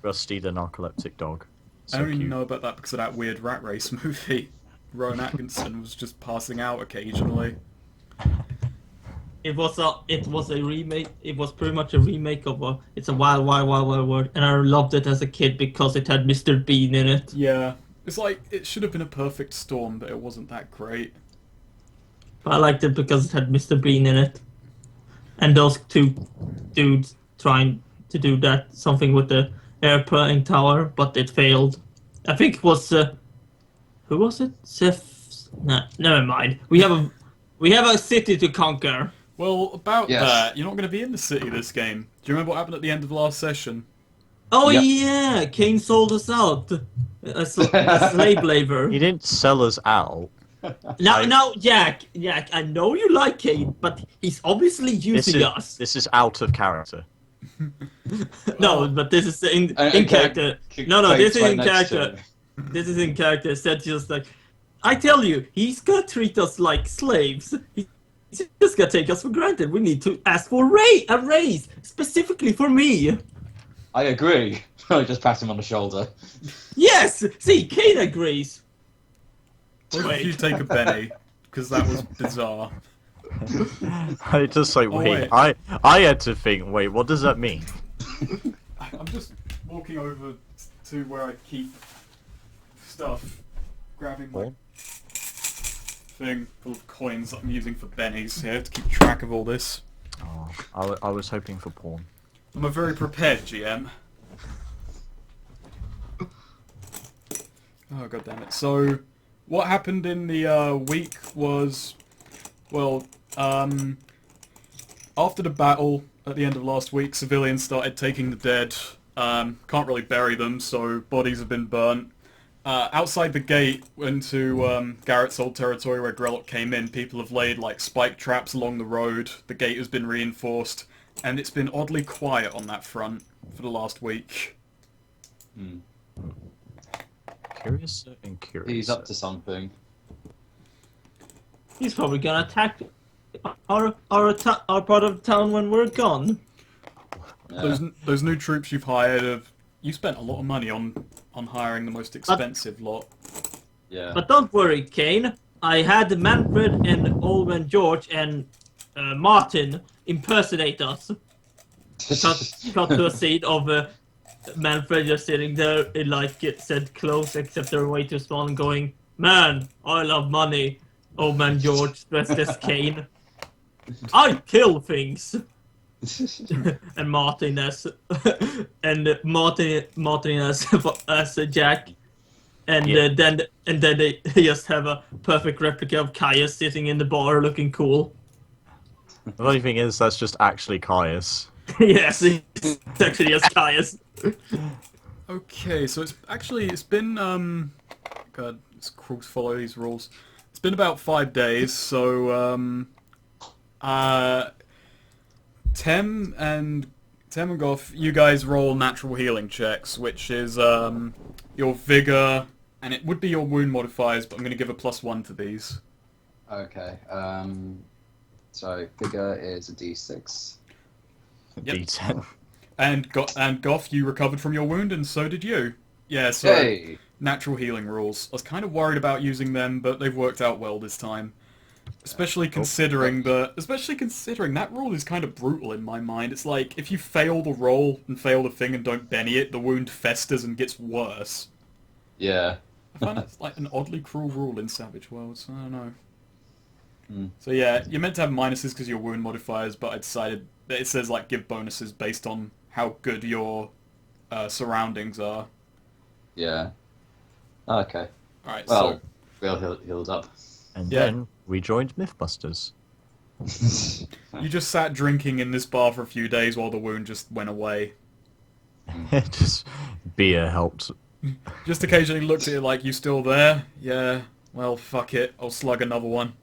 Rusty the narcoleptic dog. I So only cute. know about that because of that weird rat race movie. Rowan Atkinson was just passing out occasionally. It was a remake. It was pretty much a remake of a It's a Wild Wild Wild Wild World, and I loved it as a kid because it had Mr. Bean in it. Yeah, it's like it should have been a perfect storm, but it wasn't that great. But I liked it because it had Mr. Bean in it, and those two dudes trying to do that something with the airplane tower, but it failed. I think it was who was it? Seth? Nah, never mind. We have a city to conquer. Well, about Yes. that, you're not going to be in the city this game. Do you remember what happened at the end of the last session? Oh Yep. yeah, Kane sold us out as a slave labor. He didn't sell us out. Now, Jack, I know you like Kane, but he's obviously using us. This is out of character. No, but this is in And character. Kane- No, Kane's this is right in next to character. him. This is in character. Said just like, I tell you, he's gonna treat us like slaves. He's just gonna take us for granted. We need to ask for a raise specifically for me. I agree. I just pat him on the shoulder. Yes, see, Kane agrees. What Wait. did you take a Benny? Because that was bizarre. I just like wait. I had to think. Wait, what does that mean? I'm just walking over to where I keep stuff, grabbing my Porn? thing full of coins that I'm using for bennies here to keep track of all this. Oh, I was hoping for porn. I'm a very prepared GM. Oh god damn it. So, what happened in the week was, well, after the battle at the end of last week, civilians started taking the dead. Can't really bury them, so bodies have been burnt. Outside the gate into Garrett's old territory where Grellock came in, people have laid like spike traps along the road. The gate has been reinforced, and it's been oddly quiet on that front for the last week. Hmm. Curious and curious. He's up to something. He's probably gonna attack our part of town when we're gone. Yeah. Those new troops you've hired you spent a lot of money on hiring the most expensive lot. Yeah. But don't worry, Kane. I had Manfred and Old Man George and Martin impersonate us. Cut to a scene of Manfred just sitting there in like said clothes, except they're way too small, and going, "Man, I love money." Old Man George dressed as Kane. I kill things. And Martin as as Jack, and Yeah. then they just have a perfect replica of Caius sitting in the bar looking cool. The funny thing is, that's just actually Caius. Yes, it's actually just Caius. Okay, so it's been God, it's cruel to follow these rules. It's been about 5 days, so Tem and Goff, you guys roll natural healing checks, which is your vigor, and it would be your wound modifiers, but I'm going to give a +1 to these. Okay. So figure is a D6. Yep. D10. And Goff, you recovered from your wound, and so did you. Yeah, so Hey. natural healing rules. I was kind of worried about using them, but they've worked out well this time. Especially considering that rule is kind of brutal in my mind. It's like, if you fail the roll and fail the thing and don't Benny it, the wound festers and gets worse. Yeah. I find that's like an oddly cruel rule in Savage Worlds. I don't know. Mm. So yeah, you're meant to have minuses because of your wound modifiers, but I decided that it says like give bonuses based on how good your surroundings are. Yeah. Okay. Alright, Well, so we all healed up. And Yeah. then we joined Mythbusters. you just sat drinking in this bar for a few days while the wound just went away. Just beer helped. Just occasionally looked at it like, you still there? Yeah. Well, fuck it. I'll slug another one.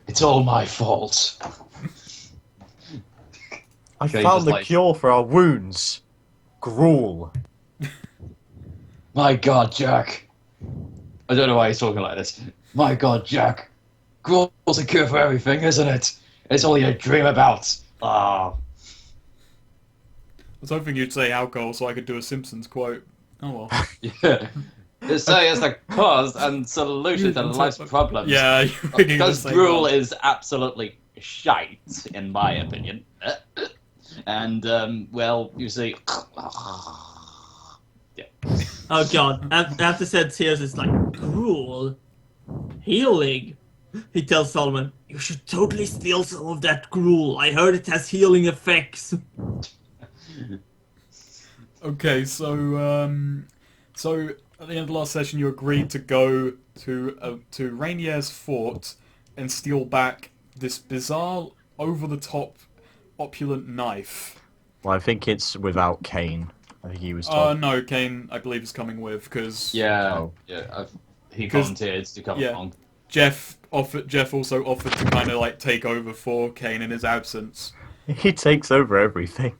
It's all my fault. I Okay, found just the like- cure for our wounds. Gruel. My God, Jack. I don't know why he's talking like this. My God, Jack. Gruel's a cure for everything, isn't it? It's all you dream about. Ah. was hoping you'd say alcohol so I could do a Simpsons quote. Oh well. Yeah. Say as the cause and solution to life's problems. Yeah, you're thinking of the Because same gruel one. is absolutely shite, in my opinion. And, well, you see... Yeah. Oh god, after said tears, it's like, gruel. Healing. He tells Solomon, you should totally steal some of that gruel. I heard it has healing effects. Okay, so at the end of the last session, you agreed to go to Rainier's fort and steal back this bizarre, over-the-top, opulent knife. Well, I think it's without Kane. I think he was told. No, Kane, I believe, is coming with because Yeah, Oh. yeah. He 'Cause- volunteered to come yeah. along. Jeff also offered to kind of like take over for Kane in his absence. He takes over everything.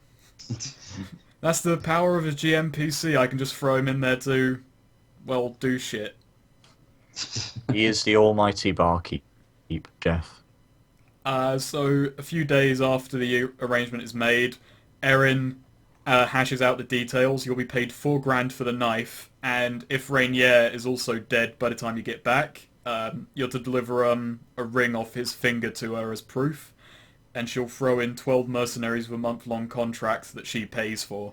That's the power of his GMPC. I can just throw him in there to, well, do shit. He is the almighty barkeep, Jeff. So a few days after the arrangement is made, Erin hashes out the details. You'll be paid $4,000 for the knife, and if Rainier is also dead by the time you get back, you're to deliver a ring off his finger to her as proof, and she'll throw in 12 mercenaries with month-long contracts that she pays for.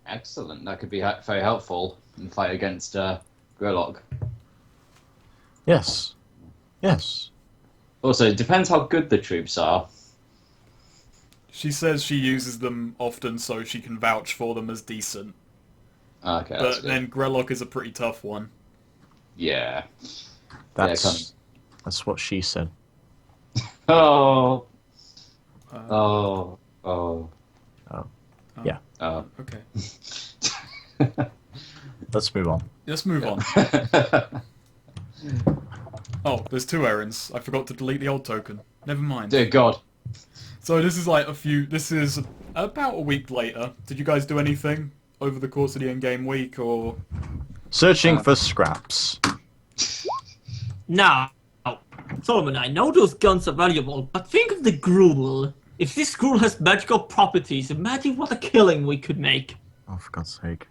Excellent. That could be very helpful in the fight against Grillock. Yes. Yes. Also, it depends how good the troops are. She says she uses them often so she can vouch for them as decent. Okay, that's But good. then Grellock is a pretty tough one. Yeah. That's what she said. Oh. Uh, Oh. Oh. Yeah. Oh. Okay. Let's move on. Let's move on. Oh, there's two errands. I forgot to delete the old token. Never mind. Dear God. So this is this is about a week later. Did you guys do anything over the course of the in-game week, or... Searching for scraps. Now, Solomon, I know those guns are valuable, but think of the gruel. If this gruel has magical properties, imagine what a killing we could make. Oh, for God's sake.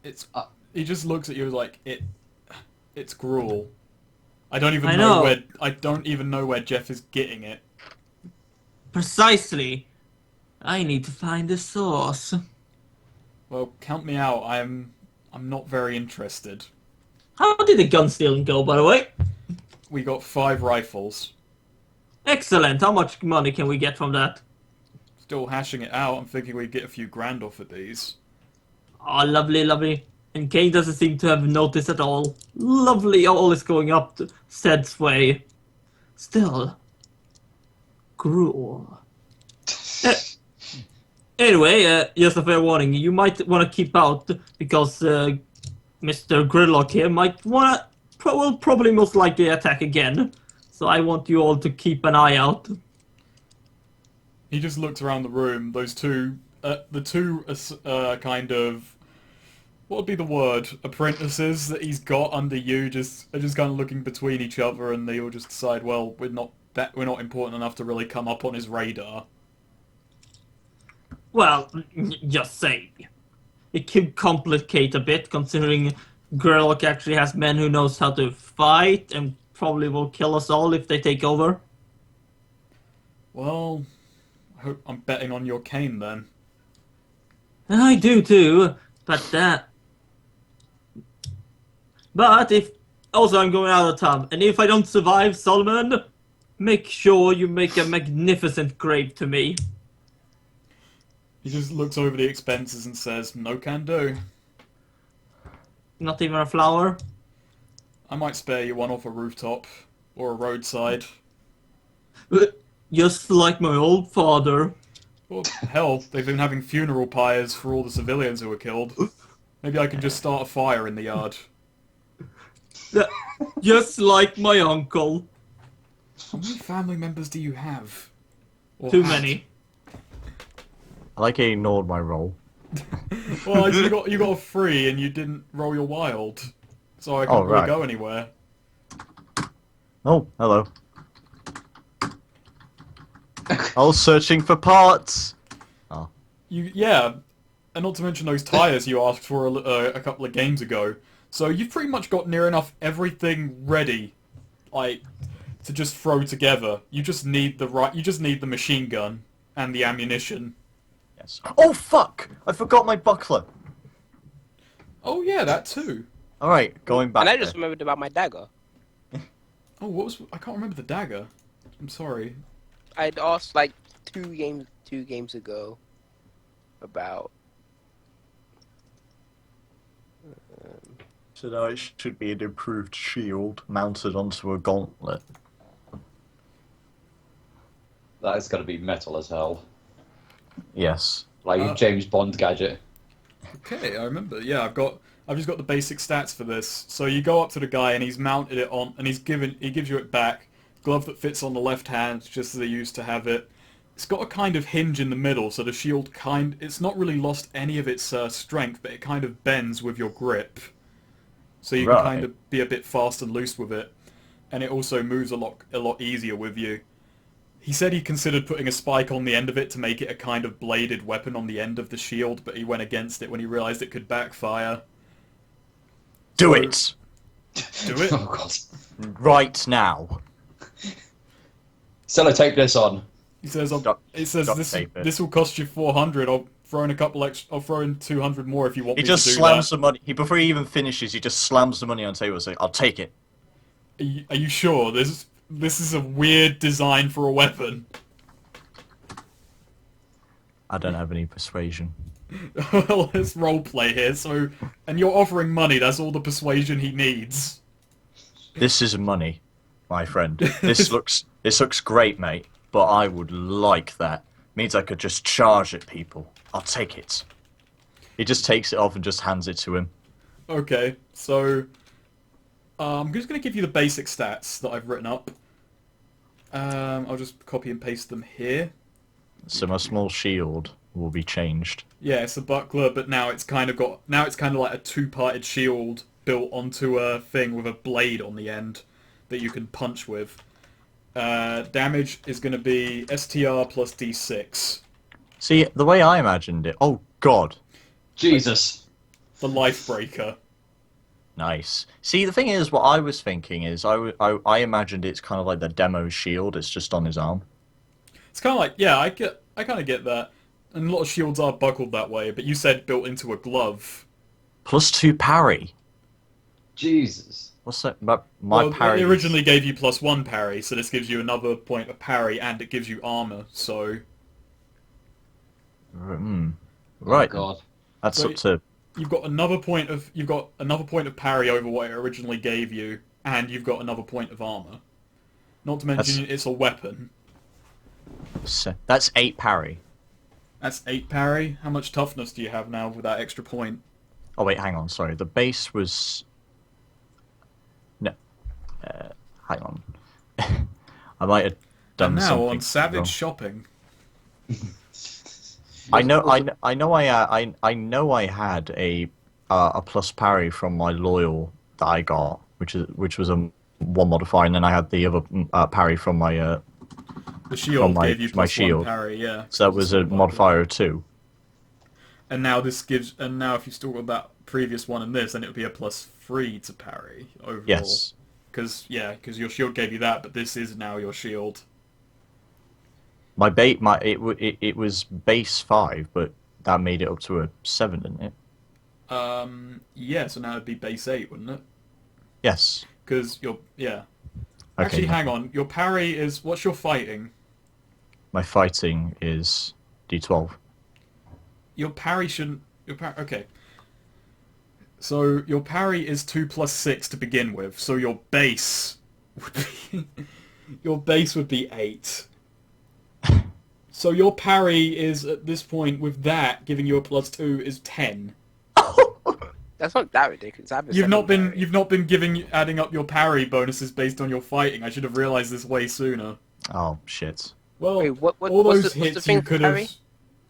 It's... he just looks at you like, it's gruel. I don't even I know know. where... I don't even know where Jeff is getting it. Precisely. I need to find the source. Well, count me out. I'm not very interested. How did the gun stealing go, by the way? We got 5 rifles. Excellent. How much money can we get from that? Still hashing it out. I'm thinking we'd get a few grand off of these. Oh, lovely, lovely. And Kane doesn't seem to have noticed at all. Lovely, all is going up Sed's way. Still. Gruel. Anyway, just a fair warning. You might want to keep out, because Mr. Gridlock here might want to... will probably most likely attack again. So I want you all to keep an eye out. He just looks around the room. Those two... the two kind of... what would be the word? Apprentices that he's got under you are just kind of looking between each other, and they all just decide, well, we're not important enough to really come up on his radar. Well, just saying. It could complicate a bit, considering Gurlock actually has men who knows how to fight, and probably will kill us all if they take over. Well, I'm betting on your Kane then. I do too, but if... Also, I'm going out of town, and if I don't survive, Solomon, make sure you make a magnificent grave to me. He just looks over the expenses and says, no can do. Not even a flower? I might spare you one off a rooftop or a roadside. Just like my old father. Well, hell, they've been having funeral pyres for all the civilians who were killed. Maybe I can just start a fire in the yard. Just like my uncle. How many family members do you have? Or Too had? many. I like he ignored my roll. Well, you got a 3 and you didn't roll your wild, so I can't Oh, really right. go anywhere. Oh, hello. I was searching for parts. Yeah, and not to mention those tires you asked for a couple of games ago. So you've pretty much got near enough everything ready, like, to just throw together. You just need the machine gun and the ammunition. Yes. Oh fuck! I forgot my buckler. Oh yeah, that too. All right, going back. And I just there. remembered about my dagger. Oh, I can't remember the dagger. I'm sorry. I'd asked like two games ago about. So now it should be an improved shield mounted onto a gauntlet. That is going to be metal as hell. Yes. Like a James Bond gadget. Okay, I remember. Yeah, I've just got the basic stats for this. So you go up to the guy and he's mounted it on, and he gives you it back. Glove that fits on the left hand, just as they used to have it. It's got a kind of hinge in the middle, so the shield it's not really lost any of its strength, but it kind of bends with your grip. So you can kind of be a bit fast and loose with it. And it also moves a lot easier with you. He said he considered putting a spike on the end of it to make it a kind of bladed weapon on the end of the shield, but he went against it when he realized it could backfire. Do it! Do it? Oh god. Right now. Sellotape this on. He says, Duct this tape it. this will cost you 400. I'll throw in I'll throw in 200 more if you want He me just to do slams that. the money. Before he even finishes, he just slams the money on the table and says, "I'll take it." Are you sure? This is a weird design for a weapon. I don't have any persuasion. Well, let's roleplay here. So, and you're offering money. That's all the persuasion he needs. This is money, my friend. This looks great, mate. But I would like that. Means I could just charge at people. I'll take it. He just takes it off and just hands it to him. Okay, so I'm just going to give you the basic stats that I've written up. I'll just copy and paste them here. So my small shield will be changed. Yeah, it's a buckler, but now it's kind of like a two-parted shield built onto a thing with a blade on the end that you can punch with. Damage is going to be STR plus D6. See, the way I imagined it... Oh, God. Jesus. The life breaker. Nice. See, the thing is, what I was thinking is, I imagined it's kind of like the demo shield. It's just on his arm. It's kind of like, yeah, I kind of get that. And a lot of shields are buckled that way, but you said built into a glove. +2 parry. Jesus. What's that? My Well, parry... it originally gave you +1 parry, so this gives you another point of parry, and it gives you armor, so... Right. Oh god. That's So up to... You've got another point of parry over what it originally gave you, and you've got another point of armor. Not to mention it's a weapon. That's 8 parry. That's 8 parry. How much toughness do you have now with that extra point? Oh, wait, hang on. Sorry. The base was... No. Hang on. I might have done And now something on Savage wrong. Shopping. I know I had a plus parry from my loyal that I got, which was a 1 modifier, and then I had the other parry from my The shield my- gave you my +1 shield. parry, yeah. so that was a modifier of 2. And now if you still got that previous one and this, then it would be a +3 to parry overall. Yes. Because your shield gave you that, but this is now your shield. It was base 5, but that made it up to a 7, didn't it? Yeah, so now it'd be base 8, wouldn't it? Yes. Because Okay. Actually, hang on. Your parry is... What's your fighting? My fighting is D12. Your parry shouldn't... Okay. So, your parry is 2 plus 6 to begin with, so your base would be... your base would be 8. So your parry is, at this point, with that, giving you a +2, is 10. That's not that ridiculous. I have a You've not 7 been parry. adding up your parry bonuses based on your fighting. I should have realized this way sooner. Oh, shit. Well, Wait, all what's those the hits thing you for could parry? have...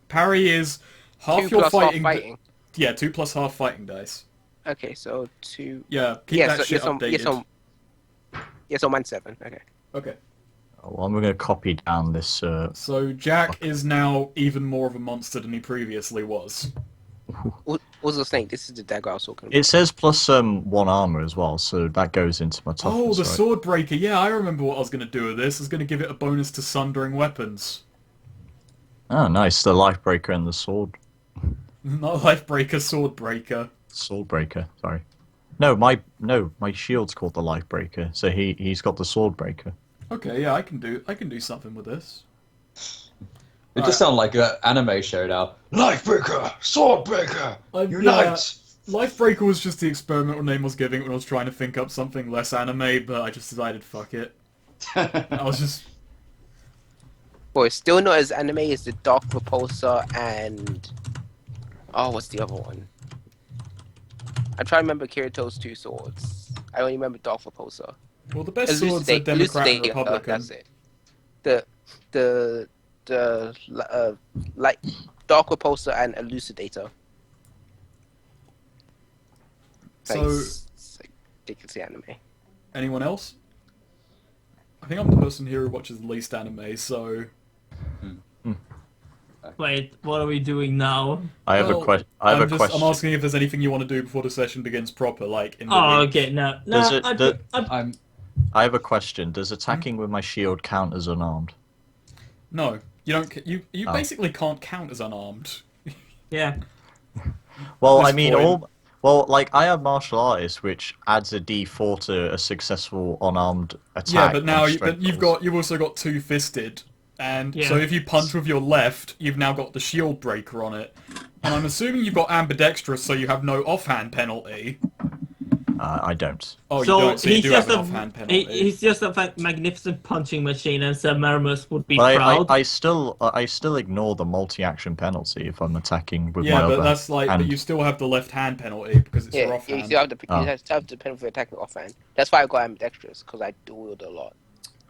Parry is half 2 your plus fighting... half fighting. Yeah, 2 plus half fighting dice. Okay, so 2... Yeah, keep Yeah, that so, shit updated. yeah, so mine's 7. Okay. Okay. Well, I'm going to copy down this. So Jack is now even more of a monster than he previously was. Also saying this is the dagger I was talking about. It says plus 1 armor as well, so that goes into my toughness. Oh, the right? sword breaker. Yeah, I remember what I was going to do with this. I was going to give it a bonus to sundering weapons. Oh, nice. The life breaker and the sword. Not life breaker, sword breaker. Sword breaker. Sorry. No, my shield's called the life breaker, so he's got the sword breaker. Okay, yeah, I can do something with this. It just sounds like an anime show now. Lifebreaker, Swordbreaker, unite! Lifebreaker was just the experimental name I was giving when I was trying to think up something less anime, but I just decided fuck it. I was just Well, it's still not as anime as the Dark Repulsor and... Oh, what's the other one? I'm trying to remember Kirito's 2 swords. I only remember Dark Repulsor. well, the best swords are Democrat and Elucidator, Republican. that's it. Like Dark Repulsor and Elucidator. So, It's like ridiculously anime. anyone else? I think I'm the person here who watches the least anime, so Wait, what are we doing now? I have Well, a question. I have a I'm question. asking if there's anything you want to do before the session begins proper, like in the Oh, week. okay, no. Does No, it- I, the- I'm I have a question. Does attacking with my shield count as unarmed? No, you don't. You Oh. basically can't count as unarmed. yeah. Well, At I this mean, point. like I have martial artist, which adds a D4 to a successful unarmed attack. Yeah, but now on you've strength rolls. you've also got two-fisted, and Yeah. so if you punch with your left, you've now got the shield breaker on it. And I'm assuming you've got ambidextrous, so you have no offhand penalty. I don't. Oh, So you don't. So you he's do have just an a offhand penalty. he's just a magnificent punching machine, and Sam Maramus would be But proud. I still ignore the multi-action penalty if I'm attacking with my Yeah, but other that's like, but hand. you still have the left hand penalty because it's your Yeah, you offhand. still have the Oh. you still have the penalty for attacking offhand. That's why I got ambidextrous, because I dual wield a lot.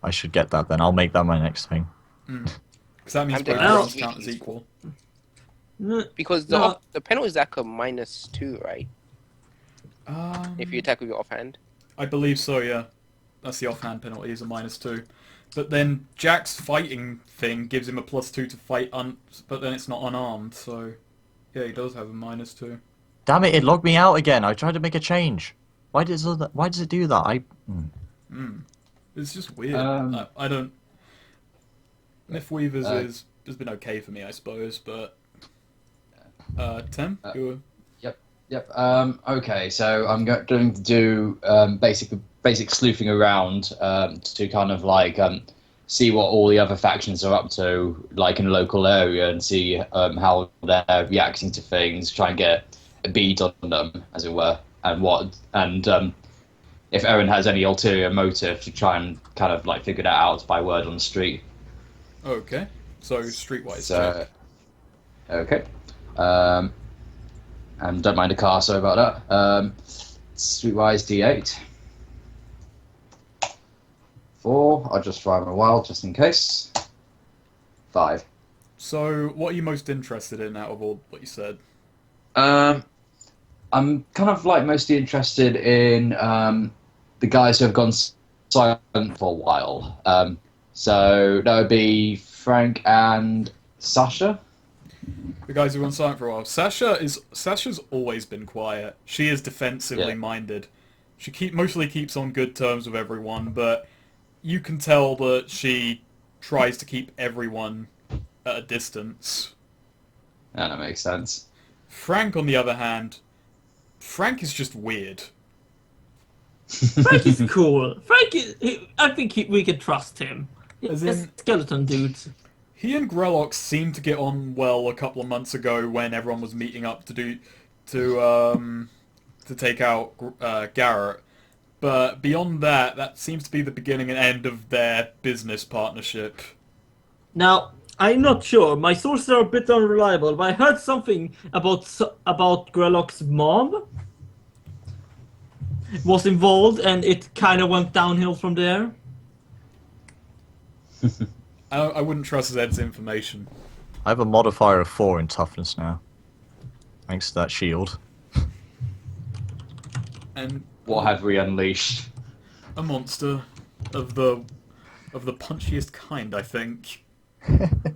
I should get that then. I'll make that my next thing. Because that means I'm both doing- rounds count as equal. Because No. the penalty is like a -2, right? If you attack with your offhand. I believe so, yeah. That's the offhand penalty, is a -2. But then Jack's fighting thing gives him a +2 to fight, but then it's not unarmed, so... Yeah, he does have a -2. Damn it! It logged me out again. I tried to make a change. Why does it do that? It's just weird. Um, I don't... Mythweavers has been okay for me, I suppose, but... Tim? You were... Yep. Okay, so I'm going to do basic sleuthing around to kind of like see what all the other factions are up to, like in a local area, and see how they're reacting to things. Try and get a bead on them, as it were, and if Aaron has any ulterior motive, to try and kind of like figure that out by word on the street. Okay. So, streetwise So, check. okay. And don't mind the car, sorry about that. Streetwise D8. 4, I'll just try my wild just in case. 5. So, what are you most interested in out of all what you said? I'm kind of like mostly interested in the guys who have gone silent for a while. So that would be Frank and Sasha. The guys who were on silent for a while. Sasha's always been quiet. She is defensively Yeah. minded. She mostly keeps on good terms with everyone, but you can tell that she tries to keep everyone at a distance. Yeah, that makes sense. Frank, on the other hand, Frank is just weird. Frank is cool. I think we can trust him. As He's a in- skeleton dude. He and Grelox seemed to get on well a couple of months ago when everyone was meeting up to take out Garrett. But beyond that, that seems to be the beginning and end of their business partnership. Now, I'm not sure. My sources are a bit unreliable, but I heard something about Grelock's mom was involved, and it kind of went downhill from there. I wouldn't trust Zed's information. I have a modifier of 4 in toughness now, thanks to that shield. And What have we unleashed? a monster of the of the punchiest kind, I think. I'm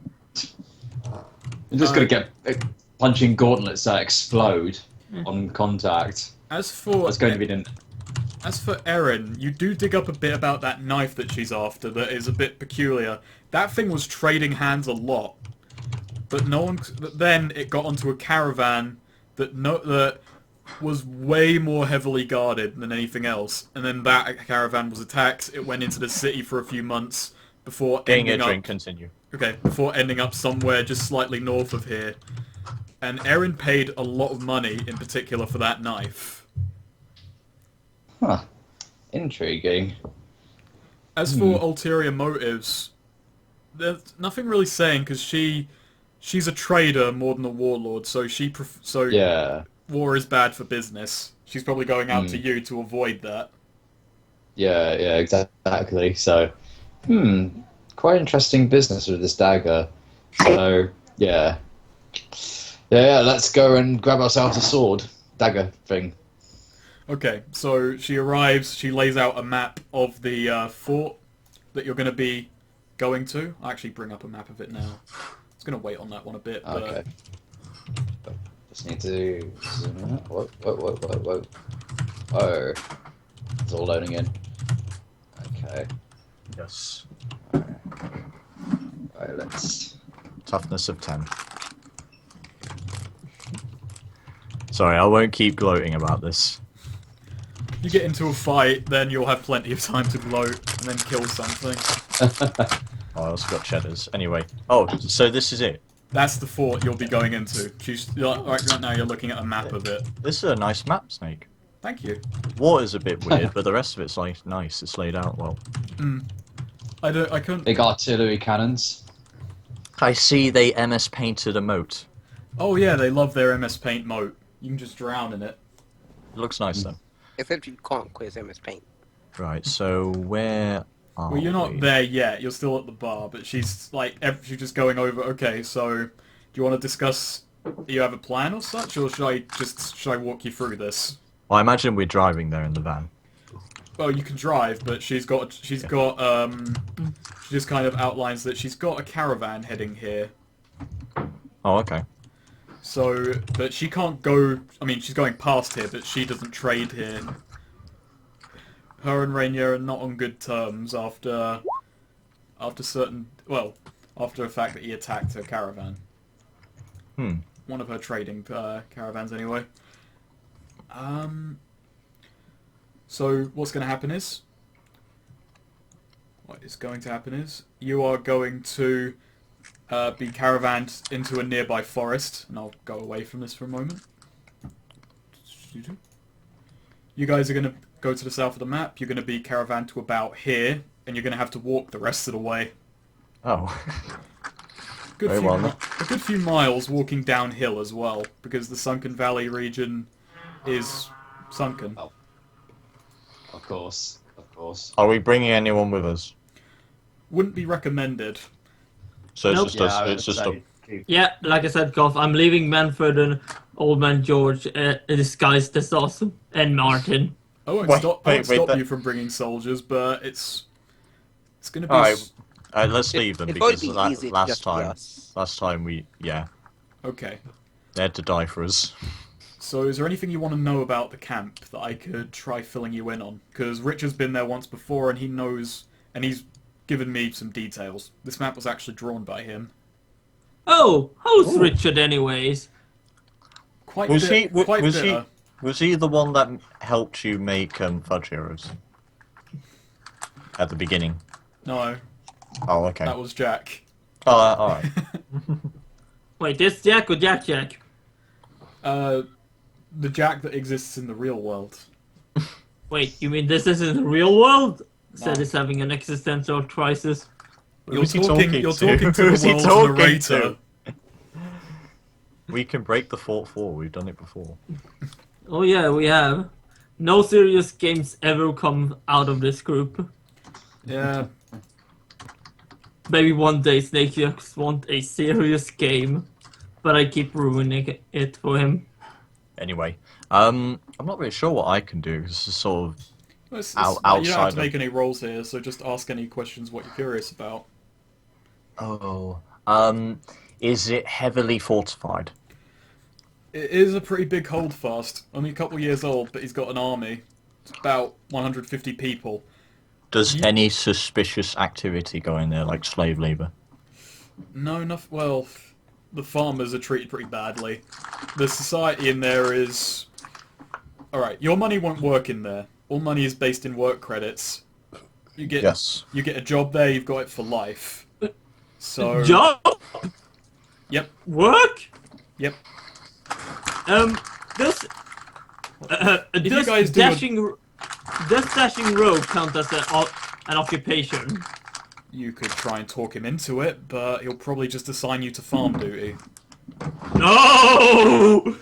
just gonna get punching gauntlets that explode on contact. As for That's going to be the. As for Erin, you do dig up a bit about that knife that she's after that is a bit peculiar. That thing was trading hands a lot, but no one. But then it got onto a caravan that was way more heavily guarded than anything else, and then that caravan was attacked. It went into the city for a few months before Getting a ending drink, up. continue. Okay, before ending up somewhere just slightly north of here. And Erin paid a lot of money, in particular, for that knife. Huh. Intriguing. As for ulterior motives, there's nothing really saying because she's a trader more than a warlord, so Yeah. war is bad for business. She's probably going out to you to avoid that. Yeah, exactly. So, quite interesting business with this dagger. So, yeah. Yeah, let's go and grab ourselves a sword. Dagger thing. Okay, so she arrives, she lays out a map of the fort that you're going to be going to. I'll actually bring up a map of it now. I was going to wait on that one a bit, but... Okay. Just need to zoom in. Whoa. Oh. It's all loading in. Okay. Yes. Alright, let's... Toughness of 10. Sorry, I won't keep gloating about this. You get into a fight, then you'll have plenty of time to gloat and then kill something. Oh, I also got cheddars. Anyway. Oh, so this is it. That's the fort you'll be going into. Right now you're looking at a map of it. This is a nice map, Snake. Thank you. Water's a bit weird, but the rest of it's like nice. It's laid out well. I couldn't... Big artillery cannons. I see they MS painted a moat. Oh yeah, they love their MS Paint moat. You can just drown in it. It looks nice though. Except you can't quiz MS Paint. Right, so where are Well, you're not we? there yet. You're still at the bar, but she's like, she's just going over. Okay, so do you want to discuss? Do you have a plan or such, or should I walk you through this? Well, I imagine we're driving there in the van. Well, you can drive, but she just kind of outlines that she's got a caravan heading here. Oh, okay. So, but she can't go. I mean, she's going past here, but she doesn't trade here. Her and Rainier are not on good terms after the fact that he attacked her caravan. One of her trading caravans, anyway. So what is going to happen is you are going to be caravanned into a nearby forest, and I'll go away from this for a moment. You guys are going to go to the south of the map. You're going to be caravanned to about here, and you're going to have to walk the rest of the way. Oh. A Very well. good few miles walking downhill as well, because the Sunken Valley region is sunken. Oh. Of course. Are we bringing anyone with us? Wouldn't be recommended. So it's Nope. just us. It's just a... Yeah, like I said, Goff, I'm leaving Manfred and Old Man George disguised as us and Martin. I won't Wait, stop wait, you from bringing soldiers, but it's going to be... Alright, let's leave them It won't because be easy to last just be time, us. Okay. they had to die for us. So is there anything you want to know about the camp that I could try filling you in on? Because Richard's been there once before and he knows, and he's given me some details. This map was actually drawn by him. Oh, how's Richard anyways? Quite Was he bitter. was he the one that helped you make fudge heroes at the beginning? No, Oh, okay. that was Jack. Oh, all right. Wait, this Jack or Jack? The Jack that exists in the real world. Wait, you mean this is in the real world? Said No. is having an existential crisis. You're Who's he talking to Who's the he world's talking narrator. to? We can break the fort 4. We've done it before. Oh yeah, we have. No serious games ever come out of this group. Yeah, Maybe one day Snake just want a serious game, but I keep ruining it for him. Anyway, I'm not really sure what I can do. This is sort of You don't have outside to make any rolls here, so just ask any questions what you're curious about. Oh, is it heavily fortified? It is a pretty big holdfast. Only a couple years old, but he's got an army. It's about 150 people. Does You- any suspicious activity go in there, like slave labor? No, enough. Well, the farmers are treated pretty badly. The society in there is... Alright, your money won't work in there. All money is based in work credits. You get Yes. you get a job there, you've got it for life. So... Job? Yep, Work? yep. Does If you does guys do a- dashing rogue count as an occupation? You could try and talk him into it, but he'll probably just assign you to farm duty. No!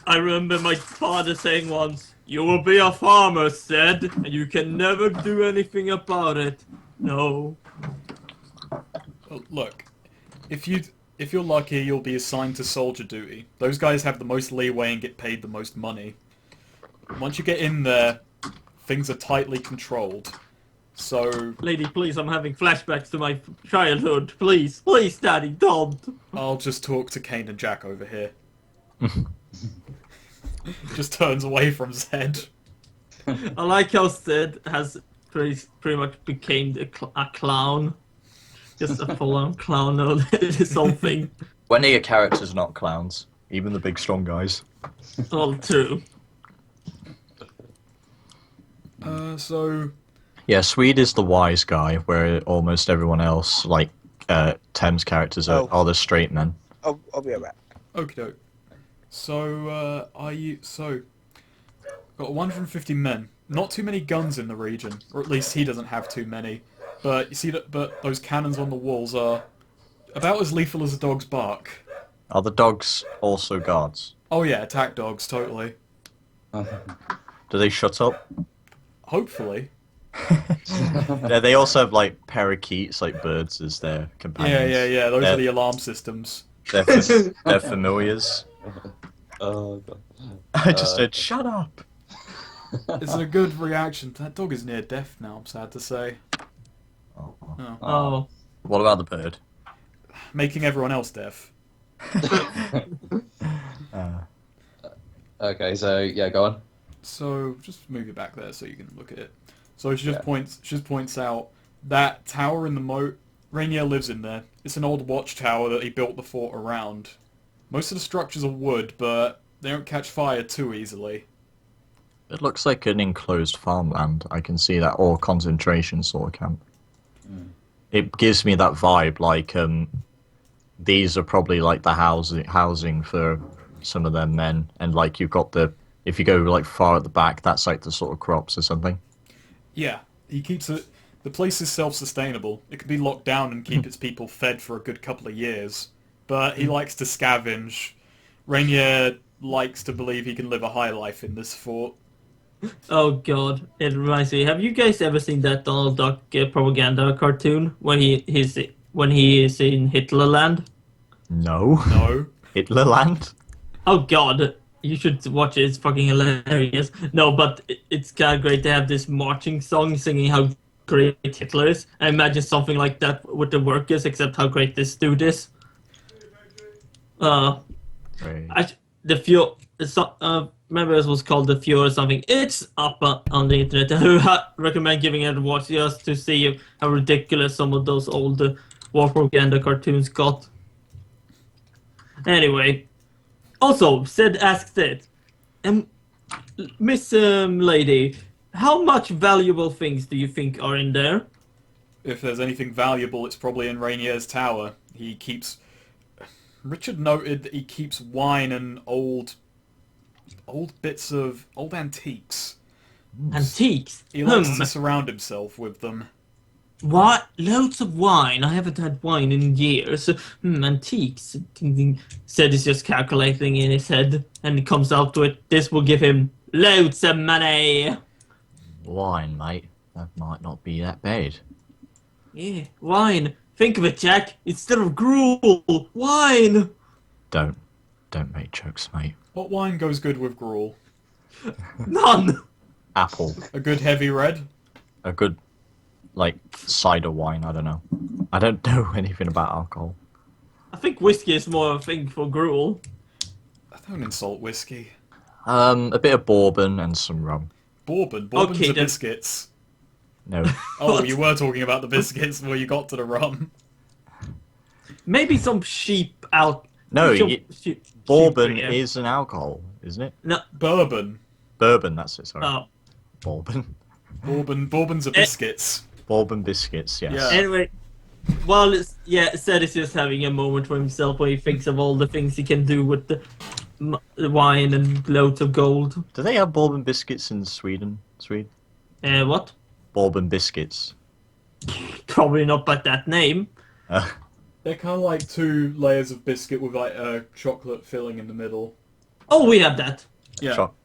I remember my father saying once, "You will be a farmer, said, and you can never do anything about it." No. Well, look, if you're lucky, you'll be assigned to soldier duty. Those guys have the most leeway and get paid the most money. Once you get in there, things are tightly controlled. So Lady, please, I'm having flashbacks to my childhood. Please, please, Daddy, don't. I'll just talk to Kane and Jack over here. Just turns away from Zed. I like how Sid has pretty much became a clown. Just a full-on clown of this whole thing. When are your characters not clowns? Even the big strong guys. All true. So Yeah, Swede is the wise guy, where almost everyone else, like Tem's characters, are the straight men. I'll be right back. okie doke. Got 150 men. Not too many guns in the region, or at least he doesn't have too many. But you see that, but those cannons on the walls are about as lethal as a dog's bark. Are the dogs also guards? Oh yeah, attack dogs, totally. Do they shut up? Hopefully. Yeah, they also have like parakeets, like birds, as their companions. Yeah. Those They're- are the alarm systems. They're familiars. Oh, God. I just said, shut up! It's a good reaction. That dog is near death now, I'm sad to say. Oh. Oh. Oh. What about the bird? Making everyone else deaf. Okay, so yeah, go on. So just move it back there so you can look at it. So she just points out that tower in the moat. Rainier lives in there. It's an old watchtower that he built the fort around. Most of the structures are wood, but they don't catch fire too easily. It looks like an enclosed farmland. I can see that, or concentration sort of camp. It gives me that vibe, like these are probably like the housing for some of their men, and like you've got if you go like far at the back, that's like the sort of crops or something. Yeah, he keeps it. The place is self-sustainable. It can be locked down and keep its people fed for a good couple of years. But he likes to scavenge. Rainier likes to believe he can live a high life in this fort. Oh god, it reminds me. Have you guys ever seen that Donald Duck propaganda cartoon when he is in Hitlerland? No. No. Hitlerland? Oh god, you should watch it. It's fucking hilarious. No, but it's kind of great to have this marching song singing how great Hitler is. I imagine something like that with the workers, except how great this dude is. Right. Remember it was called The Fear or something. It's up on the internet. I recommend giving it a watch just to see how ridiculous some of those old war propaganda cartoons got. Anyway, also, Sid asked it, Miss Lady, how much valuable things do you think are in there? If there's anything valuable, it's probably in Rainier's tower. Richard noted that he keeps wine and old bits of old antiques. Antiques? He likes to surround himself with them. What? Loads of wine? I haven't had wine in years. Antiques. Sid is just calculating in his head, and he comes out with this will give him loads of money. Wine, mate. That might not be that bad. Yeah, wine. Think of it, Jack. Instead of gruel, wine. Don't make jokes, mate. What wine goes good with gruel? None. apple, A good heavy red. a good like cider wine. I don't know. I don't know anything about alcohol. I think whiskey is more a thing for gruel. Don't insult whiskey. A bit of bourbon and some rum. Bourbon. Bourbon's Okay, are then. biscuits. No, Oh, What? you were talking about the biscuits before you got to the rum. Maybe some sheep out. no. Sheep Bourbon beer. is an alcohol, isn't it? No. Bourbon. Bourbon. That's it. Sorry. Oh. Bourbon. Bourbon's are biscuits. Bourbon biscuits. Yes. Yeah. Anyway, well, Seth is just having a moment for himself where he thinks of all the things he can do with the wine and loads of gold. Do they have bourbon biscuits in Sweden? What? Bourbon biscuits. Probably not by that name. They're kind of like 2 layers of biscuit with like a chocolate filling in the middle. Oh, we have that. Yeah. Choc-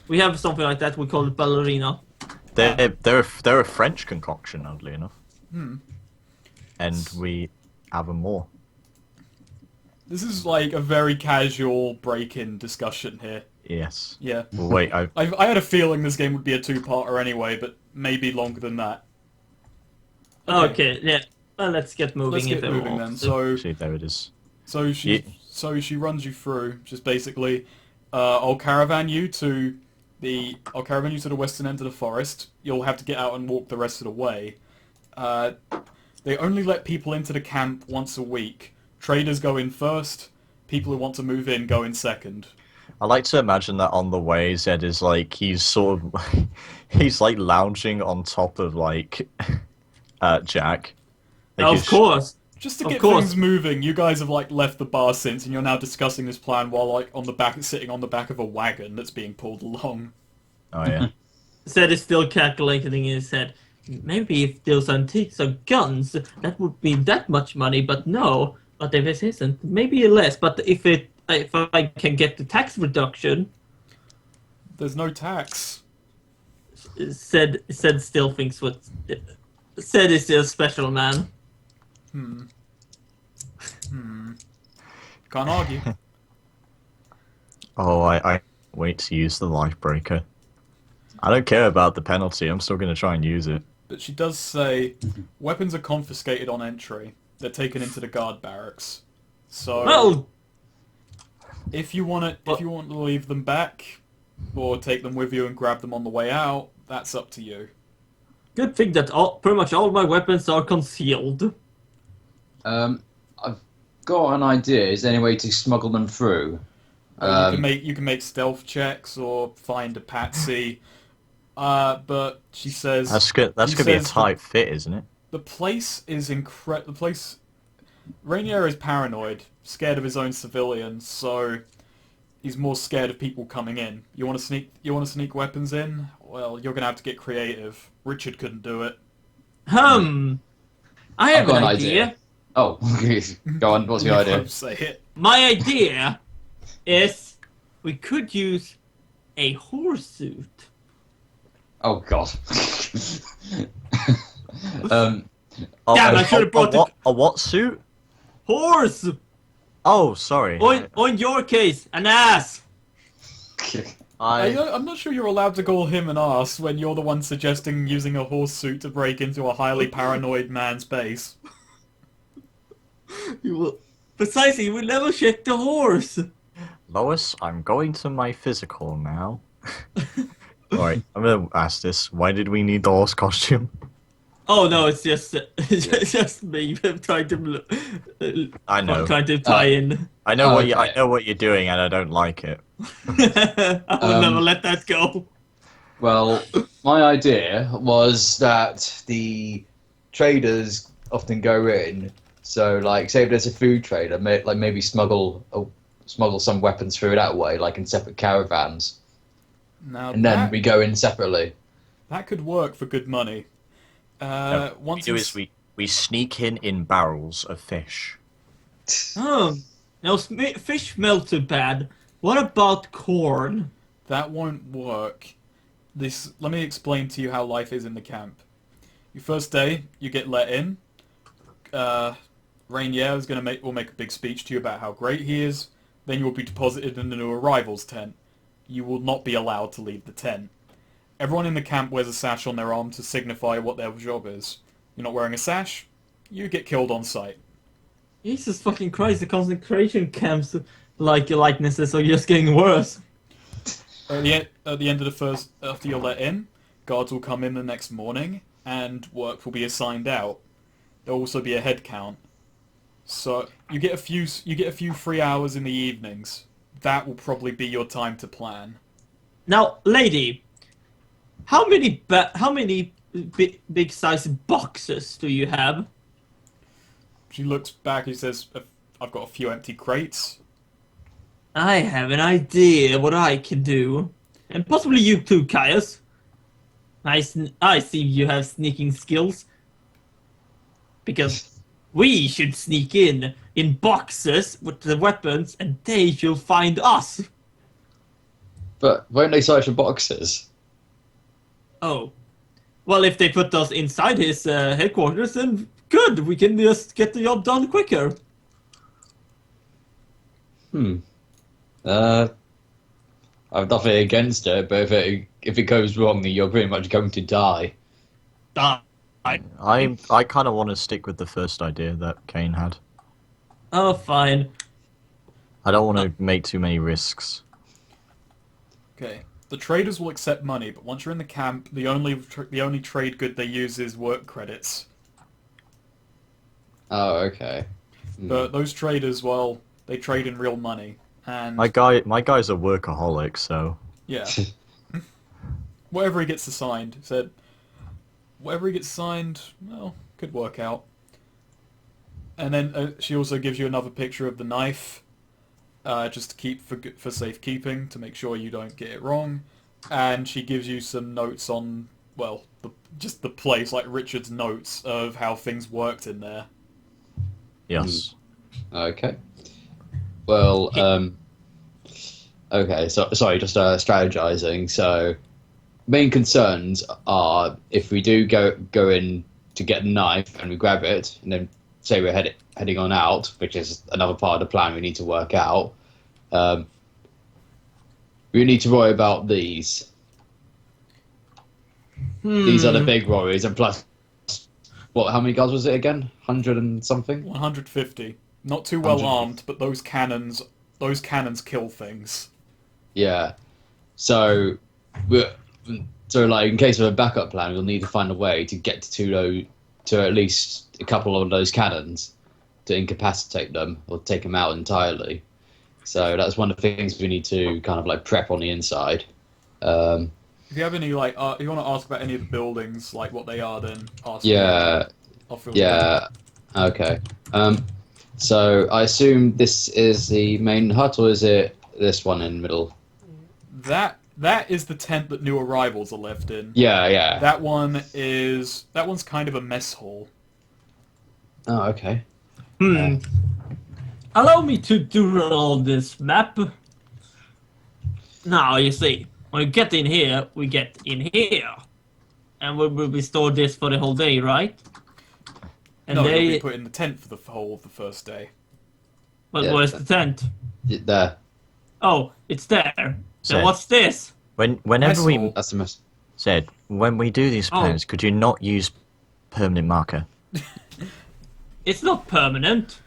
We have something like that. We call it ballerina. They're a French concoction, oddly enough. Hmm. And we have them more. This is like a very casual break-in discussion here. Yes. Yeah. Well, wait. I had a feeling this game would be a 2-parter anyway, but maybe longer than that. Okay, yeah. Well, let's get moving. Let's get if moving everyone then. wants to. So, Actually, there it is. so she runs you through. Just basically, I'll caravan you to the western end of the forest. You'll have to get out and walk the rest of the way. They only let people into the camp once a week. Traders go in first. People who want to move in go in second. I like to imagine that on the way, Zed is like he's sort of he's like lounging on top of like Jack. Like Of course. Just to Of get course. things moving, you guys have like left the bar since, and you're now discussing this plan while like sitting on the back of a wagon that's being pulled along. Oh yeah. Seth is still calculating in his head. Maybe if those antiques are guns, that would be that much money, but no. But if it isn't, maybe less. But if I can get the tax reduction, There's no tax. Seth still thinks what Seth is still a special man. Can't argue. Oh, I wait to use the life breaker. I don't care about the penalty. I'm still going to try and use it. But she does say weapons are confiscated on entry. They're taken into the guard barracks. So Well, if you want to leave them back or take them with you and grab them on the way out, that's up to you. good thing that pretty much all my weapons are concealed. I've got an idea. Is there any way to smuggle them through? You can make stealth checks or find a patsy. But she says That's good. That's He going to be a says tight fit, isn't it? the place is Rainier is paranoid, scared of his own civilians, so he's more scared of people coming in. You want to sneak weapons in? Well, you're gonna have to get creative. Richard couldn't do it. I have I've got an an idea. idea. Oh, go on. What's your You idea? can't say it. My idea is we could use a horse suit. Oh God. Oh, Damn, I should've brought a what suit? Horse! Oh, sorry. Or in your case, an ass! I'm not sure you're allowed to call him an ass when you're the one suggesting using a horse suit to break into a highly paranoid man's base. Precisely, you will never check the horse. Lois, I'm going to my physical now. Alright, I'm going to ask this. Why did we need the horse costume? Oh no, it's just me trying to I know. trying to tie in. I know Okay. I know what you're doing, and I don't like it. I will never let that go. Well, my idea was that the traders often go in. So, like, say if there's a food trader, maybe smuggle some weapons through that way, like in separate caravans, Now and then we go in separately. that could work for good money. What we do is we sneak in barrels of fish. Oh, now fish smell too bad. What about corn? That won't work. Let me explain to you how life is in the camp. Your first day, you get let in. Rainier will make a big speech to you about how great he is. Then you will be deposited in the new arrivals tent. You will not be allowed to leave the tent. everyone in the camp wears a sash on their arm to signify what their job is. You're not wearing a sash, you get killed on sight. Jesus fucking Christ, the concentration camps like likenesses are just getting worse. At the end of the first, after you're let in, guards will come in the next morning, and work will be assigned out. There'll also be a head count. So you get a few free hours in the evenings. That will probably be your time to plan. Now, lady, how many big size boxes do you have? She looks back and says, I've got a few empty crates. I have an idea what I can do. And possibly you too, Caius. I see you have sneaking skills. Because we should sneak in boxes with the weapons and they should find us. But won't they search for boxes? Oh. Well, if they put us inside his headquarters, then good. We can just get the job done quicker. I've nothing against it, but if it goes wrong, then you're pretty much going to die. I kind of want to stick with the first idea that Kane had. Oh, fine. I don't want to make too many risks. Okay. The traders will accept money, but once you're in the camp, the only trade good they use is work credits. Oh, okay. But those traders, well, they trade in real money. And My guy's a workaholic, so yeah. Whatever he gets assigned, said, whatever he gets assigned, well, could work out. And then she also gives you another picture of the knife, just to keep for safekeeping, to make sure you don't get it wrong. And she gives you some notes on, well, just the place, like Richard's notes of how things worked in there. yes. Okay. Well, okay, so sorry, just strategizing. So, main concerns are if we do go in to get the knife and we grab it, and then say we're heading on out, which is another part of the plan we need to work out. We need to worry about these. These are the big worries, and plus, what? How many guards was it again? 100 and something. 150. Not too well 150. armed, but those cannons kill things. Yeah. So, like in case of a backup plan, we'll need to find a way to get to at least a couple of those cannons to incapacitate them or take them out entirely. So that's one of the things we need to kind of like prep on the inside. If you have any, like, if you want to ask about any of the buildings, like what they are, then ask me. Yeah. I'll fill you in. Yeah. Okay. So I assume this is the main hut, or is it this one in the middle? That is the tent that new arrivals are left in. Yeah. That one's kind of a mess hall. Oh, okay. Allow me to do all this map. Now, you see, when we get in here, we get in here. And we store this for the whole day, right? And No, it'll be put in the tent for the whole of the first day. But Yeah. where's the tent? There. Oh, it's there. So- Then what's this? Whenever we hall. That's the mess. said, when we do these plans, could you not use permanent marker? It's not permanent.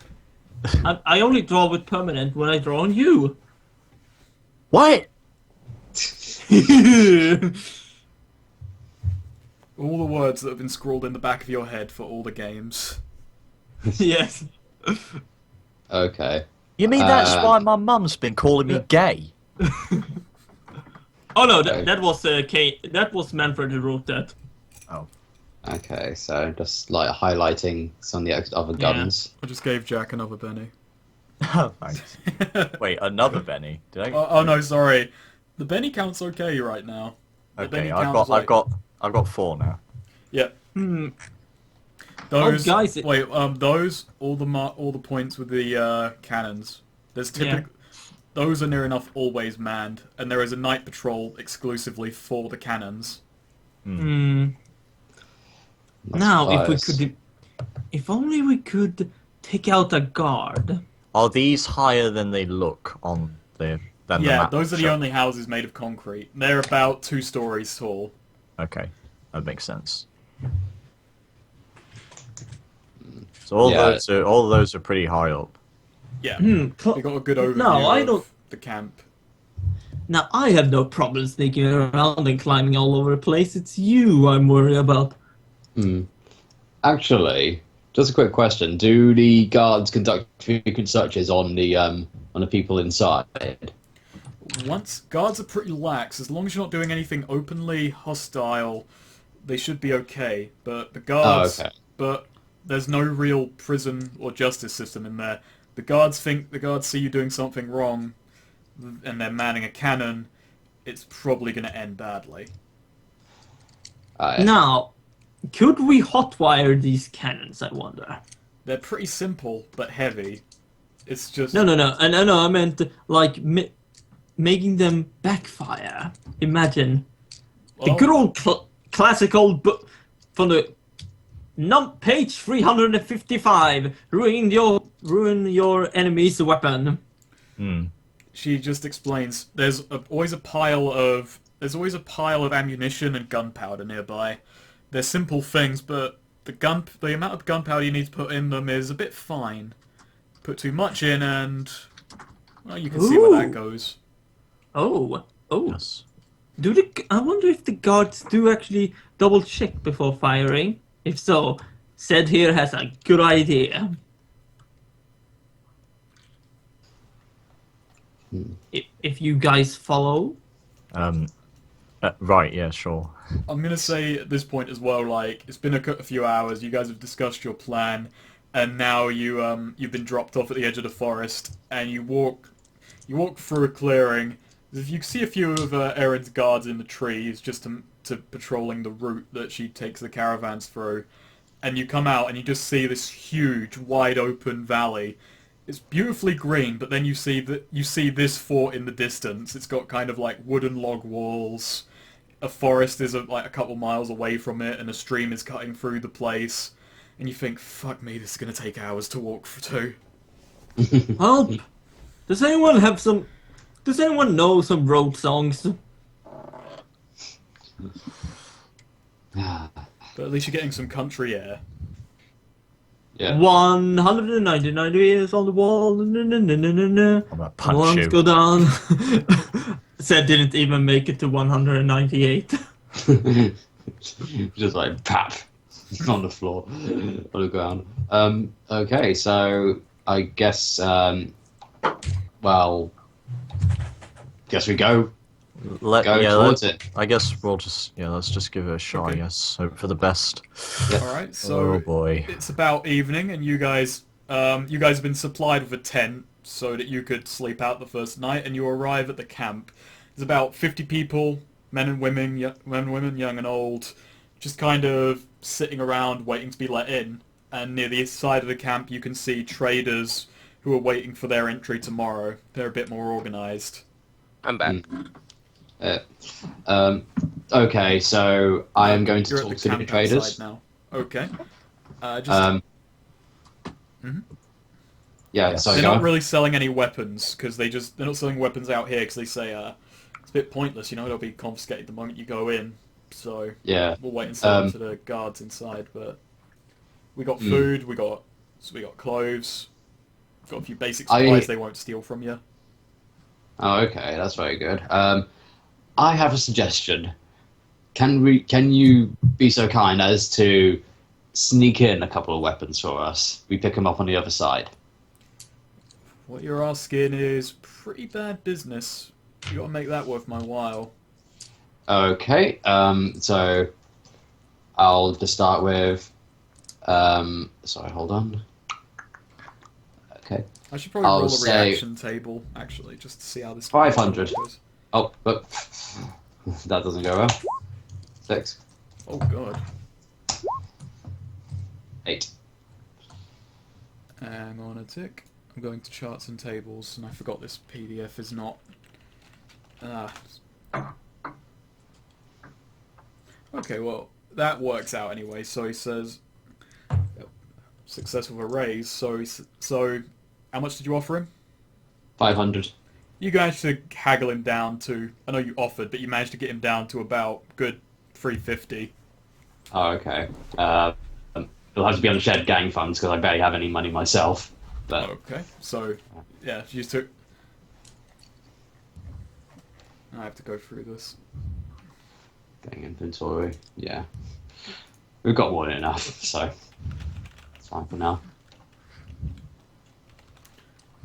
I only draw with permanent when I draw on you. What? All the words that have been scrawled in the back of your head for all the games. Yes. Okay. You mean that's why my mum's been calling me gay? Oh no, Okay. that was Manfred who wrote that. Oh. Okay, so just like highlighting some of the other guns. I just gave Jack another Benny. Thanks. Wait, another Benny? Did I? Oh no, sorry. The Benny count's okay right now. The Benny Okay, I've count's got 4 now. Yeah. Hmm. Those Oh, guys, wait, those all the points with the cannons. There's those are near enough always manned, and there is a night patrol exclusively for the cannons. Hmm. Now, if only we could take out a guard. Are these higher than they look on the Yeah, map those are the show? only houses made of concrete. They're about 2 stories tall. Okay, that makes sense. So all Yeah. those are pretty high up. Yeah, Hmm. we got a good overview No, I don't. of the camp. Now I have no problem sneaking around and climbing all over the place. It's you I'm worried about. Hmm. Actually, just a quick question: do the guards conduct frequent searches on the people inside? Once guards are pretty lax, as long as you're not doing anything openly hostile, they should be okay. But the Oh, guards, okay. but there's no real prison or justice system in there. The guards see you doing something wrong, and they're manning a cannon. It's probably going to end badly. Aye. Now, could we hotwire these cannons, I wonder? They're pretty simple but heavy. It's just No, I meant like making them backfire. Imagine the good well, old classic old book from the page 355. Ruin your enemy's weapon. Hmm. she just explains always a pile of ammunition and gunpowder nearby. They're simple things, but the amount of gunpowder you need to put in them is a bit fine. Put too much in and well, you can see where that Ooh. goes. Oh. Yes. I wonder if the guards do actually double check before firing. If so, Zed here has a good idea. If you guys follow. Um. Right. Yeah. Sure. I'm gonna say at this point as well, like it's been a few hours. You guys have discussed your plan, and now you've been dropped off at the edge of the forest, and you walk through a clearing. If you see a few of Erin's guards in the trees, just to patrolling the route that she takes the caravans through, and you come out and you just see this huge, wide open valley. It's beautifully green, but then you see this fort in the distance. It's got kind of like wooden log walls. A forest is like a couple miles away from it, and a stream is cutting through the place. And you think, fuck me, this is gonna take hours to walk through. Help! Does anyone have some? Does anyone know some road songs? Yeah. But at least you're getting some country air. 199 years on the wall. Na, na, na, na, na, na. I'm gonna punch Alarms you. go down. Zed didn't even make it to 198. Just like pap on the floor, on the ground. Okay, so I guess well, guess we go towards it. I guess let's just give it a shot. Okay. I guess hope for the best. Yeah. All right, so Oh boy. it's about evening, and you guys have been supplied with a tent so that you could sleep out the first night, and you arrive at the camp. There's about 50 people, men and women, young and old, just kind of sitting around waiting to be let in. And near the side of the camp, you can see traders who are waiting for their entry tomorrow. They're a bit more organized. I'm back. Okay, so I am going to You're at talk the to the camp traders. outside now. Okay. Just Yeah, Yes. sorry, they're go not on. really selling any weapons because they're not selling weapons out here because they say it's a bit pointless. They'll be confiscated the moment you go in. So Yeah. we'll wait and sell them to the guards inside. But we got food. We got clothes. Got a few basic supplies they won't steal from you. Oh, okay, that's very good. I have a suggestion. Can you be so kind as to sneak in a couple of weapons for us? We pick them up on the other side. What you're asking is pretty bad business. You got to make that worth my while. Okay, so I'll just start with. Sorry, hold on. Okay. I should probably I'll roll a say- reaction table actually, just to see how this 500. goes. Oh, but that doesn't go well. 6, Oh god. 8. Hang on a tick. I'm going to charts and tables, and I forgot this PDF is not. Okay, well that works out anyway. So he says, success with a raise. So how much did you offer him? 500. You managed to haggle him down to. I know you offered, but you managed to get him down to about good 350. Oh, okay. It'll have to be on the shared gang funds because I barely have any money myself. But Okay, so yeah, you took. I have to go through this. gang inventory, yeah, we've got more than enough, so it's fine for now.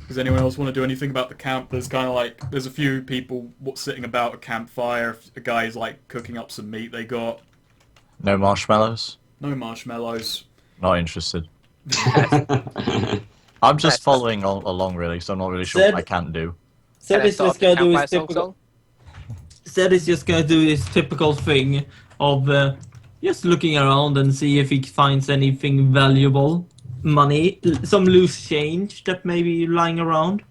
Does anyone else want to do anything about the camp? There's kind of like there's a few people sitting about a campfire. A guy's like cooking up some meat they got. No marshmallows? No marshmallows. Not interested. I'm just following along really, so I'm not really sure what I can do. Zed Can I is start just the gonna do campfire his song typical. song? Zed is just gonna do his typical thing of just looking around and see if he finds anything valuable, money, some loose change that may be lying around.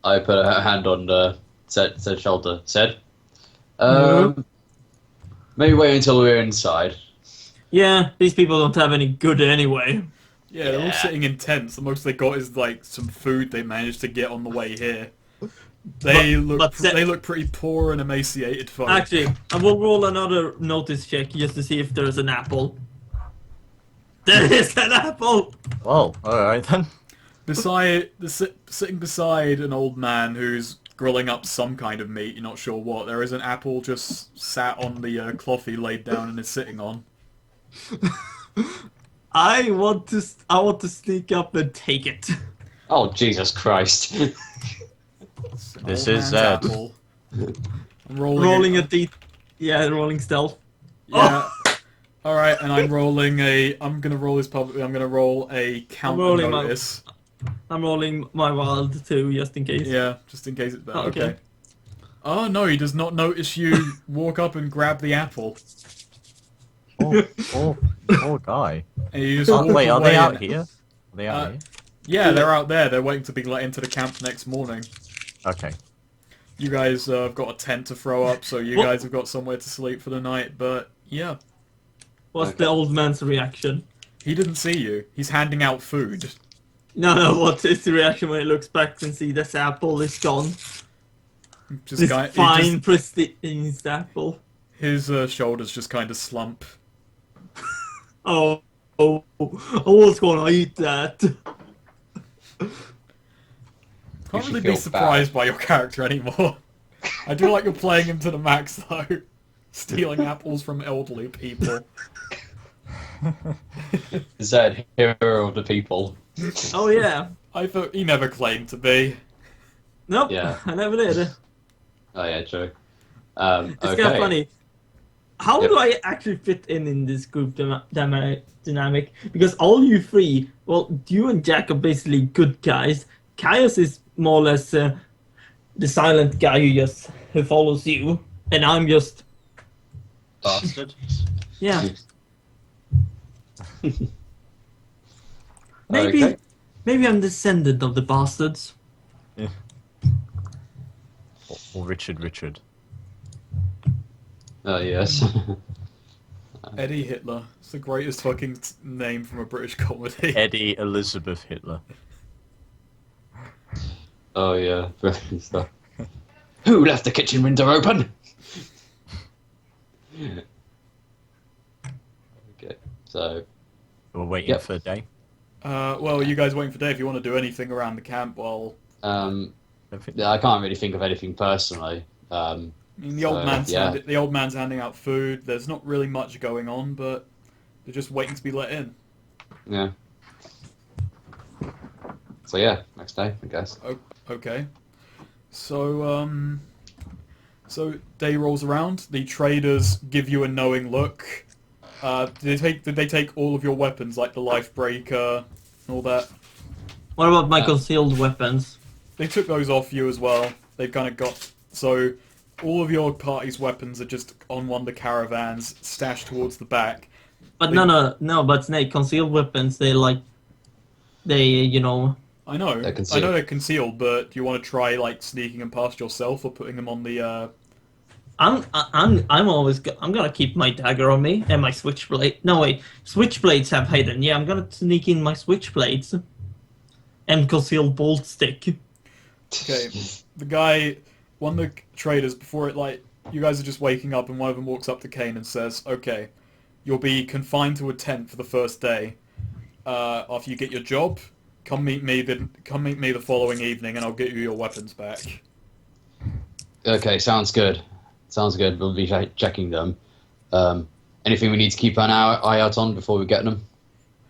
I put a hand on Zed's shoulder. Zed, maybe wait until we're inside. Yeah, these people don't have any good anyway. Yeah, they're all Yeah. sitting in tents. The most they got is like some food they managed to get on the way here. They look pretty poor and emaciated, folks. Actually, I will roll another notice check just to see if there's an apple. There is an apple! Well, alright then. Sitting beside an old man who's grilling up some kind of meat, you're not sure what, there is an apple just sat on the cloth he laid down and is sitting on. I want to sneak up and take it. Oh, Jesus Christ. It's an This old is man's Zed. apple. I'm Rolling it. a D. Yeah, rolling stealth. Yeah. Alright, and I'm gonna roll this publicly, I'm gonna roll a counter rolling my- notice. I'm rolling my wild too, just in case. Yeah, just in case it's bad. Oh, okay. Okay. Oh no, he does not notice you walk up and grab the apple. Poor guy. And you just Oh, walk wait, are away they out and- here? Are they out here? Yeah, they're out there. They're waiting to be let into the camp next morning. Okay. You guys have got a tent to throw up, so you What? guys have got somewhere to sleep for the night. But yeah, What's Okay. the old man's reaction? he didn't see you. He's handing out food. No, what is the reaction when he looks back and see this apple is gone? Just This guy, fine, pristine apple. his shoulders just kind of slump. Oh, I was gonna eat that. Can't should really be feel surprised by your character anymore. I do like you're playing him to the max though, stealing apples from elderly people. Zed, hero of the people. Oh yeah. I thought he never claimed to be. Nope, Yeah. I never did. Oh yeah, true. It's Okay. kind of funny. How Yep. do I actually fit in this group dynamic? Because all you three, well, you and Jack are basically good guys. Caius is more or less the silent guy who follows you, and I'm just Bastard. yeah. Maybe Okay. maybe I'm descendant of the bastards. Or Richard. Oh yes. Eddie Hitler. It's the greatest fucking name from a British comedy. Eddie Elizabeth Hitler. Oh yeah. Brilliant stuff. Who left the kitchen window open? Okay. So We're waiting Yep. for the day. Well, you guys waiting for Dave. If you want to do anything around the camp, well, Don't think- yeah, I can't really think of anything personally. I mean, the old man's yeah. the old man's handing out food. There's not really much going on, but they're just waiting to be let in. Yeah. So yeah, next day, I guess. Okay. So so day rolls around. The traders give you a knowing look. Did they take all of your weapons, like the life breaker, and all that? What about my concealed weapons? They took those off you as well. They've kind of got so all of your party's weapons are just on one of the caravans, stashed towards the back. But They- no, but Snake, concealed weapons, they you know. I know, They're I concealed. know they're concealed, but do you want to try like sneaking them past yourself or putting them on the? I'm gonna keep my dagger on me and my switchblade. No wait, switchblades have hidden. Yeah, I'm gonna sneak in my switchblades and concealed bolt stick. Okay, the guy, one of the traders before it like you guys are just waking up, and one of them walks up to Kane and says, "Okay, you'll be confined to a tent for the first day. After you get your job, come meet me the following evening, and I'll get you your weapons back." Okay, sounds good. Sounds good. We'll be checking them. Anything we need to keep an eye out on before we get them?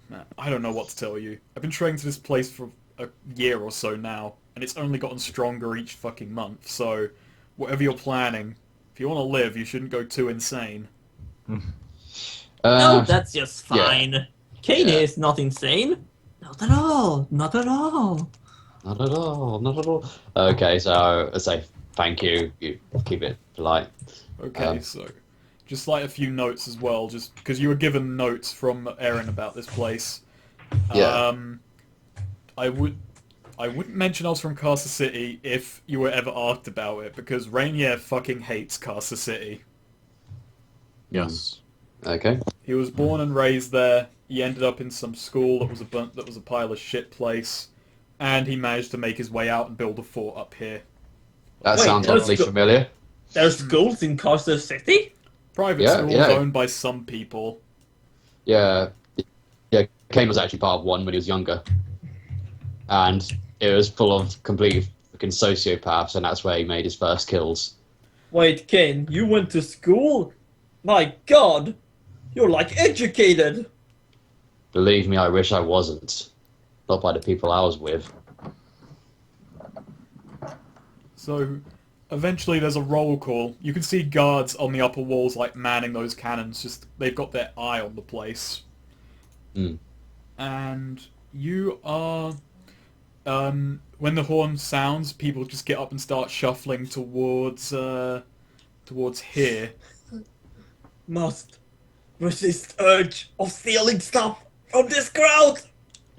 Man, I don't know what to tell you. I've been training to this place for a year or so now, and it's only gotten stronger each fucking month. So, whatever you're planning, if you want to live, you shouldn't go too insane. No, that's just yeah. fine. Kane Yeah. is not insane. Not at all. Not at all. Not at all. Not at all. Okay, so I say thank you. You keep it polite. Okay, so just like a few notes as well, just because you were given notes from Erin about this place. Yeah. I wouldn't mention I was from Carcer City if you were ever asked about it, because Rainier fucking hates Carcer City. Yes. Okay. He was born and raised there. He ended up in some school that was a pile of shit place, and he managed to make his way out and build a fort up here. That Wait, sounds let's oddly go- familiar. There's schools in Carcer City? Private Yeah, schools yeah. owned by some people. Yeah. Yeah. Kane was actually part of one when he was younger, and it was full of complete fucking sociopaths, and that's where he made his first kills. Wait, Kane, you went to school? My god! You're like educated! Believe me, I wish I wasn't. Not by the people I was with. So, eventually there's a roll call. You can see guards on the upper walls, like, manning those cannons. Just, they've got their eye on the place. Hmm. And you are... when the horn sounds, people just get up and start shuffling towards here. Must resist urge of stealing stuff from this crowd!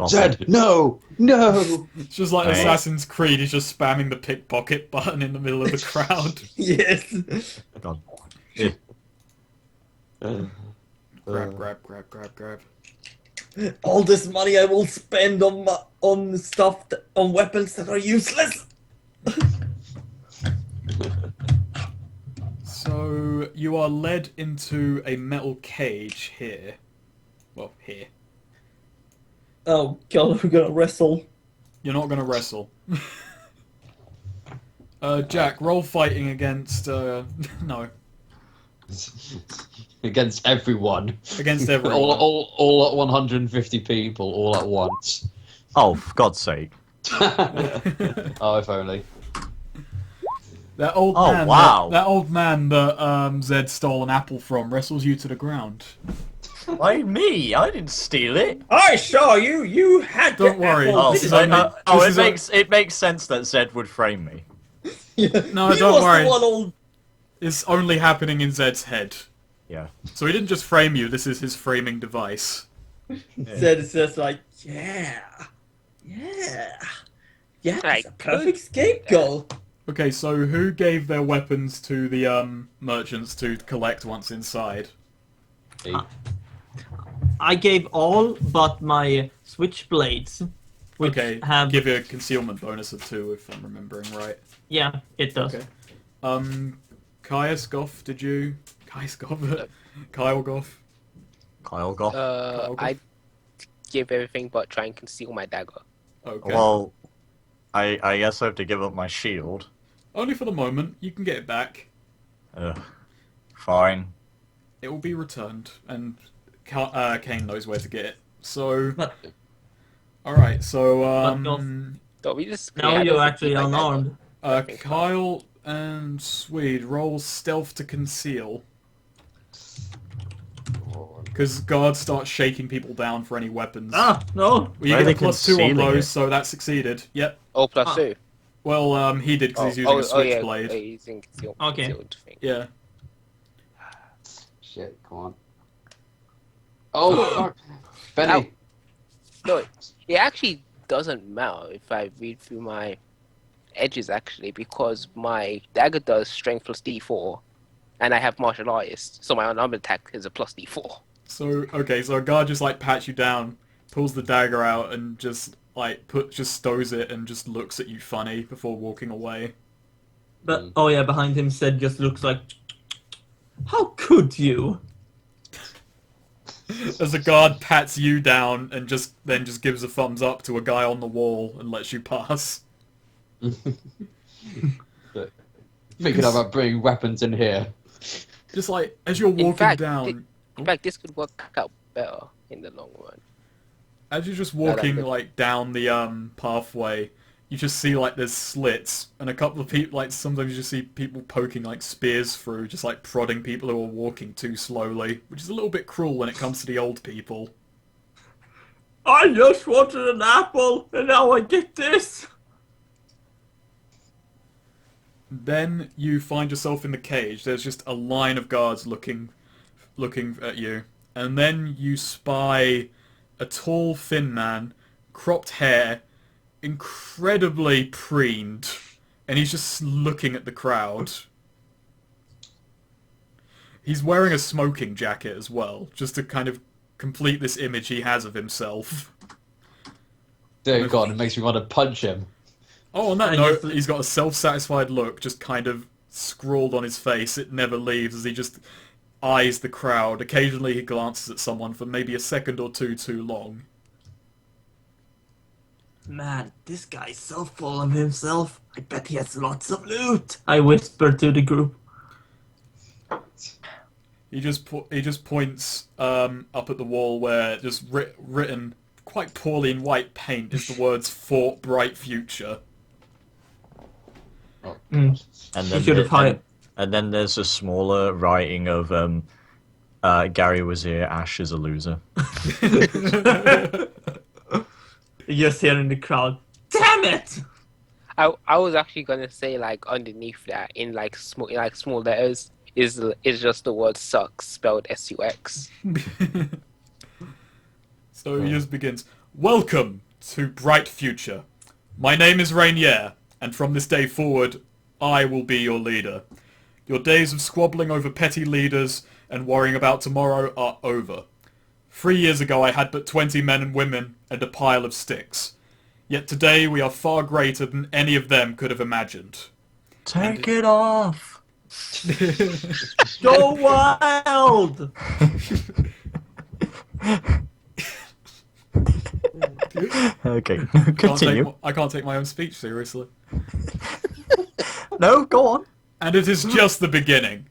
Zed, no! No! It's just like Right. Assassin's Creed is just spamming the pickpocket button in the middle of the crowd. Yes. God. Yeah. Grab. All this money I will spend on stuff on weapons that are useless. So, you are led into a metal cage here. Well, here. Oh god, we're gonna wrestle. You're not gonna wrestle. Jack, roll fighting against, no. Against everyone. Against everyone. all at 150 people, all at once. Oh, for God's sake. Oh, if only. That old Oh, man, wow. that old man that Zed stole an apple from wrestles you to the ground. Why me? I didn't steal it. I saw you. You had. Don't worry. Oh, This is only- this is it makes sense that Zed would frame me. No, he don't was worry. The one old... It's only happening in Zed's head. Yeah. So he didn't just frame you, this is his framing device. Said it's just like, yeah, I that's a could perfect scapegoat. Okay, so who gave their weapons to the merchants to collect once inside? I gave all but my switchblades, which Okay, have give you a concealment bonus of 2 if I'm remembering right. yeah, it does. Okay. Kaius Goff, did you... Kaius Goff? Kyle Goff? Kyle Goff. I give everything but try and conceal my dagger. Okay. Well, I guess I have to give up my shield. Only for the moment, you can get it back. Fine. It will be returned, and Kane knows where to get it. So... But Alright, so, Don't we just... now I you're don't actually think my dagger. unarmed. Kyle and Swede roll stealth to conceal. Because guards start shaking people down for any weapons. Ah, no. Well, you Why are get a they +2 on concealing those, it? so that succeeded. Yep. Oh, plus Ah. 2. Well, he did because he's using a yeah, switchblade. he's using Okay. concealed thing. Yeah. Shit, come on. Oh, fuck. Benny. Ow. No, it actually doesn't matter if I read through my edges, actually, because my dagger does strength plus d4, and I have martial artist, so my unarmed attack is a plus d4. So, okay, so a guard just, like, pats you down, pulls the dagger out, and just, like, just stows it and just looks at you funny before walking away. But oh yeah, behind him, said just looks like How could you? As a guard pats you down and then just gives a thumbs up to a guy on the wall and lets you pass. But thinking about bringing weapons in here. Just like as you're In walking fact, down, in fact, this could work out better in the long run. as you're just No, that walking could- like down the pathway, you just see like there's slits and a couple of people. Like sometimes you just see people poking like spears through, just like prodding people who are walking too slowly, which is a little bit cruel when it comes to the old people. I just wanted an apple, and now I get this. Then you find yourself in the cage. There's just a line of guards looking at you, and then you spy a tall, thin man, cropped hair, incredibly preened, and he's just looking at the crowd. He's wearing a smoking jacket as well, just to kind of complete this image he has of himself. Dear God, it makes me want to punch him. Oh, on that I note, guess- he's got a self-satisfied look, just kind of scrawled on his face. It never leaves as he just eyes the crowd. Occasionally he glances at someone for maybe a second or two too long. Man, this guy's so full of himself. I bet he has lots of loot. I whispered to the group. He just points up at the wall where just written quite poorly in white paint is the words "Fort Bright Future." Oh, Mm. And He then should have hired. and then there's a smaller writing of Gary was here, Ash is a loser. You just hear in the crowd. Damn it! I was actually gonna say like underneath that in like small letters is just the word sucks spelled SUX. So he just begins, "Welcome to Bright Future. My name is Rainier, and from this day forward, I will be your leader. Your days of squabbling over petty leaders and worrying about tomorrow are over. 3 years ago I had but 20 men and women and a pile of sticks. Yet today we are far greater than any of them could have imagined." Take it off. Go wild! Okay, Can't continue. I can't take my own speech seriously. No, go on. And it is just the beginning.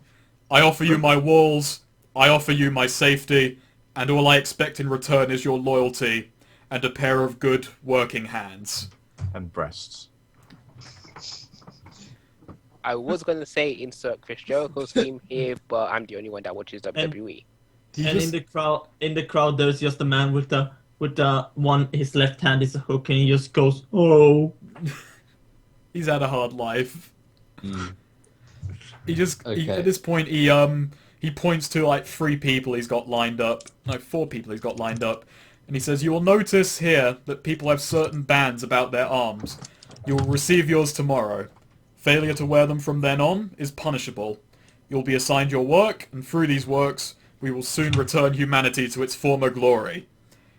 I offer you my walls, I offer you my safety, and all I expect in return is your loyalty and a pair of good working hands. And breasts. I was gonna say insert Chris Jericho's theme here, but I'm the only one that watches WWE. He And just, in the crowd, there's just a man with the one. His left hand is a hook, and he just goes, "Oh." he's had a hard life. Mm. He, Okay. at this point he points to like 4 people he's got lined up, and he says, "You will notice here that people have certain bands about their arms. You will receive yours tomorrow. Failure to wear them from then on is punishable. You'll be assigned your work, and through these works, we will soon return humanity to its former glory.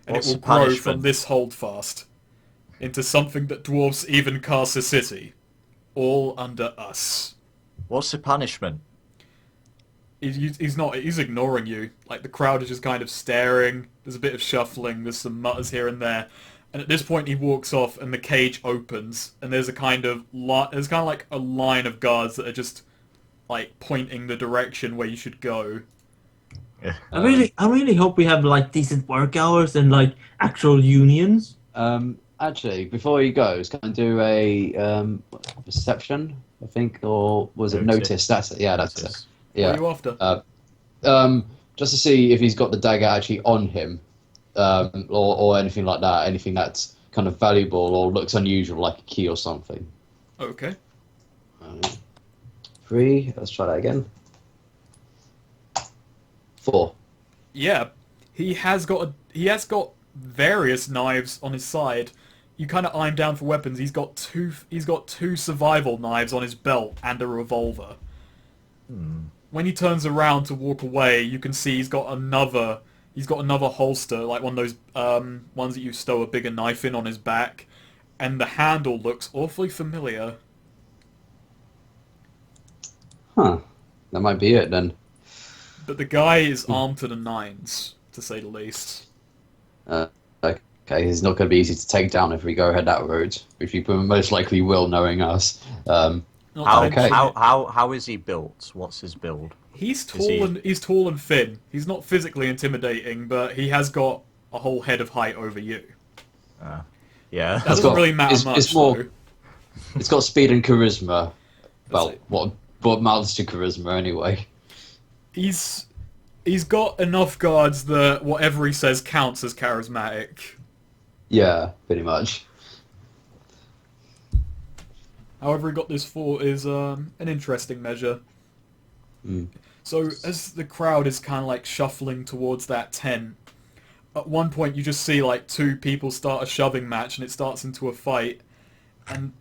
And What's it will the grow punishment? from this holdfast into something that dwarfs even Carcer City. All under us." What's the punishment? He's ignoring you. Like, the crowd is just kind of staring. There's a bit of shuffling. There's some mutters here and there. And at this point, he walks off, and the cage opens, and there's kind of like a line of guards that are just like pointing the direction where you should go. I really hope we have like decent work hours and like actual unions. Actually, before he goes, can I do a perception? I think, or was it Notice. notice? That's it. Yeah, that's it. What Yeah. are you after? Just to see if he's got the dagger actually on him, or anything like that. Anything that's kind of valuable or looks unusual, like a key or something. Okay. 3. Let's try that again. 4. Yeah, he has got various knives on his side. You kind of eye him down for weapons. He's got two survival knives on his belt and a revolver. When he turns around to walk away, you can see he's got another holster, like one of those ones that you stow a bigger knife in, on his back, and the handle looks awfully familiar. Huh. That might be it then. but the guy is armed to the nines, to say the least. Okay, it's not going to be easy to take down if we go ahead that road, which we most likely will, knowing us. Not to How, mention- how is he built? What's his build? He's Is he- tall and thin. He's not physically intimidating, but he has got a whole head of height over you. Yeah. That doesn't really matter much. it's more- though. It's got speed and charisma. Well, it. what amounts to charisma anyway? He's got enough guards that whatever he says counts as charismatic. Yeah, pretty much. However he got this for is an interesting measure. Mm. So as the crowd is kind of like shuffling towards that tent, at one point you just see like two people start a shoving match and it starts into a fight, and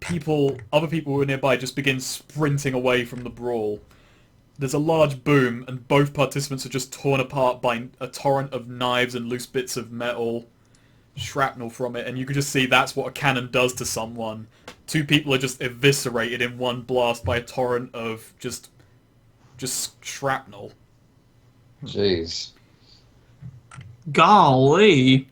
other people who are nearby just begin sprinting away from the brawl. There's a large boom and both participants are just torn apart by a torrent of knives and loose bits of metal, shrapnel from it, and you can just see that's what a cannon does to someone. Two people are just eviscerated in one blast by a torrent of just shrapnel. Jeez. Golly.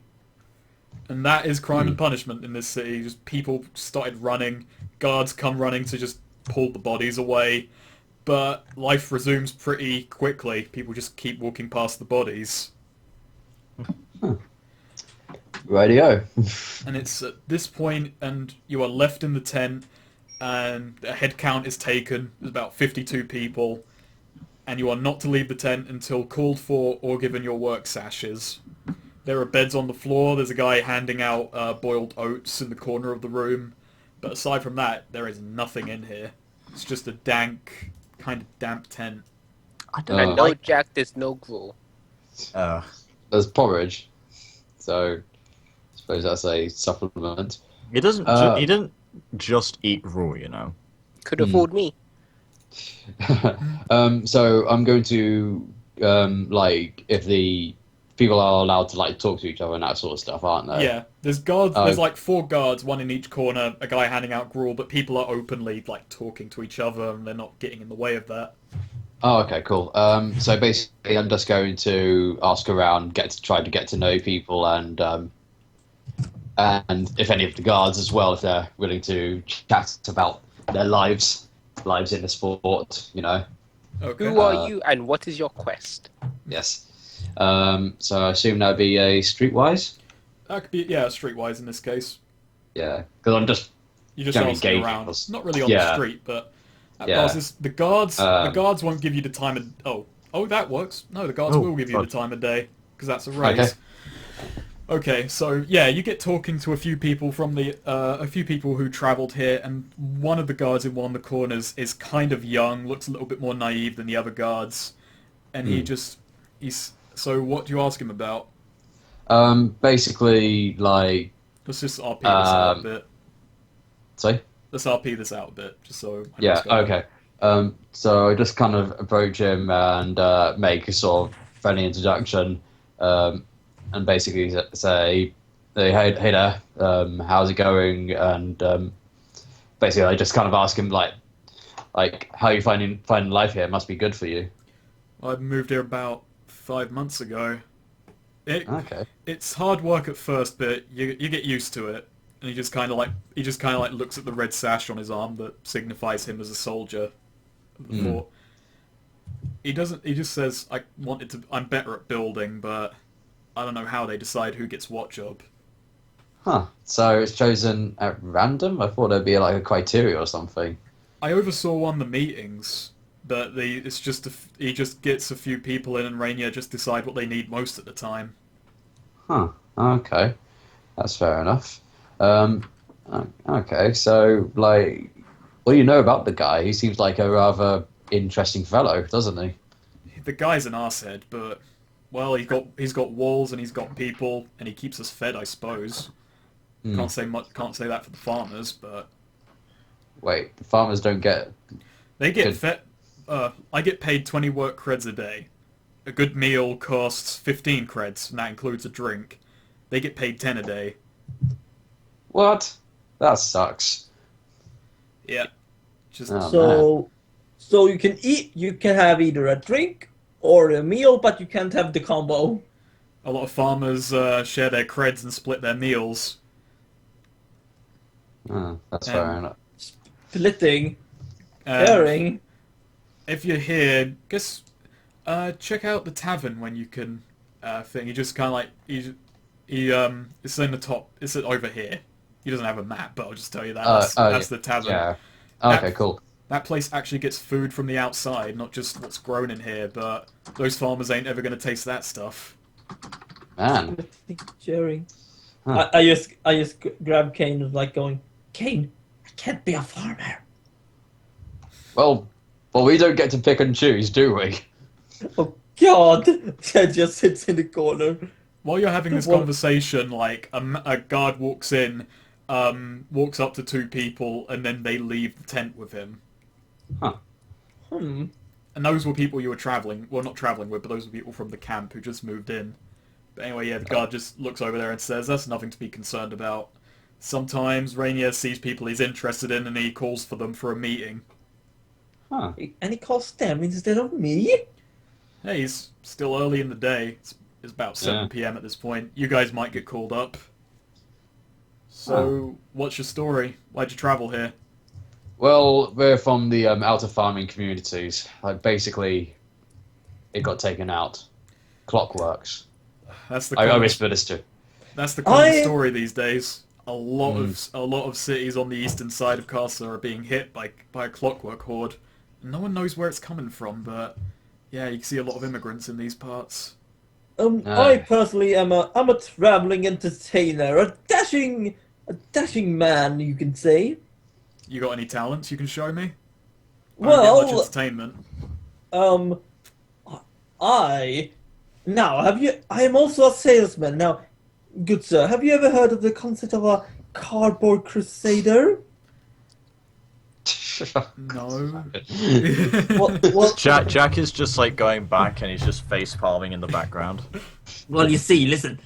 And that is crime and punishment in this city. Just people started running, guards come running to just pull the bodies away, but life resumes pretty quickly. People just keep walking past the bodies. Radio. And it's at this point, and you are left in the tent, and a head count is taken. There's about 52 people, and you are not to leave the tent until called for or given your work sashes. There are beds on the floor. There's a guy handing out boiled oats in the corner of the room. But aside from that, there is nothing in here. It's just a dank, kind of damp tent. I don't And know. no Jack, there's no gruel. There's porridge, so I suppose that's a supplement. He doesn't. He didn't just eat raw, you know. Could have fooled me. So I'm going to like if the people are allowed to like talk to each other and that sort of stuff, aren't they? Yeah, there's guards. There's like 4 guards, one in each corner. A guy handing out gruel, but people are openly like talking to each other, and they're not getting in the way of that. Oh, okay, cool. So basically, I'm just going to ask around, try to get to know people, and if any of the guards as well, if they're willing to chat about their lives in the sport, you know. Okay. Who are you and what is your quest? Yes. So I assume that'd be a streetwise. That could be streetwise in this case. Yeah, because I'm just You just Generally asking gauging around, us. not really on the Yeah. street, but that Yeah. passes. The guards won't give you the time of. Oh, that works. No, the guards Oh, will give you God. the time of day because that's a race. Okay, so yeah, you get talking to a few people from a few people who travelled here, and one of the guards in one of the corners is kind of young, looks a little bit more naive than the other guards, and he's. So what do you ask him about? basically like Let's just RP this out a bit. sorry. Let's RP this out a bit, just so. I know Yeah. what's going on. Okay. So I just kind of approach him and make a sort of friendly introduction, and basically say, "Hey there, how's it going?" And basically, I just kind of ask him like how you finding life here? It must be good for you. I moved here about 5 months ago. Okay. It's hard work at first, but you get used to it. And he just kind of like looks at the red sash on his arm that signifies him as a soldier. Before he doesn't. He just says, I'm better at building, but I don't know how they decide who gets what job." Huh. So it's chosen at random? I thought there'd be like a criteria or something. I oversaw one of the meetings, but it's just he just gets a few people in, and Rainier just decide what they need most at the time. Huh. Okay. That's fair enough. Okay. So, like, what do you know about the guy? He seems like a rather interesting fellow, doesn't he? The guy's an arsehead, but well, he's got walls and he's got people, and he keeps us fed, I suppose. Can't say that for the farmers, but Wait, the farmers don't get... they get Good. fed. I get paid 20 work creds a day. A good meal costs 15 creds, and that includes a drink. They get paid 10 a day. What? That sucks. Yeah. Just Oh, man. So you can have either a drink or a meal, but you can't have the combo. A lot of farmers share their creds and split their meals. Oh, that's Um, fair enough. Splitting, And sharing. if you're here, guess check out the tavern when you can. Thing. He just kind of like it's in the top. It's over here. He doesn't have a map, but I'll just tell you that. That's the tavern. Yeah. Okay, cool. That place actually gets food from the outside, not just what's grown in here, but those farmers ain't ever going to taste that stuff. Man. Splitting, sharing. Huh. I just grab Kane and was like going, Kane, I can't be a farmer. Well, we don't get to pick and choose, do we? Oh God! Ted just sits in the corner. While you're having this What? conversation, like a guard walks in, walks up to two people, and then they leave the tent with him. Hmm. And those were people you were traveling, well, not traveling with, but those were people from the camp who just moved in. But anyway, yeah, the guard just looks over there and says, "That's nothing to be concerned about." Sometimes Rainier sees people he's interested in, and he calls for them for a meeting. Huh. And he calls them instead of me? Hey, it's still early in the day. It's about 7 p.m. at this point. You guys might get called up. So, what's your story? Why'd you travel here? Well, we're from the outer farming communities. Like, basically, it got taken out. Clockworks. That's the I common, whispered this to. that's the common I- story these days. A lot of cities on the eastern side of Casa are being hit by a clockwork horde. No one knows where it's coming from, but yeah, you can see a lot of immigrants in these parts. I personally am I'm a traveling entertainer, a dashing man, you can say. You got any talents you can show me? I don't Well, get much entertainment. I am also a salesman. Now, good sir, have you ever heard of the concept of a cardboard crusader? No. What? Jack is just like going back and he's just face palming in the background. Well, you see, listen,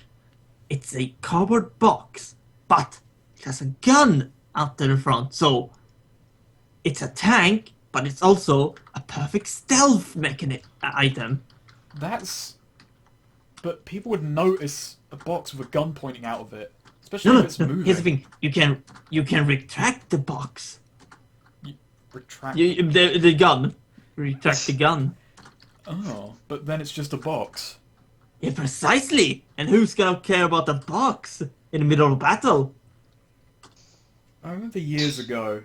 it's a cardboard box, but it has a gun out in the front, so it's a tank, but it's also a perfect stealth item. But people would notice a box with a gun pointing out of it, especially No, if it's moving. here's the thing: you can retract the box. Retract. The gun, retract the gun. Oh, but then it's just a box. Yeah, precisely. And who's gonna care about the box in the middle of battle? I remember years ago.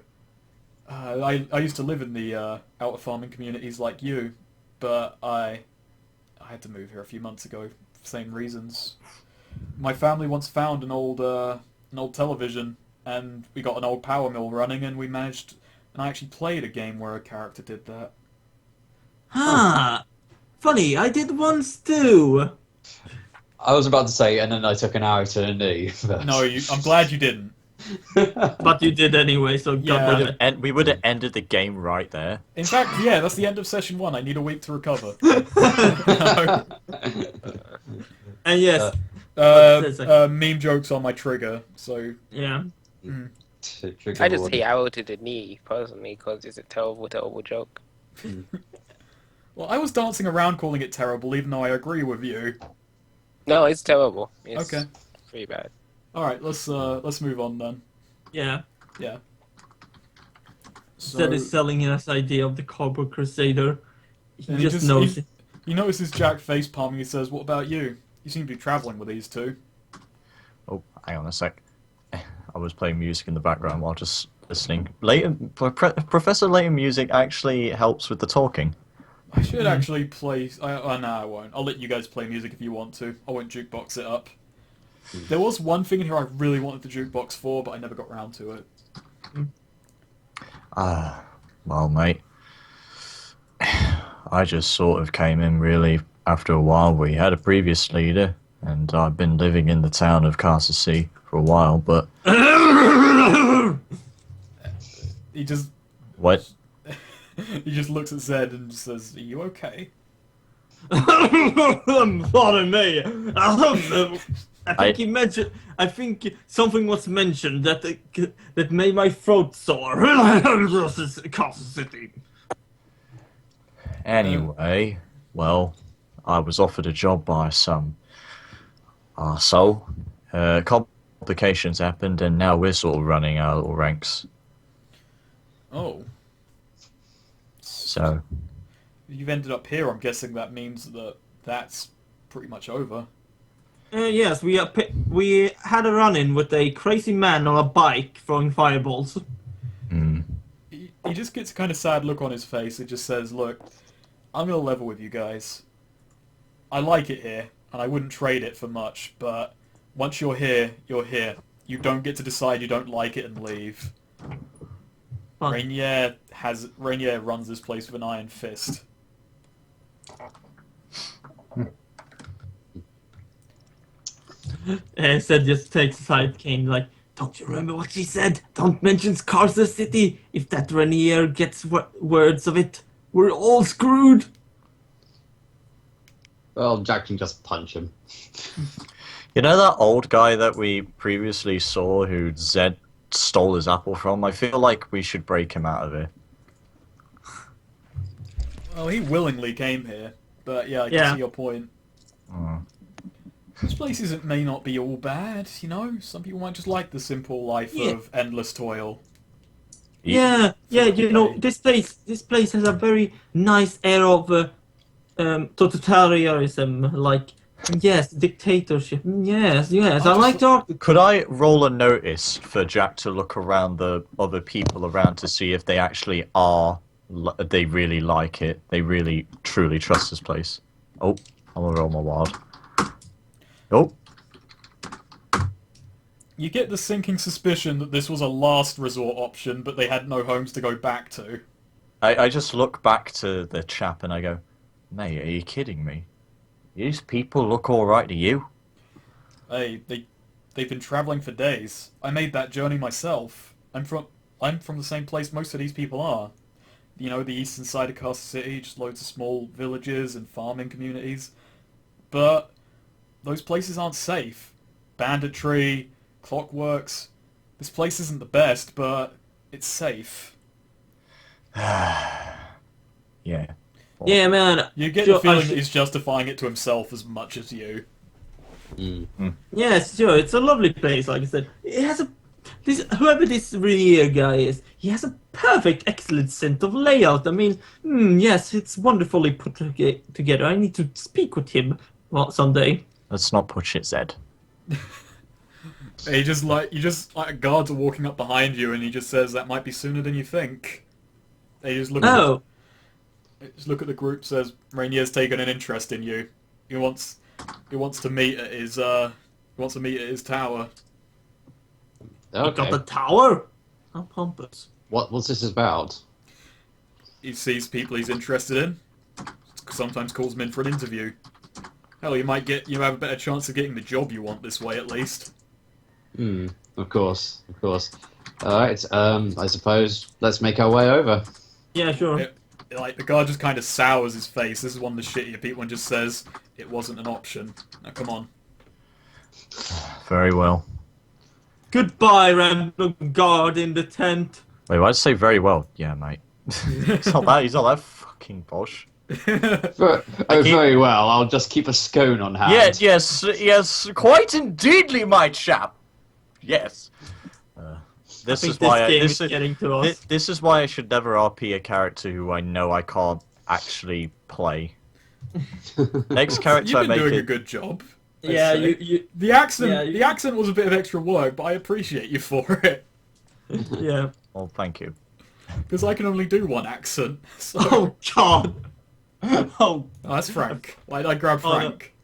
I used to live in the outer farming communities like you, but I had to move here a few months ago for same reasons. My family once found an old television, and we got an old power mill running, and we managed. And I actually played a game where a character did that. Huh. Funny, I did once too. I was about to say, and then I took an arrow to the knee. But... No, I'm glad you didn't. But you did anyway, so Yeah. God damn it. We would have ended the game right there. In fact, yeah, that's the end of session 1. I need a week to recover. And yes, Meme jokes on my trigger, so... yeah. I just hate arrow to the knee, personally, because it's a terrible, terrible joke. Well, I was dancing around calling it terrible, even though I agree with you. No, it's terrible. It's Okay. pretty bad. Alright, let's move on then. Yeah. Yeah. So, Instead of selling his idea of the cardboard crusader, he and just knows it. He notices Jack face palming. He says, "What about you? You seem to be traveling with these two." Oh, hang on a sec. I was playing music in the background while just listening. Professor Layton music actually helps with the talking. I should actually play... no, I won't. I'll let you guys play music if you want to. I won't jukebox it up. There was one thing in here I really wanted the jukebox for, but I never got round to it. Well, mate. I just sort of came in really after a while. We had a previous leader, and I've been living in the town of Casa C for a while, but... He just... What? He just looks at Zed and just says, "Are you okay?" Pardon me. I think I- he mentioned. I think something was mentioned that made my throat sore. Casa City. Anyway, Well, I was offered a job by some arsehole. Complications happened, and now we're sort of running our little ranks. Oh, So, you've ended up here. I'm guessing that means that that's pretty much over. Yes, we had a run-in with a crazy man on a bike throwing fireballs. He just gets a kind of sad look on his face. It just says, "Look, I'm gonna level with you guys. I like it here, and I wouldn't trade it for much. But once you're here, you're here. You don't get to decide you don't like it and leave." Fun. Rainier runs this place with an iron fist. Said just takes aside Kane like, don't you remember what she said? Don't mention Scarcer City. If that Renier gets words of it, we're all screwed. Well, Jack can just punch him. you know that old guy that we previously saw who Zed stole his apple from? I feel like we should break him out of here. Well, he willingly came here, but yeah, I can see your point. This place may not be all bad, you know? Some people might just like the simple life of endless toil. Yeah, you know, this place has a very nice air of totalitarianism, like, yes, dictatorship, yes, I like to... Could I roll a notice for Jack to look around the other people around to see if they actually are, they really like it, they really, truly trust this place? Oh, I'm gonna roll my wild. Oh. You get the sinking suspicion that this was a last resort option, but they had no homes to go back to. I just look back to the chap and I go, mate, are you kidding me? These people look alright to you? Hey, they've been travelling for days. I made that journey myself. I'm from the same place most of these people are. You know, the eastern side of Castle City, just loads of small villages and farming communities. But those places aren't safe. Banditry, clockworks. This place isn't the best, but it's safe. Yeah. Yeah, man. You get the feeling that he's justifying it to himself as much as you. Yes, sure. It's a lovely place, like I said. It has whoever this Renier guy is, he has a perfect, excellent sense of layout. I mean, yes, it's wonderfully put together. I need to speak with him someday. Let's not push it, Zed. Guards are walking up behind you, and he just says that might be sooner than you think. They just look. Just look at the group. Says Rainier's taken an interest in you. He wants to meet at his tower. Okay. Got the tower? How pompous. What's this about? He sees people he's interested in. Sometimes calls them in for an interview. Hell, you have a better chance of getting the job you want this way, at least. Of course. Alright, I suppose let's make our way over. Yeah, sure. The guard just kind of sours his face. This is one of the shittier people and just says, it wasn't an option. Now, come on. Very well. Goodbye, random guard in the tent. Wait, why'd you say very well? Yeah, mate. He's not that fucking posh. Very well. I'll just keep a scone on hand. Yes, quite indeedly, my chap. Yes. This is why I should never RP a character who I know I can't actually play. Next character You've been doing a good job. The accent was a bit of extra work, but I appreciate you for it. Yeah. Well, thank you. Because I can only do one accent. So. Oh God. Oh, that's Frank. Why did I grab Frank?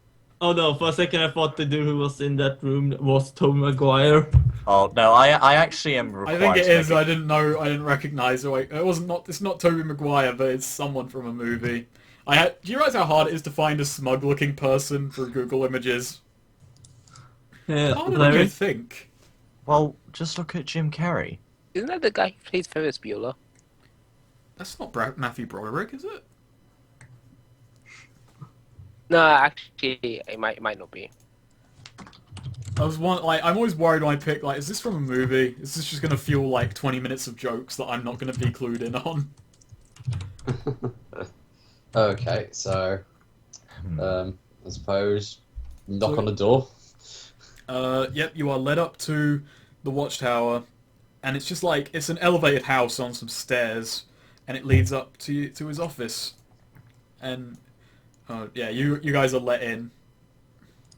Oh no, for a second I thought the dude who was in that room was Tom Maguire. Oh no, I actually am required. I think it is. I didn't recognise it. It's not Tobey Maguire, but it's someone from a movie. Do you realise how hard it is to find a smug-looking person through Google Images? Yeah, harder than you think. Well, just look at Jim Carrey. Isn't that the guy who plays Ferris Bueller? That's not Matthew Broderick, is it? No, actually, it might not be. I'm always worried when I pick, is this from a movie? Is this just going to feel like 20 minutes of jokes that I'm not going to be clued in on? Okay, so I suppose. Knock So- on the door. Yep, you are led up to the watchtower, and it's just like it's an elevated house on some stairs, and it leads up to his office. And yeah, you guys are let in.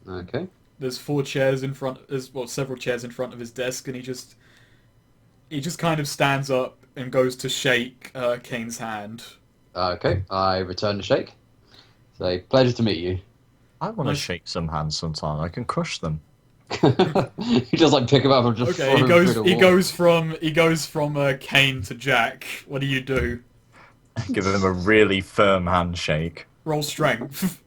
Okay. There's four chairs in front. There's several chairs in front of his desk, and he just kind of stands up and goes to shake Kane's hand. Okay. I return the shake. Say, pleasure to meet you. I want to Nice. shake some hands sometime. I can crush them. You just like pick him up and just Okay, throw him through the wall. he goes from Kane to Jack. What do you do? Give him a really firm handshake. Roll strength.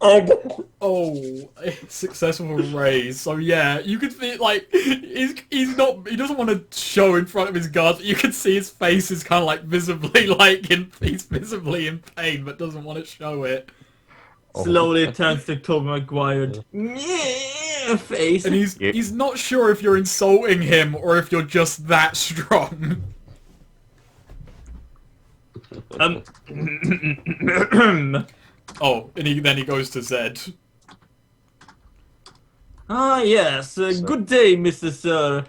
Oh, successful raise. So yeah, you could see like he doesn't want to show in front of his guards. But you can see his face is kind of like visibly he's visibly in pain, but doesn't want to show it. Slowly turns to Tobey Maguire. Yeah, face. And he's not sure if you're insulting him or if you're just that strong. Oh, and then he goes to Zed. Ah, yes. Good day, Mr. Sir.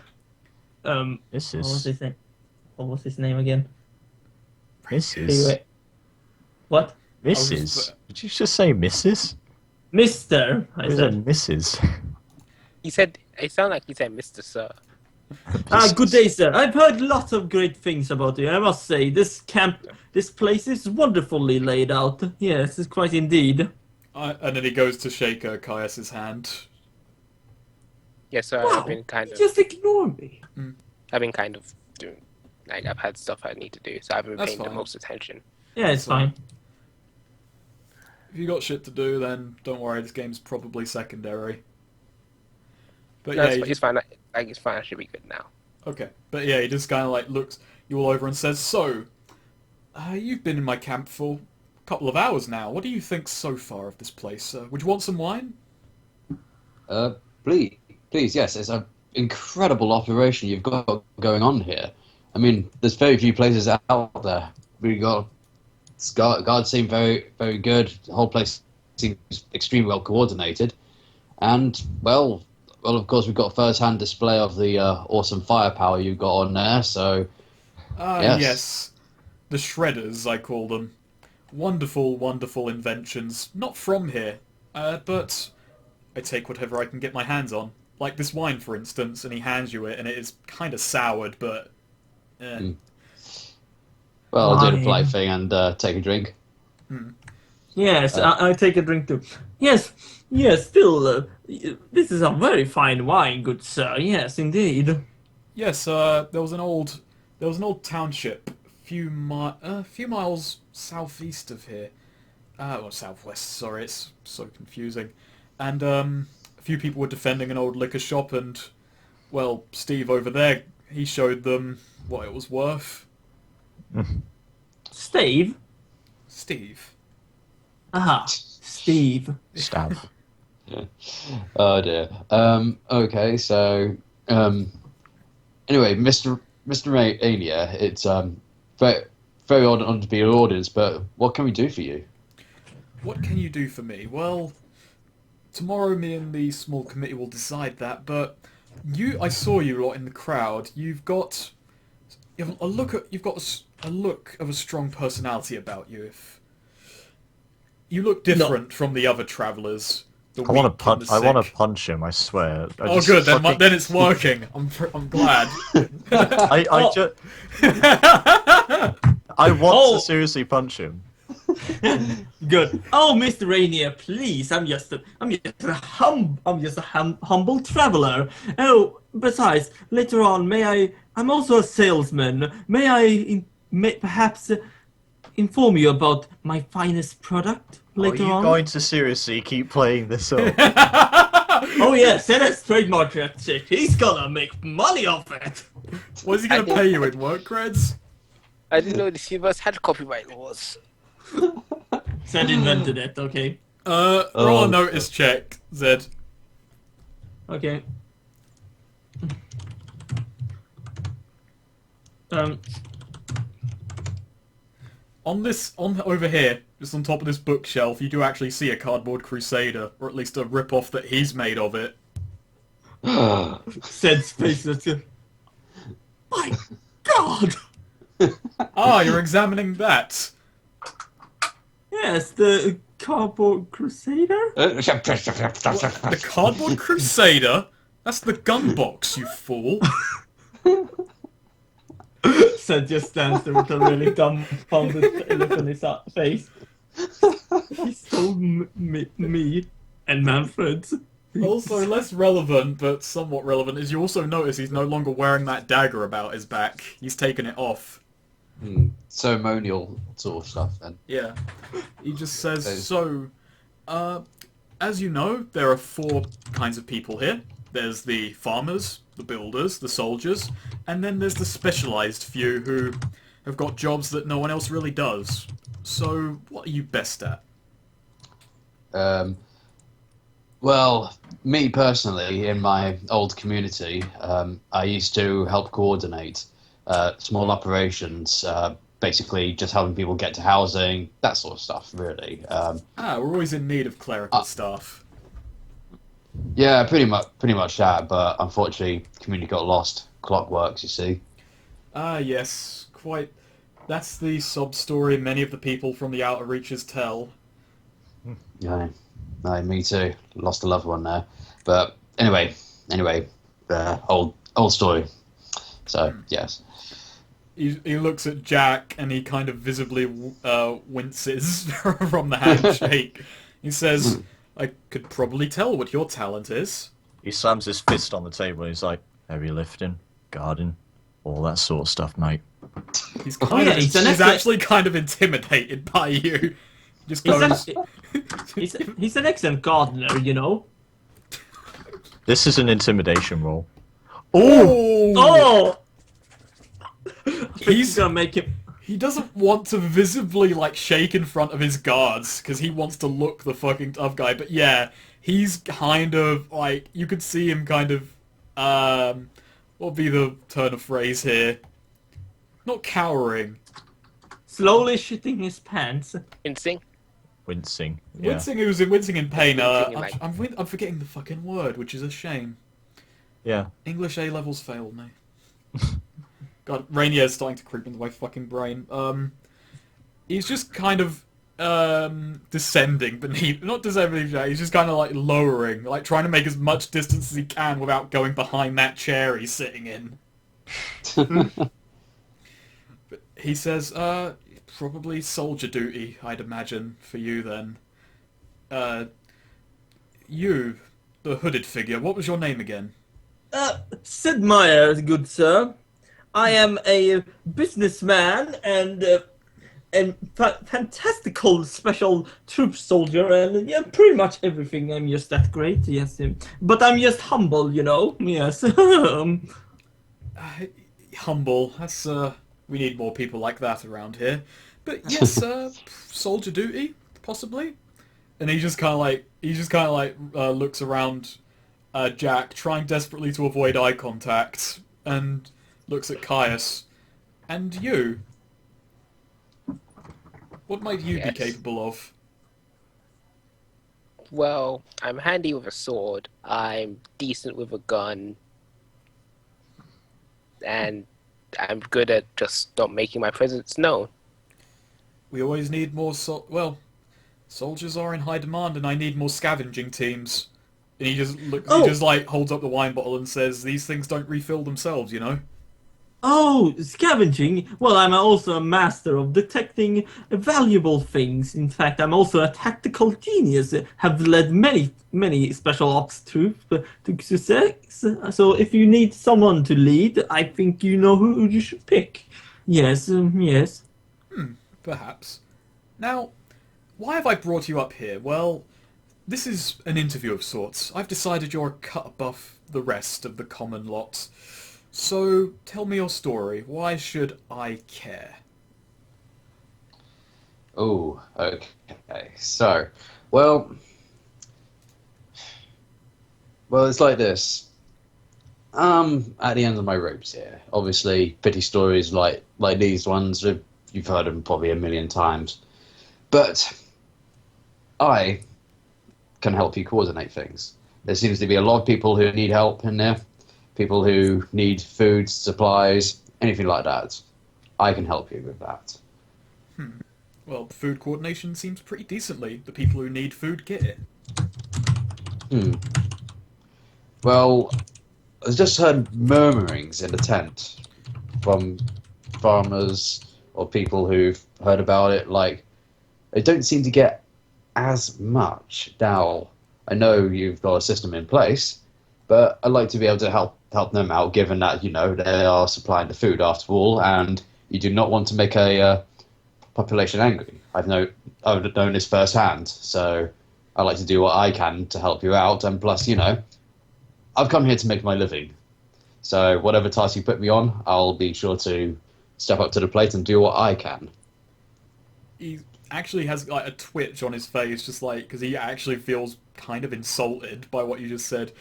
This What was is. his name? What was his name again? This is. Anyway. What? Mrs. Did you just say Mrs.? Mister, I Who's a said. Mrs.? He said, it sounded like he said Mr. Sir. Good day, sir. I've heard lots of great things about you. I must say, this place is wonderfully laid out. Yes, it's quite indeed. And then he goes to shake Caius's hand. Yes, sir. Wow, I've been kind of doing, like, I've had stuff I need to do, so I've been That's paying the fine. most attention. Yeah, it's So- fine. If you got shit to do, then don't worry. This game's probably secondary. But No, yeah, it's fine. Like, it's fine. I should be good now. okay. But yeah, he just kind of like looks you all over and says, "So, you've been in my camp for a couple of hours now. What do you think so far of this place? Would you want some wine?" Please, yes, it's an incredible operation you've got going on here. I mean, there's very few places out there. Guards seem very, very good. The whole place seems extremely well coordinated, and well, of course, we've got a first-hand display of the awesome firepower you've got on there. So, Yes. The shredders, I call them. Wonderful, wonderful inventions. Not from here, but I take whatever I can get my hands on. Like this wine, for instance, and he hands you it, and it is kind of soured, but... well, I'll do the Wine. polite thing and take a drink. Yes, I take a drink too. Yes, still, this is a very fine wine, good sir. Yes, indeed. Yes, there was an old township few miles southeast of here. Or southwest, sorry, it's so confusing. And a few people were defending an old liquor shop, and well, Steve over there, he showed them what it was worth. Steve? Steve. Aha, Steve. Stab. Oh dear. Okay, so anyway, Mr. Ania, it's very, very odd to be your audience, but what can we do for you? What can you do for me? Well, tomorrow me and the small committee will decide that, but I saw you lot in the crowd. You've got a look of a strong personality about you. If you look different from the other travellers. I want to punch him. I swear. Oh, good. Then it's working. I'm glad. I want to seriously punch him. Good. Oh, Mr. Rainier, please. I'm just a humble traveler. Oh, besides, later on, I'm also a salesman. May I perhaps inform you about my finest product later Are you on? going to seriously keep playing this up? Oh yes, and that's trademark that shit. He's gonna make money off it. What's he going to pay you in work creds? I didn't know the universe had copyright laws. Zed invented it. Okay. Roll a notice check, Zed. Okay. On over here, just on top of this bookshelf, you do actually see a cardboard crusader, or at least a rip-off that he's made of it. Said Space. My God! Ah, you're examining that. Yes, the cardboard crusader. The cardboard crusader? That's the gun box, you fool. Said just stands there with a really dumbfounded look on his face. He stole me and Manfred. Also, less relevant, but somewhat relevant, is you also notice he's no longer wearing that dagger about his back. He's taken it off. Ceremonial sort of stuff, then. Yeah. He just says, as you know, there are 4 kinds of people here. There's the farmers, the builders, the soldiers, and then there's the specialised few who have got jobs that no one else really does. So, what are you best at? Well, me personally, in my old community, I used to help coordinate small operations, basically just helping people get to housing, that sort of stuff, really. We're always in need of clerical staff. Yeah, pretty much that, but unfortunately, community got lost. Clockworks, you see. Yes, quite. That's the sob story many of the people from the outer reaches tell. Yeah, no, me too. Lost a loved one there, but anyway, old story. So yes. He looks at Jack and he kind of visibly winces from the handshake. He says, "I could probably tell what your talent is." He slams his fist on the table and he's like, heavy lifting, garden, all that sort of stuff, mate. He's actually kind of intimidated by you. Just goes... He's an excellent gardener, you know. This is an intimidation roll. Oh! He's gonna make him... He doesn't want to visibly, like, shake in front of his guards, because he wants to look the fucking tough guy, but yeah, he's kind of, like, you could see him kind of, what would be the turn of phrase here? Not cowering. Slowly shitting his pants. Instinct. Wincing. Yeah. Wincing in pain. Wincing, I'm forgetting the fucking word, which is a shame. Yeah. English A levels failed me. God, Rainier's starting to creep into my fucking brain. He's just kind of descending beneath, not descending, he's just kind of like lowering, like trying to make as much distance as he can without going behind that chair he's sitting in. But he says, probably soldier duty, I'd imagine, for you then. You, the hooded figure, what was your name again? Sid Meier, good sir. I am a businessman and fantastical special troop soldier, and yeah, pretty much everything. I'm just that great, yes. But I'm just humble, you know. Yes. Humble. That's we need more people like that around here. But yes, soldier duty, possibly. And he just kind of like looks around Jack, trying desperately to avoid eye contact, and looks at Caius. And you? What might you be capable of? Well, I'm handy with a sword. I'm decent with a gun. And I'm good at just not making my presence known. We always need more soldiers are in high demand, and I need more scavenging teams. And he just holds up the wine bottle and says, "These things don't refill themselves, you know." Oh, scavenging? Well, I'm also a master of detecting valuable things. In fact, I'm also a tactical genius. Have led many special ops troops to success. So if you need someone to lead, I think you know who you should pick. Yes, yes. Perhaps. Now, why have I brought you up here? Well, this is an interview of sorts. I've decided you're a cut above the rest of the common lot. So, tell me your story. Why should I care? Oh, okay. So, well, it's like this. At the end of my ropes here. Obviously, pity stories like these ones are you've heard them probably a million times. But I can help you coordinate things. There seems to be a lot of people who need help in there, people who need food, supplies, anything like that. I can help you with that. Well, food coordination seems pretty decently. The people who need food get it. Well, I just heard murmurings in the tent from farmers or people who've heard about it. Like, they don't seem to get as much. Now, I know you've got a system in place, but I'd like to be able to help them out, given that, they are supplying the food after all, and you do not want to make a population angry. I've known this firsthand, so I like to do what I can to help you out, and plus, I've come here to make my living. So whatever task you put me on, I'll be sure to step up to the plate and do what I can. He actually has like a twitch on his face, just like because he actually feels kind of insulted by what you just said.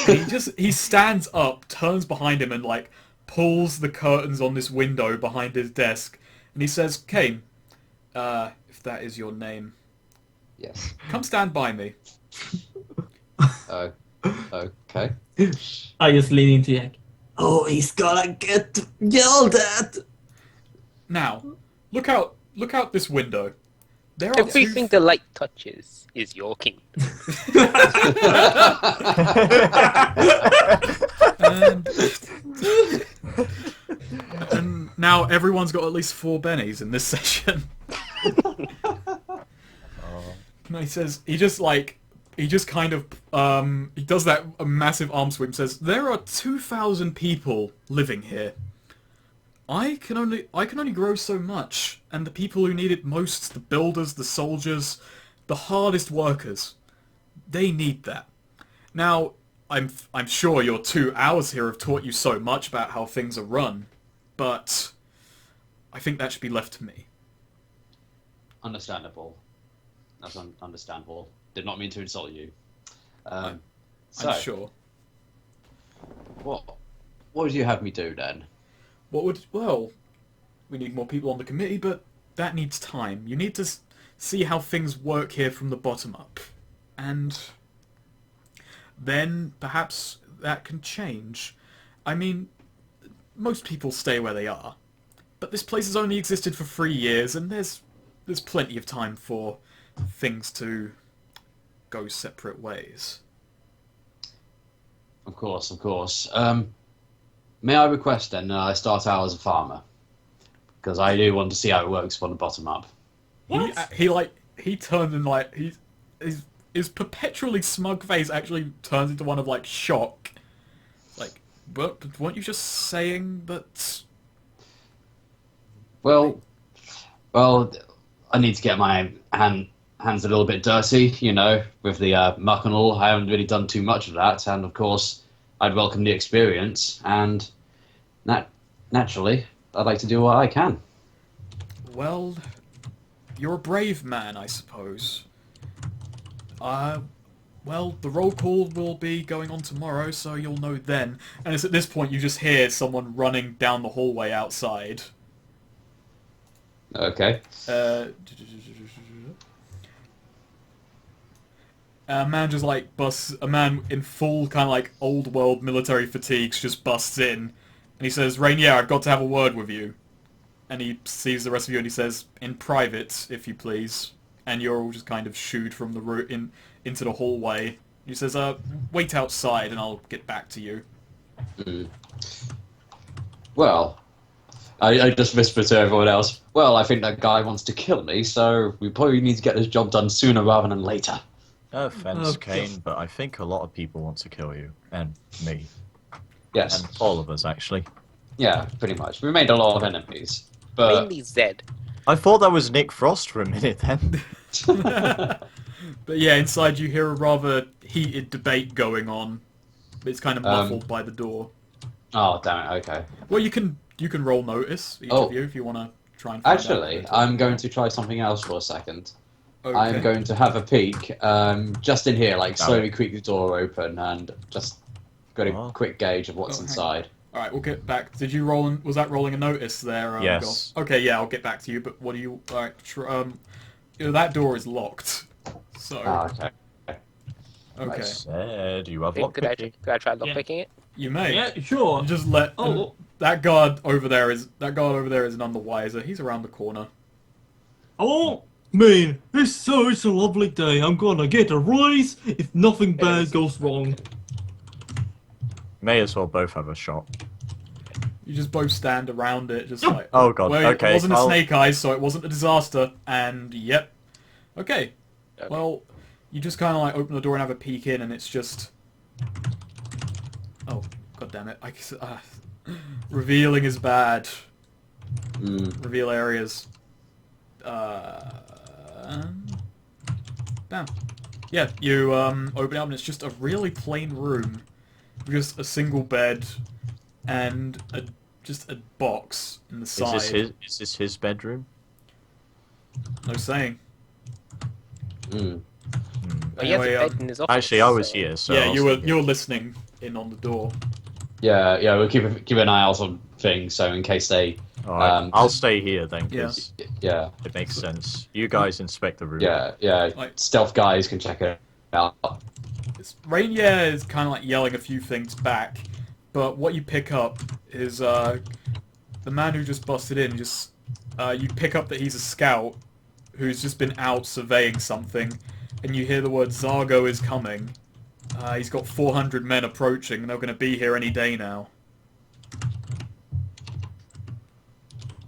And he stands up, turns behind him, and like pulls the curtains on this window behind his desk, and he says, "Kane, if that is your name, Yes. come stand by me." Okay. I just lean into Yak. Oh, he's gonna get yelled at. Now, look out this window. There are Everything the light touches is your kingdom. and now everyone's got at least 4 bennies in this session. No, he does that massive arm sweep, says, "There are 2,000 people living here. I can only grow so much, and the people who need it most, the builders, the soldiers, the hardest workers, they need that. Now, I'm sure your 2 hours here have taught you so much about how things are run, but I think that should be left to me." Understandable. That's understandable. Did not mean to insult you. I'm sure. What would you have me do then? We need more people on the committee, but that needs time. You need to see how things work here from the bottom up. And then perhaps that can change. I mean, most people stay where they are. But this place has only existed for 3 years, and there's plenty of time for things to go separate ways. Of course. May I request then I start out as a farmer? Because I do want to see how it works from the bottom up. He turns and like his perpetually smug face actually turns into one of like shock. Like, but weren't you just saying that? Well, I need to get my hands a little bit dirty, with the muck and all. I haven't really done too much of that, and of course, I'd welcome the experience, and naturally, I'd like to do what I can. Well, you're a brave man, I suppose. Well, the roll call will be going on tomorrow, so you'll know then. And it's at this point you just hear someone running down the hallway outside. Okay. A man just like busts. A man in full kind of like old world military fatigues just busts in, and he says, "Rainier, I've got to have a word with you." And he sees the rest of you, and he says, "In private, if you please." And you're all just kind of shooed from the route into the hallway. He says, "Wait outside, and I'll get back to you." Well, I just whisper to everyone else, well, I think that guy wants to kill me, so we probably need to get this job done sooner rather than later. No offense, Oh, Kane, but I think a lot of people want to kill you. And me. Yes. And all of us, actually. Yeah, pretty much. We made a lot of enemies. But Mainly Zed. I thought that was Nick Frost for a minute then. But yeah, inside you hear a rather heated debate going on. It's kind of muffled by the door. Oh, damn it, okay. Well, you can roll notice, each of you, if you want to try and find out. Actually, I'm going to try something else for a second. Okay. I'm going to have a peek, just in here, like slowly creak the door open and just got a quick gauge of what's Oh, hang on. inside. All right, we'll get back. Did you roll? Was that rolling a notice there? Yes. Goss? Okay, yeah, I'll get back to you. But what do you? All right, that door is locked. So Okay. okay, Nice. Said you have Could I lockpicking. try Yeah. lockpicking it? you may. Yeah, sure. You just let. Oh, That guard over there is none the wiser. He's around the corner. oh, man, it's such a lovely day. I'm gonna get a raise if nothing bad goes wrong. May as well both have a shot. You just both stand around it, just like. Oh god, Well, okay. it wasn't a I'll- snake eyes, so it wasn't a disaster. And yep. Okay. Okay. Well, you just kind of like open the door and have a peek in, and it's just. Oh, god damn it! Revealing is bad. Mm. Reveal areas. Bam. Yeah, you open it up and it's just a really plain room, just a single bed, and just a box in the side. Is this his bedroom? No saying. Mm. Oh, he has Anyway, a bed in his office. Actually, I was so- here, so Yeah, I was you were thinking- listening in on the door. Yeah, we'll keep an eye out on things, so in case they, Alright, I'll stay here then, Yeah. because yeah, it makes sense. You guys inspect the room. Like- stealth guys can check it out. Rainier is kind of like yelling a few things back, but what you pick up is the man who just busted in. You pick up that he's a scout who's just been out surveying something, and you hear the word Zargo is coming. He's got 400 men approaching, and they're going to be here any day now.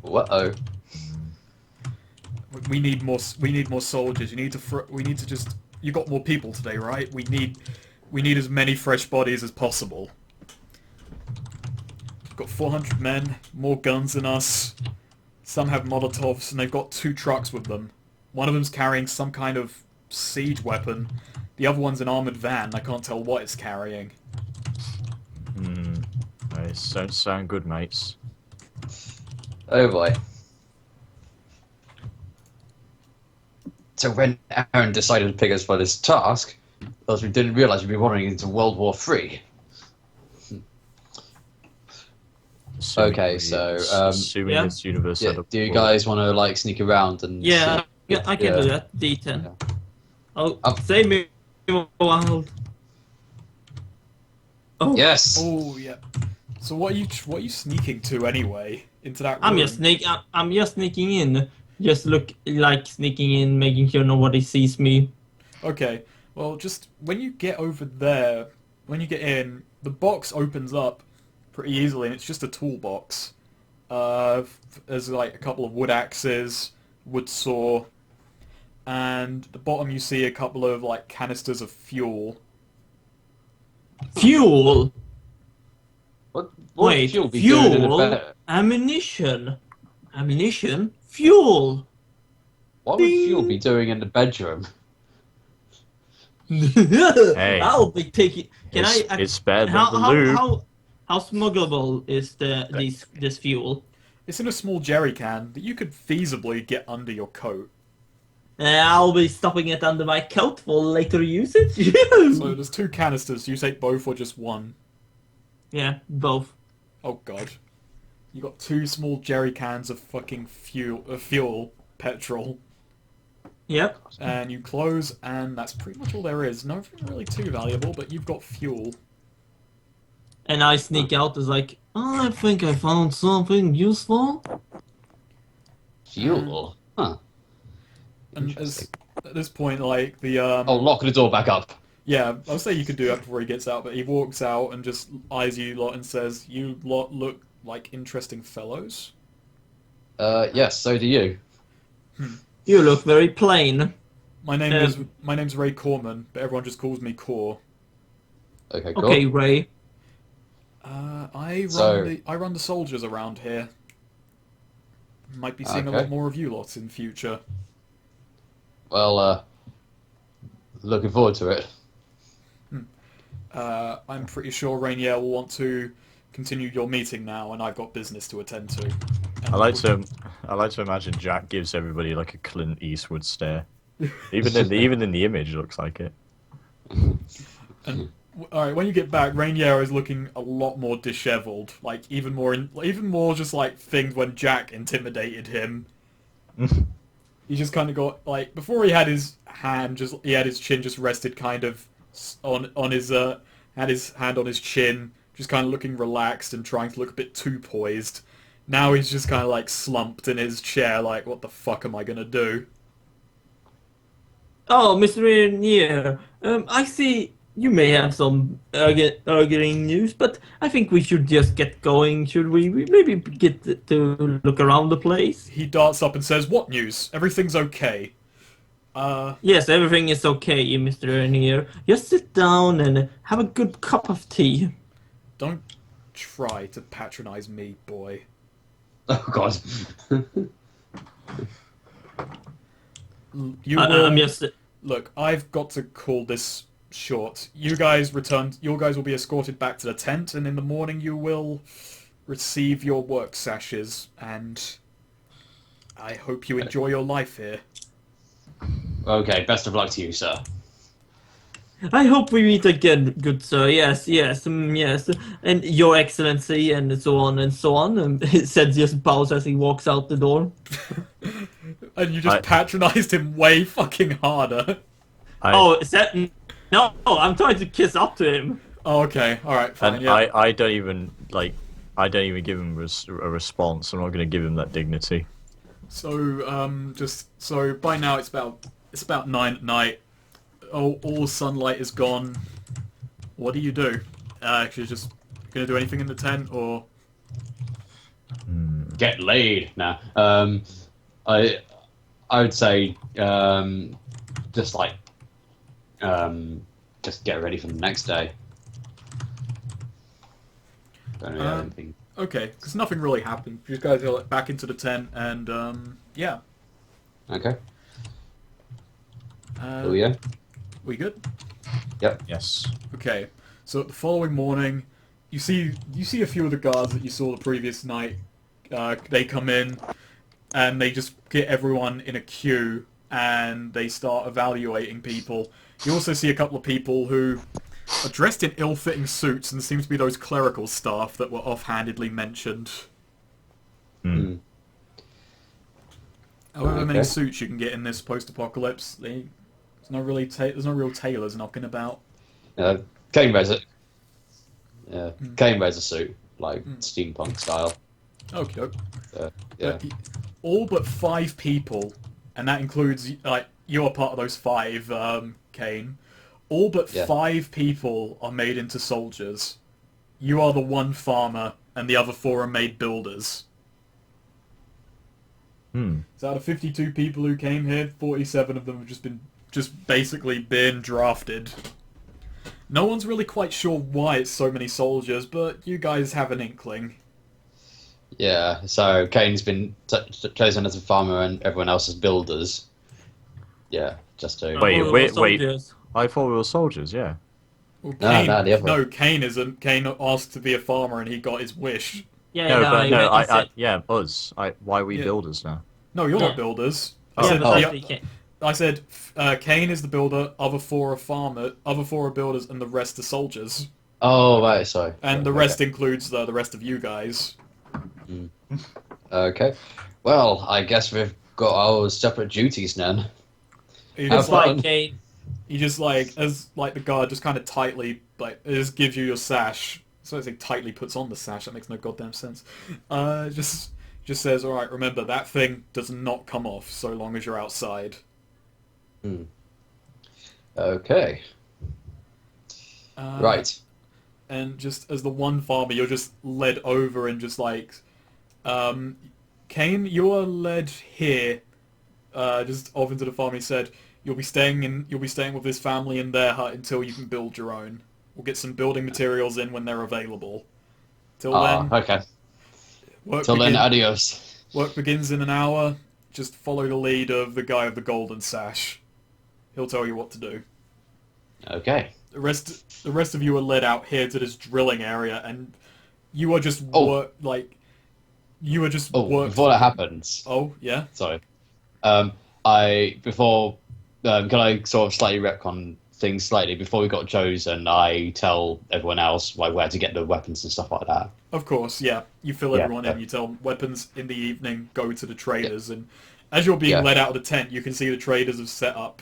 Uh-oh. We need more. We need more soldiers. You need to. We need to just. You got more people today, right? We need as many fresh bodies as possible. We've got 400 men, more guns than us. Some have Molotovs, and they've got 2 trucks with them. One of them's carrying some kind of siege weapon. The other one's an armored van. I can't tell what it's carrying. Those don't sound good, mates. Oh boy. So when Aaron decided to pick us for this task, because we didn't realise we'd be wandering into World War III. Assuming Okay, we- so, assuming yeah. this universe Yeah, had a do you world- guys want to like sneak around and Yeah, see? yeah, I can Yeah. do that. D10. Yeah. Oh, Up. save me a while. Oh, Yes. Oh yeah. So what are you sneaking to anyway? Into that room? I'm just sneaking in. Just look like sneaking in, making sure nobody sees me. Okay, well, just when you get over there, when you get in, the box opens up pretty easily, and it's just a toolbox. There's like a couple of wood axes, wood saw, and at the bottom you see a couple of like canisters of fuel. Fuel. What Wait, fuel be doing in a fuel, bed? ammunition, fuel. What would fuel be doing in the bedroom? I'll be taking. Can it's better than How the how, lube. how smuggleable is this fuel? It's in a small jerry can that you could feasibly get under your coat. I'll be stuffing it under my coat for later usage. So there's 2 canisters. Do you take both or just one? Yeah, both. Oh god. You got 2 small jerry cans of fucking fuel, petrol. Yep. And you close, and that's pretty much all there is. Nothing really too valuable, but you've got fuel. And I sneak out as like, I think I found something useful. Fuel? Huh. And at this point, like, the, Oh, lock the door back up. yeah, I'll say you could do that before he gets out, but he walks out and just eyes you lot and says, you lot look like interesting fellows. Yes, so do you. You look very plain. My name's Ray Corman, but everyone just calls me Core. Okay, cool. Okay, Ray. I So- run the soldiers around here. Might be seeing a Okay. lot more of you lots in future. Well, looking forward to it. I'm pretty sure Rainier will want to continue your meeting now, and I've got business to attend to. And I like to imagine Jack gives everybody like a Clint Eastwood stare. Even in the image, it looks like it. And all right, when you get back, Rainier is looking a lot more disheveled. Like even more just like things when Jack intimidated him. He just kind of got like before he had his chin just rested kind of on his had his hand on his chin, just kind of looking relaxed and trying to look a bit too poised. Now he's just kind of like slumped in his chair, like what the fuck am I gonna do? Oh, Mr. Rainier, I see you may have some urgent news, but I think we should just get going, should we? We maybe get to look around the place. He darts up and says, "What news? Everything's okay." Yes, everything is okay, Mr. Rainier. Just sit down and have a good cup of tea. Don't try to patronize me, boy. Oh God. You will I'm just... look. I've got to call this short. You guys return. Your guys will be escorted back to the tent, and in the morning you will receive your work sashes. And I hope you enjoy your life here. Okay, best of luck to you, sir. I hope we meet again, good sir. Yes, yes, yes. And your excellency, and so on and so on. And said just bows as he walks out the door. And you just patronized him way fucking harder. Oh, is that... No, I'm trying to kiss up to him. Oh, okay, alright, fine, And yeah. I don't even give him a response. I'm not going to give him that dignity. So, by now it's about 9 at night. All sunlight is gone. What do you do? Actually, just gonna do anything in the tent, or... Get laid. Nah. I would say just like just get ready for the next day. Don't really have anything. Okay, because nothing really happened. You guys are like, back into the tent, and yeah. Okay. Uh, Oh yeah. We good? Yes. Okay. So the following morning, you see a few of the guards that you saw the previous night. They come in, and they just get everyone in a queue, and they start evaluating people. You also see a couple of people who are dressed in ill-fitting suits, and seem to be those clerical staff that were offhandedly mentioned. Hmm. However many Okay. suits you can get in this post-apocalypse, there's no real tailors knocking about. Kane wears it. Yeah. Kane wears a suit, like steampunk style. Okay. Yeah. All but 5 people, and that includes like you're part of those 5, Kane. All but 5 people are made into soldiers. You are the one farmer, and the other 4 are made builders. So out of 52 people who came here, 47 of them have just basically been drafted. No one's really quite sure why it's so many soldiers, but you guys have an inkling. Yeah. So Kane's been chosen as a farmer, and everyone else is builders. Yeah. Just to. Wait, Oh, wait. soldiers. I thought we were soldiers. Yeah. Well, No, Kane, no, the other one. Kane isn't. Kane asked to be a farmer and he got his wish. Yeah, No, but no. he said... Yeah, us. Why are we Yeah. builders now? No, you're Yeah. not builders. Oh. Yeah, but the- I said Kane is the builder, other 4 are farmer, other 4 are builders, and the rest are soldiers. Oh right. Sorry. And the Okay. rest includes the rest of you guys. Okay. Well, I guess we've got our separate duties then. He Have just fun. like Kane. he just like as like the guard just kind of tightly like it just gives you your sash. So I say tightly puts on the sash. That makes no goddamn sense. Just says, all right. Remember that thing does not come off so long as you're outside. Okay. Right. And just as the one farmer, you're just led over and just like, Kane, you are led here, just off into the farm. He said, you'll be staying with this family in their hut until you can build your own. We'll get some building materials in when they're available. Till then, Okay. work, Till then, begin- adios. work begins in an hour. Just follow the lead of the guy with the golden sash. He'll tell you what to do. Okay. The rest of you are led out here to this drilling area, and you are just Oh. worked. Before that happens, Oh yeah. sorry. Can I sort of slightly retcon things slightly. Before we got chosen, I tell everyone else like where to get the weapons and stuff like that. Of course, yeah. You fill Yeah, everyone in. yeah. You tell them weapons in the evening. Go to the traders, and as you're being Yeah. led out of the tent, you can see the traders have set up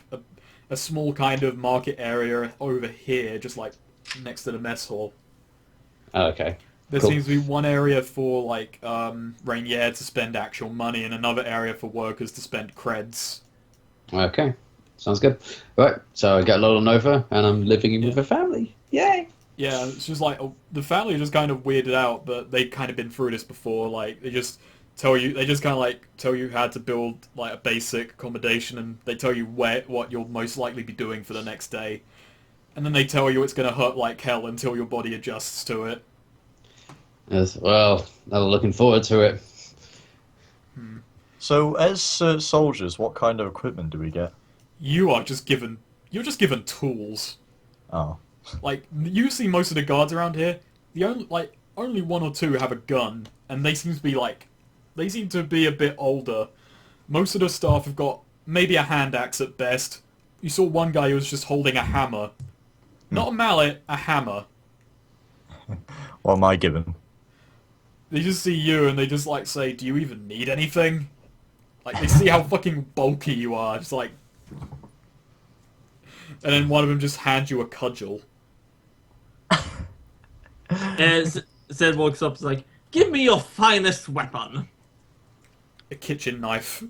a small kind of market area over here, just like next to the mess hall. Oh, okay. There Cool. seems to be one area for like Rainier to spend actual money, and another area for workers to spend creds. Okay. Sounds good. Right. So I get a lot on over, and I'm living in with a family. Yay! Yeah, it's just like the family are just kind of weirded out, but they've kind of been through this before. Like they just tell you how to build like a basic accommodation, and they tell you what you'll most likely be doing for the next day, and then they tell you it's gonna hurt like hell until your body adjusts to it. Yes. Well, I'm looking forward to it. So, as soldiers, what kind of equipment do we get? You're just given tools. Oh. Like you see most of the guards around here, only one or two have a gun, and they seem to be a bit older. Most of the staff have got maybe a hand axe at best. You saw one guy who was just holding a hammer. Not a mallet, a hammer. What am I given? They just see you and they just like say, "Do you even need anything?" Like they see how fucking bulky you are, just like. And then one of them just hands you a cudgel. And Zed walks up and is like, "Give me your finest weapon." A kitchen knife.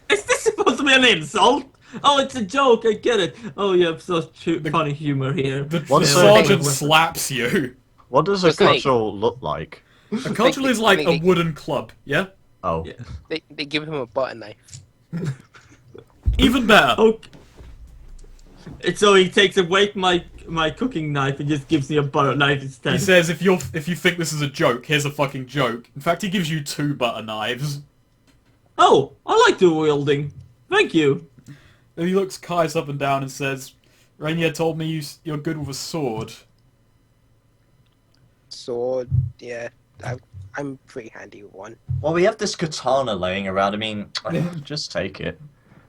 Is this supposed to be an insult? Oh, it's a joke, I get it. Oh, you have such funny humor here. The What's sergeant the- slaps you. What does a Just like- cudgel look like? A cudgel is like a wooden club, yeah? Oh. Yeah. They give him a butter knife. Even better. Okay. And so he takes away my cooking knife and just gives me a butter knife instead. He says, if you think this is a joke, here's a fucking joke. In fact, he gives you 2 butter knives. "Oh, I like dual wielding. Thank you." Then he looks Kais up and down and says, "Rainier told me you're good with a sword." Sword, yeah. I'm pretty handy with one. Well, we have this katana laying around. I mean, just take it.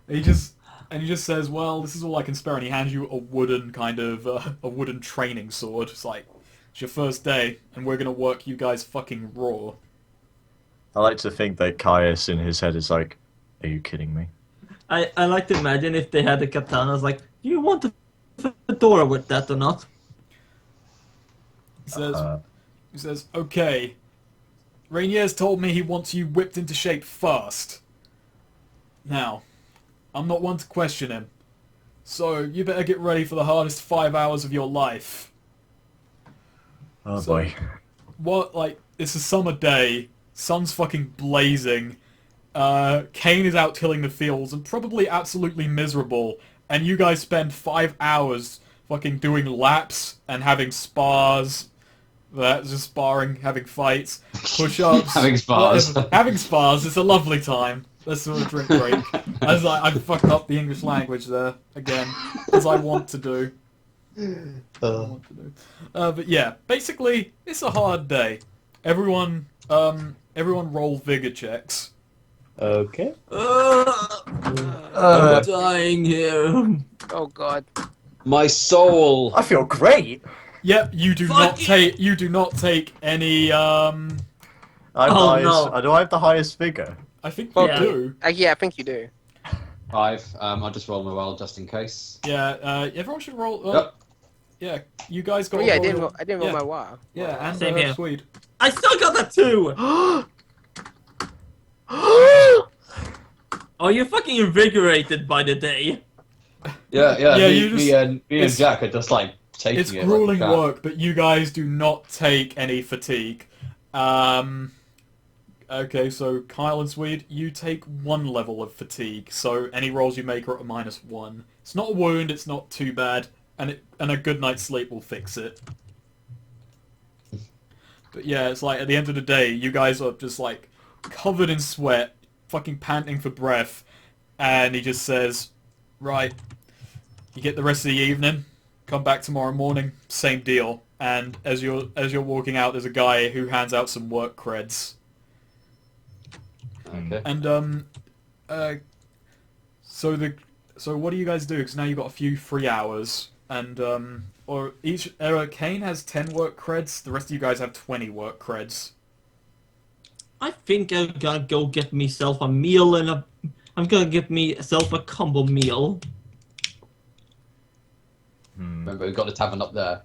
And he just says, "Well, this is all I can spare," and he hands you a wooden a wooden training sword. It's like, it's your first day, and we're gonna work you guys fucking raw. I like to think that Caius in his head is like, are you kidding me? I like to imagine if they had a katana, I was like, "Do you want a fedora with that or not?" He says, "Okay, Rainier's told me he wants you whipped into shape fast. Now, I'm not one to question him, so you better get ready for the hardest 5 hours of your life." Oh So- boy. It's a summer day, sun's fucking blazing, Kane is out tilling the fields and probably absolutely miserable, and you guys spend 5 hours fucking doing laps and having spars. That's just sparring, having fights, push-ups. Having spars. whatever. Having spars, it's a lovely time. Let's sort of drink break. As I fucked up the English language there, again, as I want to do. But yeah, basically, it's a hard day. Everyone roll vigor checks. Okay. I'm dying here. Oh god. My soul. I feel great. Yep, you do not take any. I'm Oh, the highest, no. do I have the highest figure? I think you Yeah. do. Yeah, I think you do. 5. I'll just roll my roll just in case. Yeah. Everyone should roll. Yep. Yeah, you guys got. Oh yeah, I roll didn't your- roll, I didn't roll yeah. my wow. Yeah, and Same here. Swede. I still got that too. Oh, you're fucking invigorated by the day. Yeah. Yeah, me, you just- me and it's- Jack are just like taking It's it. grueling like a work, but you guys do not take any fatigue. Okay, so Kyle and Swede, you take 1 level of fatigue, so any rolls you make are at a -1. It's not a wound, it's not too bad, and a good night's sleep will fix it. But yeah, it's like, at the end of the day, you guys are just like, covered in sweat, fucking panting for breath, and he just says, "Right, you get the rest of the evening, come back tomorrow morning, same deal." And as you're walking out, there's a guy who hands out some work creds. Okay. And so So what do you guys do? Because now you've got a few free hours, and or each Kane has 10 work creds. The rest of you guys have 20 work creds. I think I'm gonna go get myself a meal I'm gonna get myself a combo meal. Remember, we've got the tavern up there.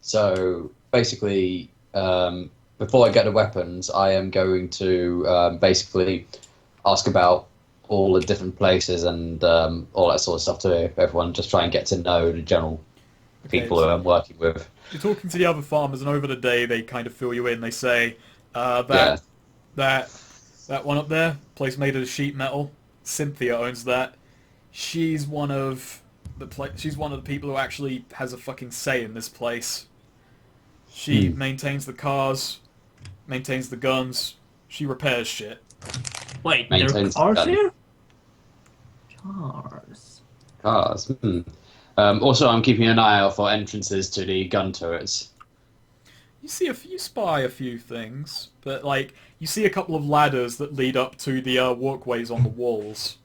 So basically, before I get the weapons, I am going to basically ask about all the different places and all that sort of stuff to everyone. Just try and get to know the general people who I'm working with. You're talking to the other farmers, and over the day they kind of fill you in. They say Yeah. that one up there, place made of sheet metal. Cynthia owns that. She's one of she's one of the people who actually has a fucking say in this place. She maintains the cars, maintains the guns. She repairs shit. Wait, there are Maintains cars gun. here? Cars. Cars. Also, I'm keeping an eye out for entrances to the gun turrets. You spy a few things, but like you see a couple of ladders that lead up to the walkways on the walls.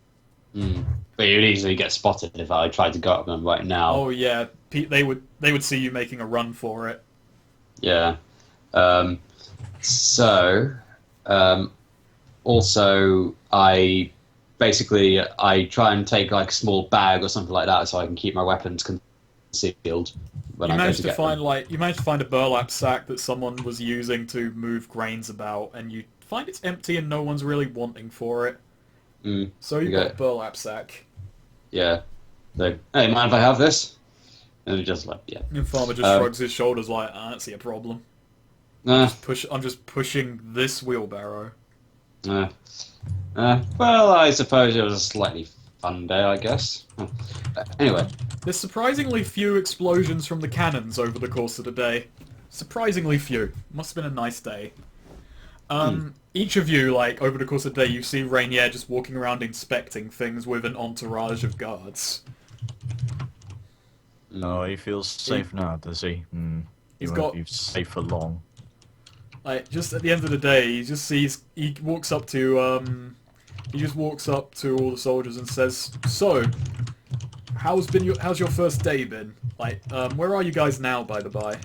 But you'd easily get spotted if I tried to go up them right now. Oh yeah, they would see you making a run for it. Yeah. Also, I try and take like a small bag or something like that so I can keep my weapons concealed when You I go managed to to get find them. you managed to find a burlap sack that someone was using to move grains about, and you find it's empty and no one's really wanting for it. So you've got Okay. a burlap sack. Yeah. So, hey, mind if I have this? And he just like, yeah. And farmer just shrugs his shoulders like, I don't see a problem. Nah. I'm just pushing this wheelbarrow. Well, I suppose it was a slightly fun day, I guess. Anyway. There's surprisingly few explosions from the cannons over the course of the day. Surprisingly few. Must have been a nice day. Each of you, like, over the course of the day, you see Rainier just walking around inspecting things with an entourage of guards. No, he feels safe now, does he? He He's won't got- be safe for long. Like, just at the end of the day, he walks up to, he just walks up to all the soldiers and says, "So, how's your first day been? Like, where are you guys now, by the by?"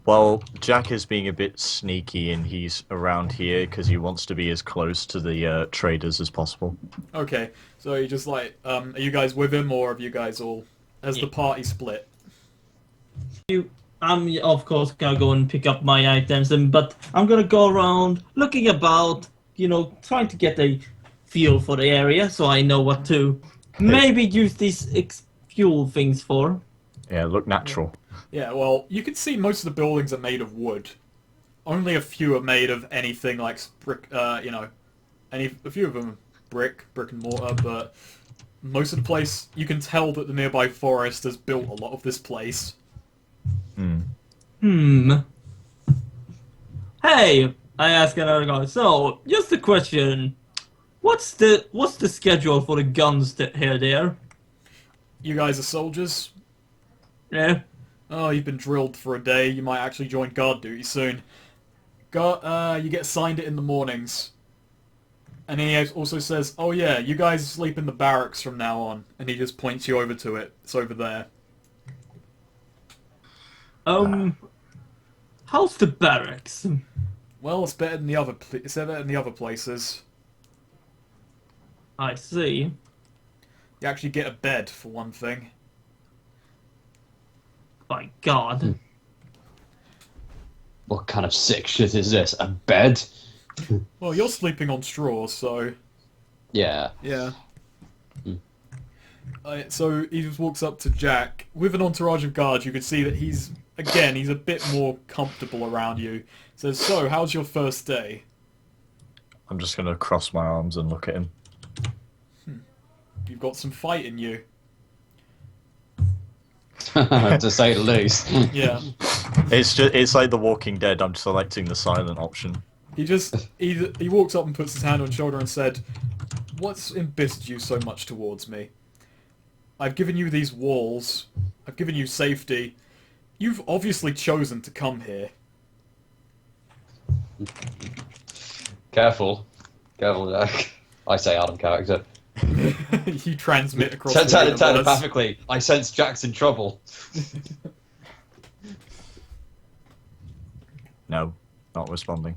Well, Jack is being a bit sneaky and he's around here because he wants to be as close to the traders as possible. Okay, so you just like, are you guys with him, or have you guys has the party split? I'm of course gonna go and pick up my items, but I'm gonna go around looking about, trying to get a feel for the area so I know what to maybe use these fuel things for. Yeah, look natural. Yeah, well, you can see most of the buildings are made of wood. Only a few are made of anything like brick, a few of them are brick and mortar, but most of the place, you can tell that the nearby forest has built a lot of this place. Hey, I ask another guy. So, just a question. What's the schedule for the guns here there? You guys are soldiers? Yeah. Oh, you've been drilled for a day. You might actually join guard duty soon. You get assigned it in the mornings. And he also says, "Oh yeah, you guys sleep in the barracks from now on." And he just points you over to it. It's over there. How's the barracks? Well, it's better than the other. It's better than the other places. I see. You actually get a bed for one thing. My God. What kind of sick shit is this? A bed? Well, you're sleeping on straw, so Yeah. yeah. So he just walks up to Jack with an entourage of guards. You can see that he's a bit more comfortable around you. Says, "So, how's your first day?" I'm just going to cross my arms and look at him. You've got some fight in you. To say the least. Yeah. It's like The Walking Dead. I'm selecting the silent option. He walks up and puts his hand on his shoulder and said, "What's embittered you so much towards me? I've given you these walls. I've given you safety. You've obviously chosen to come here." Careful, Jack. I say out of character. You transmit across Turn the universe. telepathically. I sense Jack's in trouble. No, not responding.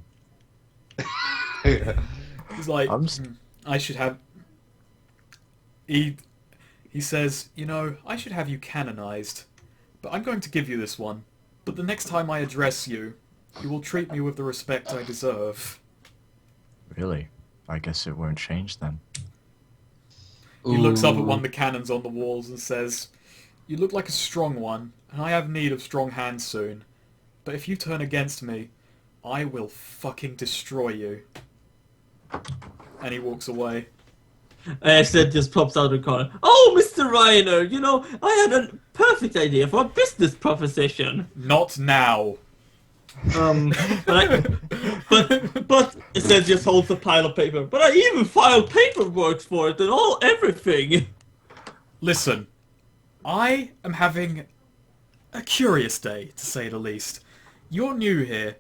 He's like, I'm I should have. He says, you know, I should have you canonized, but I'm going to give you this one. But the next time I address you, you will treat me with the respect I deserve. Really? I guess it won't change then. He looks up at one of the cannons on the walls and says, you look like a strong one, and I have need of strong hands soon. But if you turn against me, I will fucking destroy you. And he walks away. Sid just pops out of the corner. Oh, Mr. Reiner, you know, I had a perfect idea for a business proposition. Not now. But it says just holds a pile of paper. But I even filed paperwork for it and everything. Listen, I am having a curious day, to say the least. You're new here,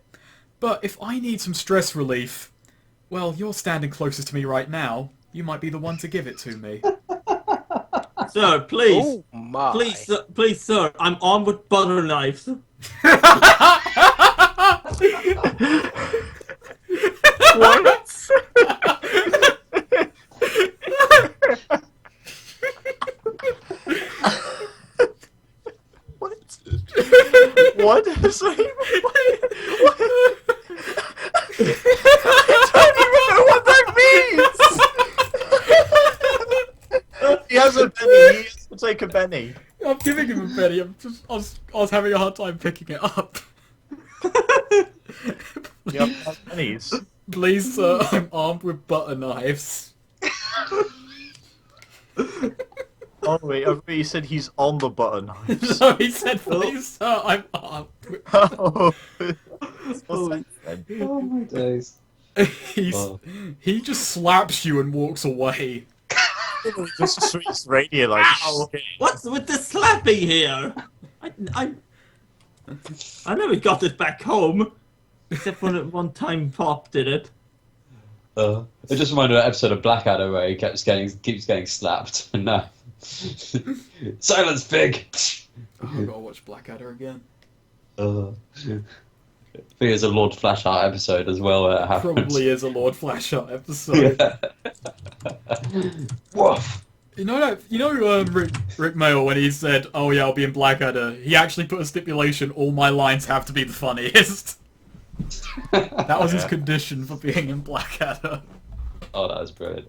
but if I need some stress relief, well, you're standing closest to me right now. You might be the one to give it to me. Sir, please. Oh my. Please, sir, I'm armed with butter knives. What? What is he? What? I don't even know what that means. He has a penny. He has to take a penny. I'm giving him a penny. I was having a hard time picking it up. You have pennies. Please, sir, I'm armed with butter knives. Oh wait, I thought you said he's on the butter knives. No, he said, please, sir, I'm armed with... Oh, what's that then? Oh my days. He just slaps you and walks away. Just sweets radio like. Ow! What's with the slapping here? I never got it back home. Except when one time Pop did it. It just reminded me of an episode of Blackadder where he keeps getting slapped. No. Silence, pig! Oh, I gotta watch Blackadder again. I think it's a Lord Flashheart episode as well where it happens. Probably is a Lord Flashheart episode. Yeah. Woof! You know Rick Mail when he said, "Oh yeah, I'll be in Blackadder." He actually put a stipulation: all my lines have to be the funniest. That was his condition for being in Blackadder. Oh, that was brilliant.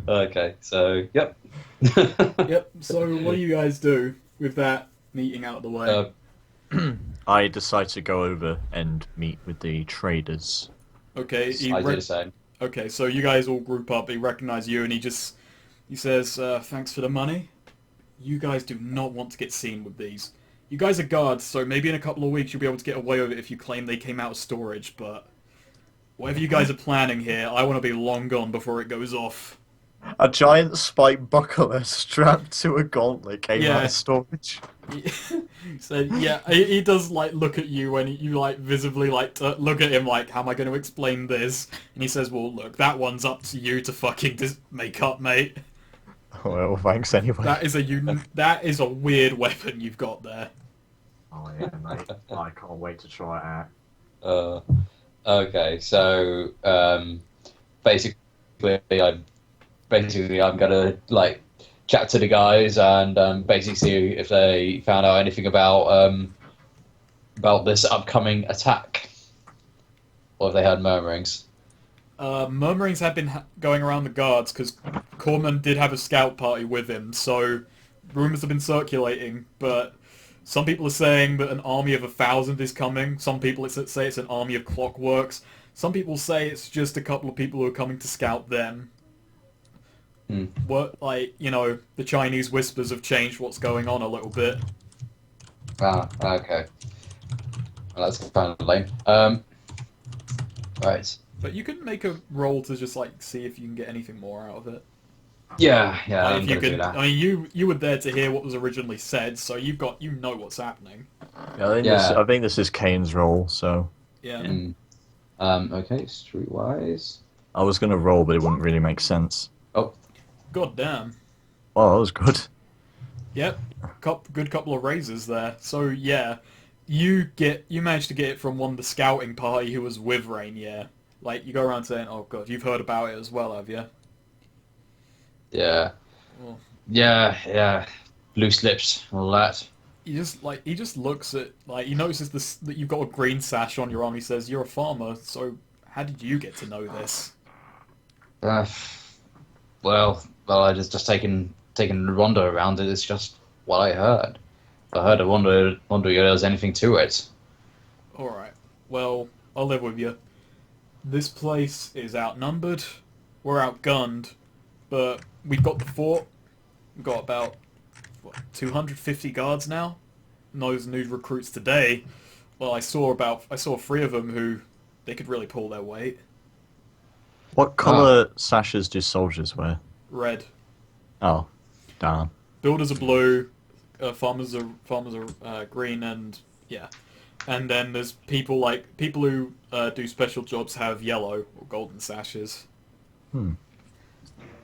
Okay, so yep. Yep. So what do you guys do with that meeting out of the way? I decide to go over and meet with the traders. Okay. I do the same. Okay, so you guys all group up. He recognizes you, and he says, "Thanks for the money. You guys do not want to get seen with these. You guys are guards, so maybe in a couple of weeks you'll be able to get away with it if you claim they came out of storage. But whatever you guys are planning here, I want to be long gone before it goes off." A giant spike buckler strapped to a gauntlet came out Yeah. of storage. So yeah, he does like look at you when you like visibly like look at him like, how am I going to explain this? And he says, well, look, that one's up to you to fucking make up, mate. Well, thanks anyway. That is a weird weapon you've got there. Oh yeah, mate. I can't wait to try it out. Okay, so basically I'm gonna like chat to the guys and basically see if they found out anything about this upcoming attack, or if they had murmurings. Murmurings had been going around the guards because Corman did have a scout party with him, so rumors have been circulating. But some people are saying that an army of 1,000 is coming. Some people say it's an army of clockworks. Some people say it's just a couple of people who are coming to scout them. What, like, you know, the Chinese whispers have changed what's going on a little bit. Ah, okay. Well, that's kind of lame. Right. But you can make a roll to just like see if you can get anything more out of it. Yeah, Like, I'm if you gonna do can, that. I mean, you were there to hear what was originally said, so you know what's happening. Yeah, I think this is Kane's role, so... Yeah. Okay, streetwise. I was gonna roll, but it wouldn't really make sense. Oh, God damn. Oh, that was good. Yep, good couple of raises there. So yeah, you managed to get it from one of the scouting party who was with Rainier. Like you go around saying, "Oh God, you've heard about it as well, have you?" yeah. Well, Yeah. Loose lips, all that. he just looks at he notices that you've got a green sash on your arm. He says, "You're a farmer, so how did you get to know this?" Uh, well, I just taking a wander around it. It's just what I heard. I heard. I wonder if there was anything to it. All right. Well, I'll live with you. This place is outnumbered. We're outgunned, but we've got the fort. We've got about 250 guards now. And those new recruits today. Well, I saw 3 of them who they could really pull their weight. What colour sashes do soldiers wear? Red. Oh, darn. Builders are blue. Farmers are green, and yeah. And then there's people who do special jobs have yellow or golden sashes.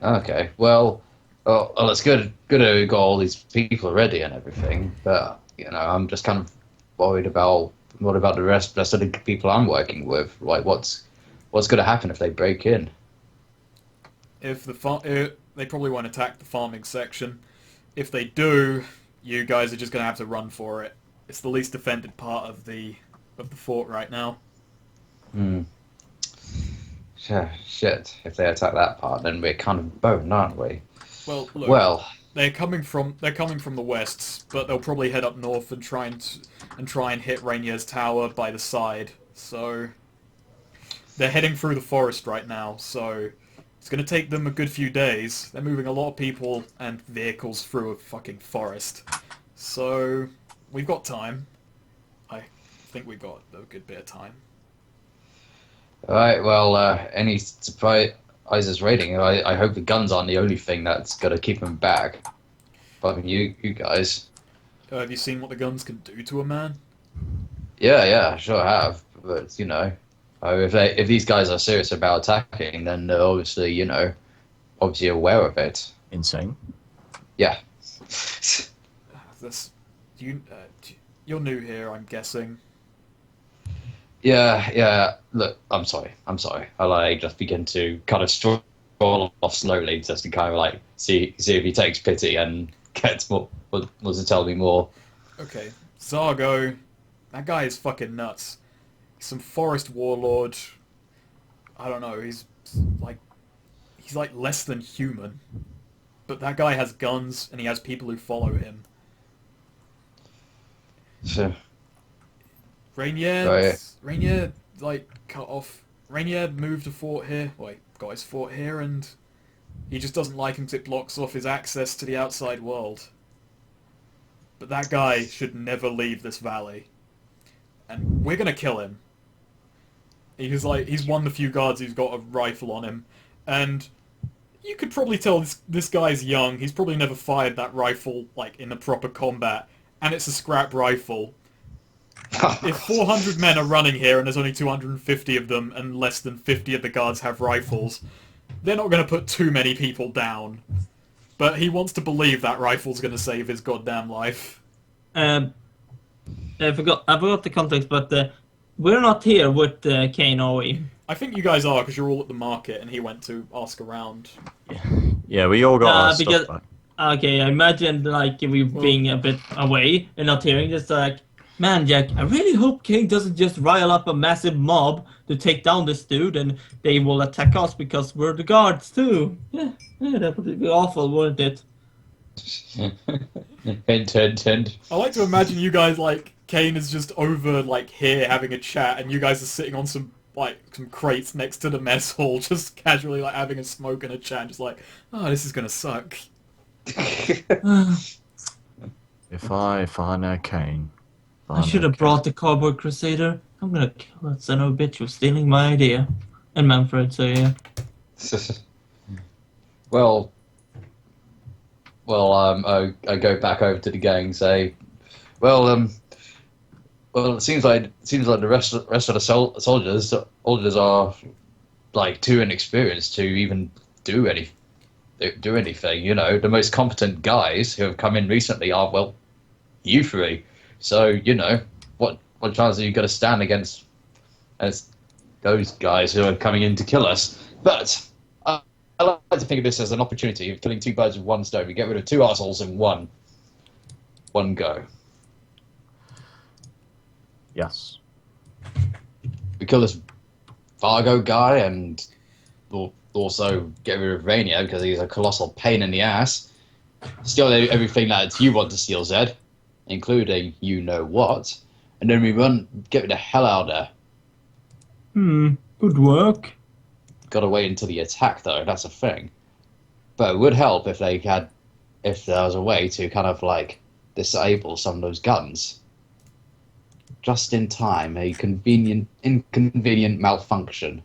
Okay. Well, it's good. Good that we got all these people ready and everything. But I'm just kind of worried about the rest of the people I'm working with. Like, what's going to happen if they break in? If they probably won't attack the farming section. If they do, you guys are just going to have to run for it. It's the least defended part of the fort right now. Shit. If they attack that part, then we're kind of boned, aren't we? Well, look, Well, they're coming from the west, but they'll probably head up north and try and hit Rainier's tower by the side. So they're heading through the forest right now. So it's going to take them a good few days. They're moving a lot of people and vehicles through a fucking forest. So we've got time. I think we've got a good bit of time. all right. Well, any surprises raiding? I hope the guns aren't the only thing that's gonna keep them back. But I mean, you guys. Have you seen what the guns can do to a man? Yeah, I sure have. But if these guys are serious about attacking, then they're obviously aware of it. Insane. Yeah. You're new here, I'm guessing. Yeah. Look, I'm sorry. I just begin to kind of stroll off slowly, just to kind of see if he takes pity and gets more wants to tell me more. Okay, Zargo, that guy is fucking nuts. He's some forest warlord. I don't know. He's like less than human. But that guy has guns and he has people who follow him. So, Rainier cut off. Rainier moved a fort here. Well, he got his fort here, and he just doesn't like him because it blocks off his access to the outside world. But that guy should never leave this valley, and we're gonna kill him. He's one of the few guards who's got a rifle on him, and you could probably tell this guy's young. He's probably never fired that rifle in a proper combat, and it's a scrap rifle. If 400 men are running here and there's only 250 of them and less than 50 of the guards have rifles, they're not going to put too many people down. But he wants to believe that rifle's going to save his goddamn life. I forgot the context, but we're not here with Kane, are we? I think you guys are, because you're all at the market and he went to ask around. Yeah, we all got our because- stuff back. Okay, I imagine we being a bit away and not hearing this. Man, Jack, I really hope King doesn't just rile up a massive mob to take down this dude, and they will attack us because we're the guards too. Yeah, that would be awful, wouldn't it? hint. I like to imagine you guys Kane is just over here having a chat, and you guys are sitting on some crates next to the mess hall, just casually having a smoke and a chat, just oh, this is gonna suck. If I know Kane. I should have brought the Cowboy Crusader. I'm gonna kill that son of a bitch for stealing my idea. And Manfred, so yeah. Well, I go back over to the gang and say, well, it seems like the rest of the soldiers are like too inexperienced to even do anything. You know, the most competent guys who have come in recently are, well, you three. So, you know, what chance are you going to stand against as those guys who are coming in to kill us? But I like to think of this as an opportunity of killing two birds with one stone. We get rid of two assholes in one go. Yes. We kill this Fargo guy and we'll also get rid of Rainier because he's a colossal pain in the ass. Steal everything that you want to steal, Zed, including you know what. And then we get the hell out of there. Good work. Gotta wait until the attack though, that's a thing. But it would help if there was a way to kind of like disable some of those guns. Just in time, a inconvenient malfunction.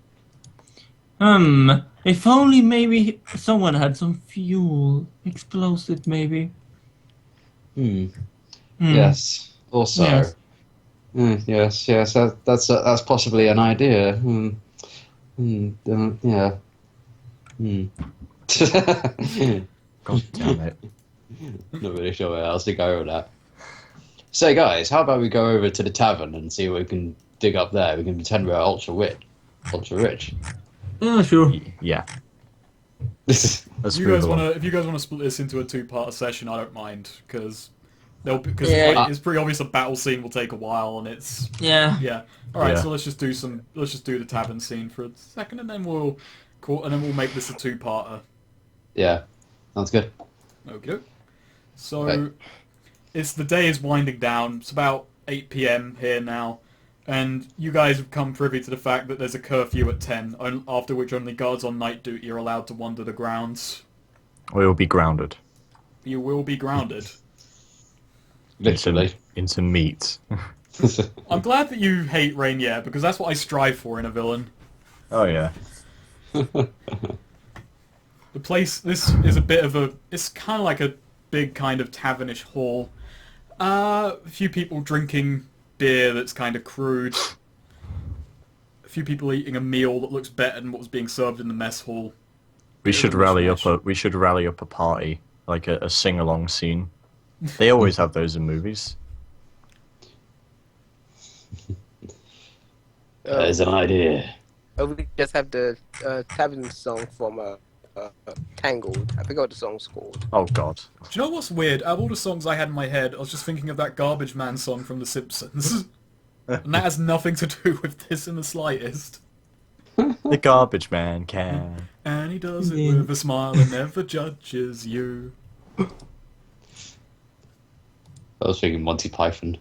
If only maybe someone had some fuel. Explosive, maybe. Yes. Also. Yes. Yes. That's possibly an idea. Yeah. God damn it. Not really sure where else to go with that. So, guys, how about we go over to the tavern and see what we can dig up there? We can pretend we're ultra rich. Yeah, sure. Yeah. This If you guys want to split this into a two-part session, I don't mind because Yeah. it's pretty obvious a battle scene will take a while, and it's Yeah. All right, Yeah. so let's just do the tavern scene for a second, and then we'll make this a two-parter. Yeah, sounds good. Okay. So, Right. the day is winding down. It's about 8 p.m. here now, and you guys have come privy to the fact that there's a curfew at 10, after which only guards on night duty are allowed to wander the grounds. We will be grounded. You will be grounded. Literally. Into meat. I'm glad that you hate Rainier, because that's what I strive for in a villain. Oh yeah. The place, this is it's kind of like a big kind of tavernish hall. A few people drinking beer that's kind of crude. A few people eating a meal that looks better than what was being served in the mess hall. We should rally up mishmash. a party, like a sing-along scene. They always have those in movies. There's an idea. We just have the tavern song from Tangled. I forgot what the song's called. Oh god. Do you know what's weird? Out of all the songs I had in my head, I was just thinking of that Garbage Man song from The Simpsons. And that has nothing to do with this in the slightest. The garbage man can. And he does it with a smile and never judges you. I was thinking Monty Python.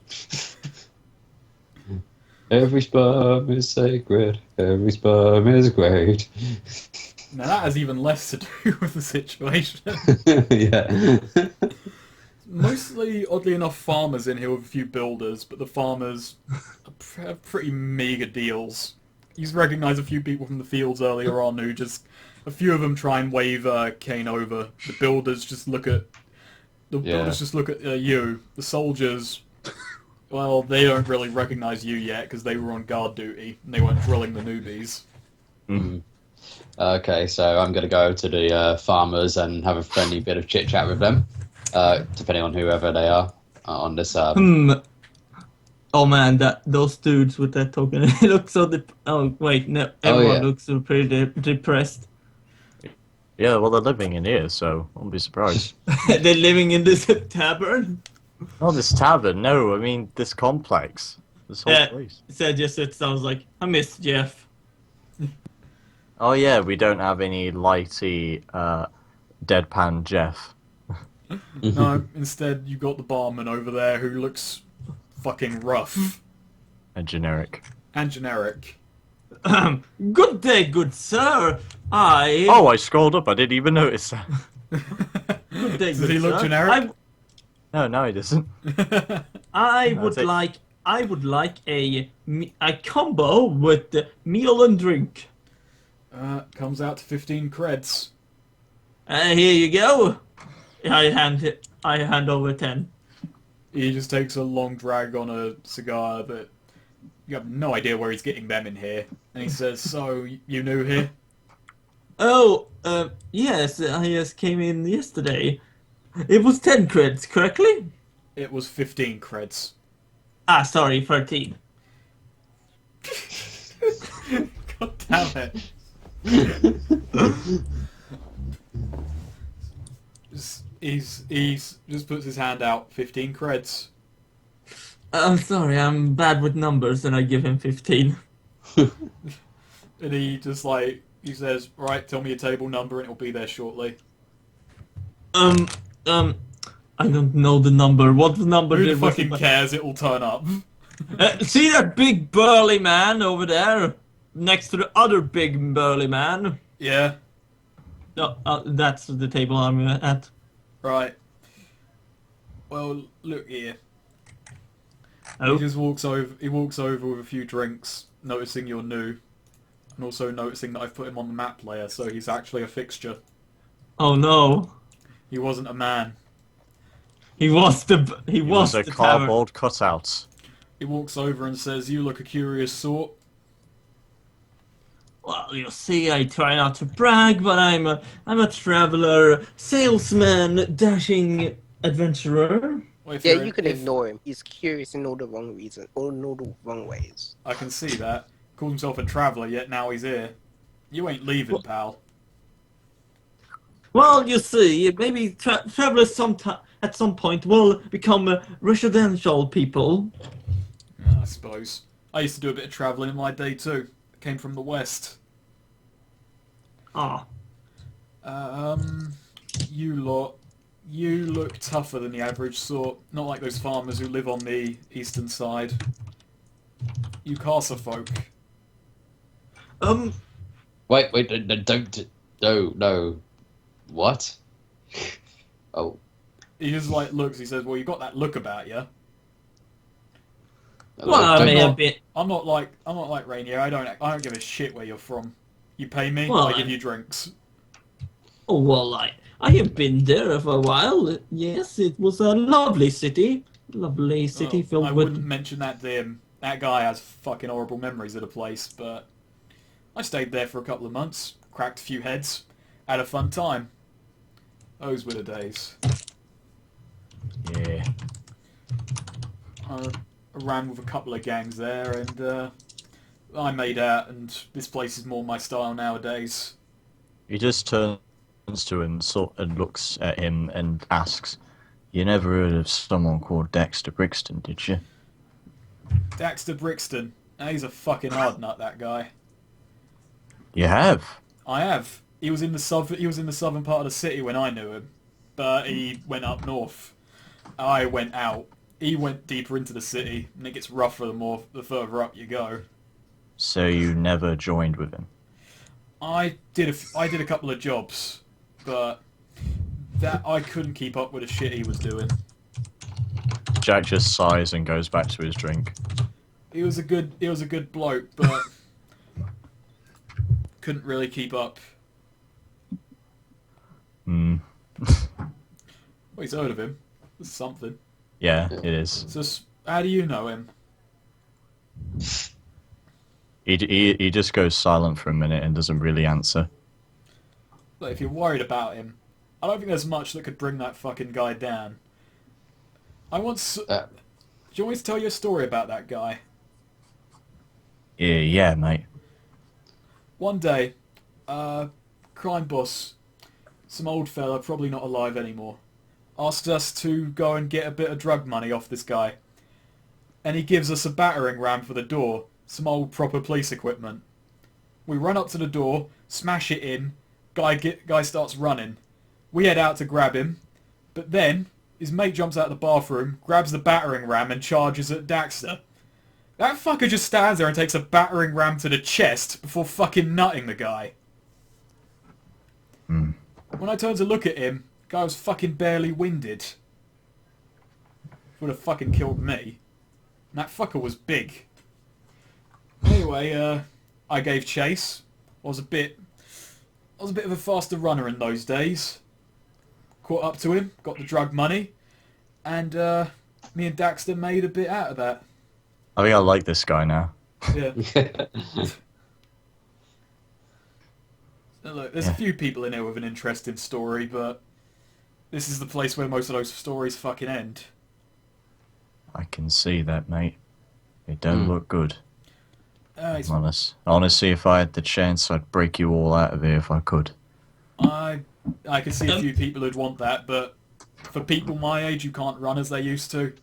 Every sperm is sacred. Every sperm is great. Now that has even less to do with the situation. Yeah. Mostly, oddly enough, farmers in here with a few builders, but the farmers have pretty meager deals. You recognise a few people from the fields earlier on who just... A few of them try and wave Kane over. The builders just look at... you. The soldiers... Well, they don't really recognise you yet because they were on guard duty and they weren't drilling the newbies. Mm. Okay, so I'm going to go to the farmers and have a friendly bit of chit chat with them, depending on whoever they are on this. Oh man, those dudes with that token, it looks so. Oh wait, no, everyone looks so pretty depressed. Yeah, well they're living in here, so I won't be surprised. They're living in this tavern. Not this tavern, no. I mean this complex, this whole place. It sounds like I miss Jeff. Oh yeah, we don't have any lighty, deadpan Jeff. No, instead you got the barman over there who looks fucking rough. And generic. And generic. Good day, good sir. Oh, I scrolled up. I didn't even notice that. Good day, Does good he look sir. generic? No, he doesn't. I would like a combo with the meal and drink. Comes out to 15 creds. Here you go. I hand over 10. He just takes a long drag on a cigar that You have no idea where he's getting them in here. And he says, "So you new here?" Oh, yes, I just came in yesterday. It was 10 creds, correctly? It was 15 creds. Ah, sorry, 13. God damn it! He's just puts his hand out. 15 creds. I'm sorry, I'm bad with numbers, and I give him 15. And he just he says, "Right, tell me your table number, and it'll be there shortly." Um, I don't know the number. What number Who the was fucking it? cares? It will turn up. See that big burly man over there? Next to the other big burly man? Yeah. No, that's the table I'm at. Right. Well, look here. Oh, He just walks over. He walks over with a few drinks, noticing you're new, and also noticing that I've put him on the map layer, so he's actually a fixture. oh no. He wasn't a man. He was the It was a tavern. cardboard cutout. He walks over and says, "You look a curious sort." Well, you see, I try not to brag, but I'm a traveler, salesman, dashing adventurer. Well, if Yeah, you're you can if- ignore him. He's curious in all the wrong reasons, or in all the wrong ways. I can see that. Calls himself a traveller, yet now he's here. You ain't leaving, Well- pal. Well, you see, maybe travelers at some point will become residential people. Yeah, I suppose. I used to do a bit of travelling in my day too. Came from the west. Ah, You lot. You look tougher than the average sort. Not like those farmers who live on the eastern side. You Casa folk. Wait, don't. No. What? Oh. He just looks. He says, "Well, you got that look about you." well, I don't- may have been. I'm not like Rainier. I don't give a shit where you're from. You pay me, Well, I give you drinks. Oh well, I have been there for a while. Yes, it was a lovely city Oh, filled I with. wouldn't mention that to him. That guy has fucking horrible memories of the place, but I stayed there for a couple of months, cracked a few heads, had a fun time. Those were the days. Yeah. I ran with a couple of gangs there, and I made out, and this place is more my style nowadays. He just turns to him and looks at him and asks, "You never heard of someone called Dexter Brixton, did you?" Dexter Brixton. Now, he's a fucking hard nut, that guy. You have? I have. He was in the southern part of the city when I knew him, but he went up north. I went out. He went deeper into the city, and it gets rougher the further up you go. So you never joined with him? I did a couple of jobs, but that I couldn't keep up with the shit he was doing. Jack just sighs and goes back to his drink. He was a good bloke, but couldn't really keep up. Hmm. Well, he's heard of him. That's something. Yeah, it is. So, how do you know him? He just goes silent for a minute and doesn't really answer. Look, if you're worried about him, I don't think there's much that could bring that fucking guy down. Do you want me to tell you a story about that guy? Yeah, mate. One day, crime boss, some old fella, probably not alive anymore, asked us to go and get a bit of drug money off this guy. And he gives us a battering ram for the door, some old proper police equipment. We run up to the door, smash it in, guy starts running. We head out to grab him, but then his mate jumps out of the bathroom, grabs the battering ram and charges at Daxter. That fucker just stands there and takes a battering ram to the chest before fucking nutting the guy. Hmm. When I turned to look at him, the guy was fucking barely winded. Would have fucking killed me. And that fucker was big. Anyway, I gave chase. I was a bit of a faster runner in those days. Caught up to him, got the drug money, and me and Daxter made a bit out of that. I think I like this guy now. Yeah. So look, there's a Yeah. few people in here with an interesting story, but this is the place where most of those stories fucking end. I can see that, mate. It don't look good. It's, Honestly, if I had the chance, I'd break you all out of here if I could. I can see a few people who'd want that, but for people my age who can't run as they used to,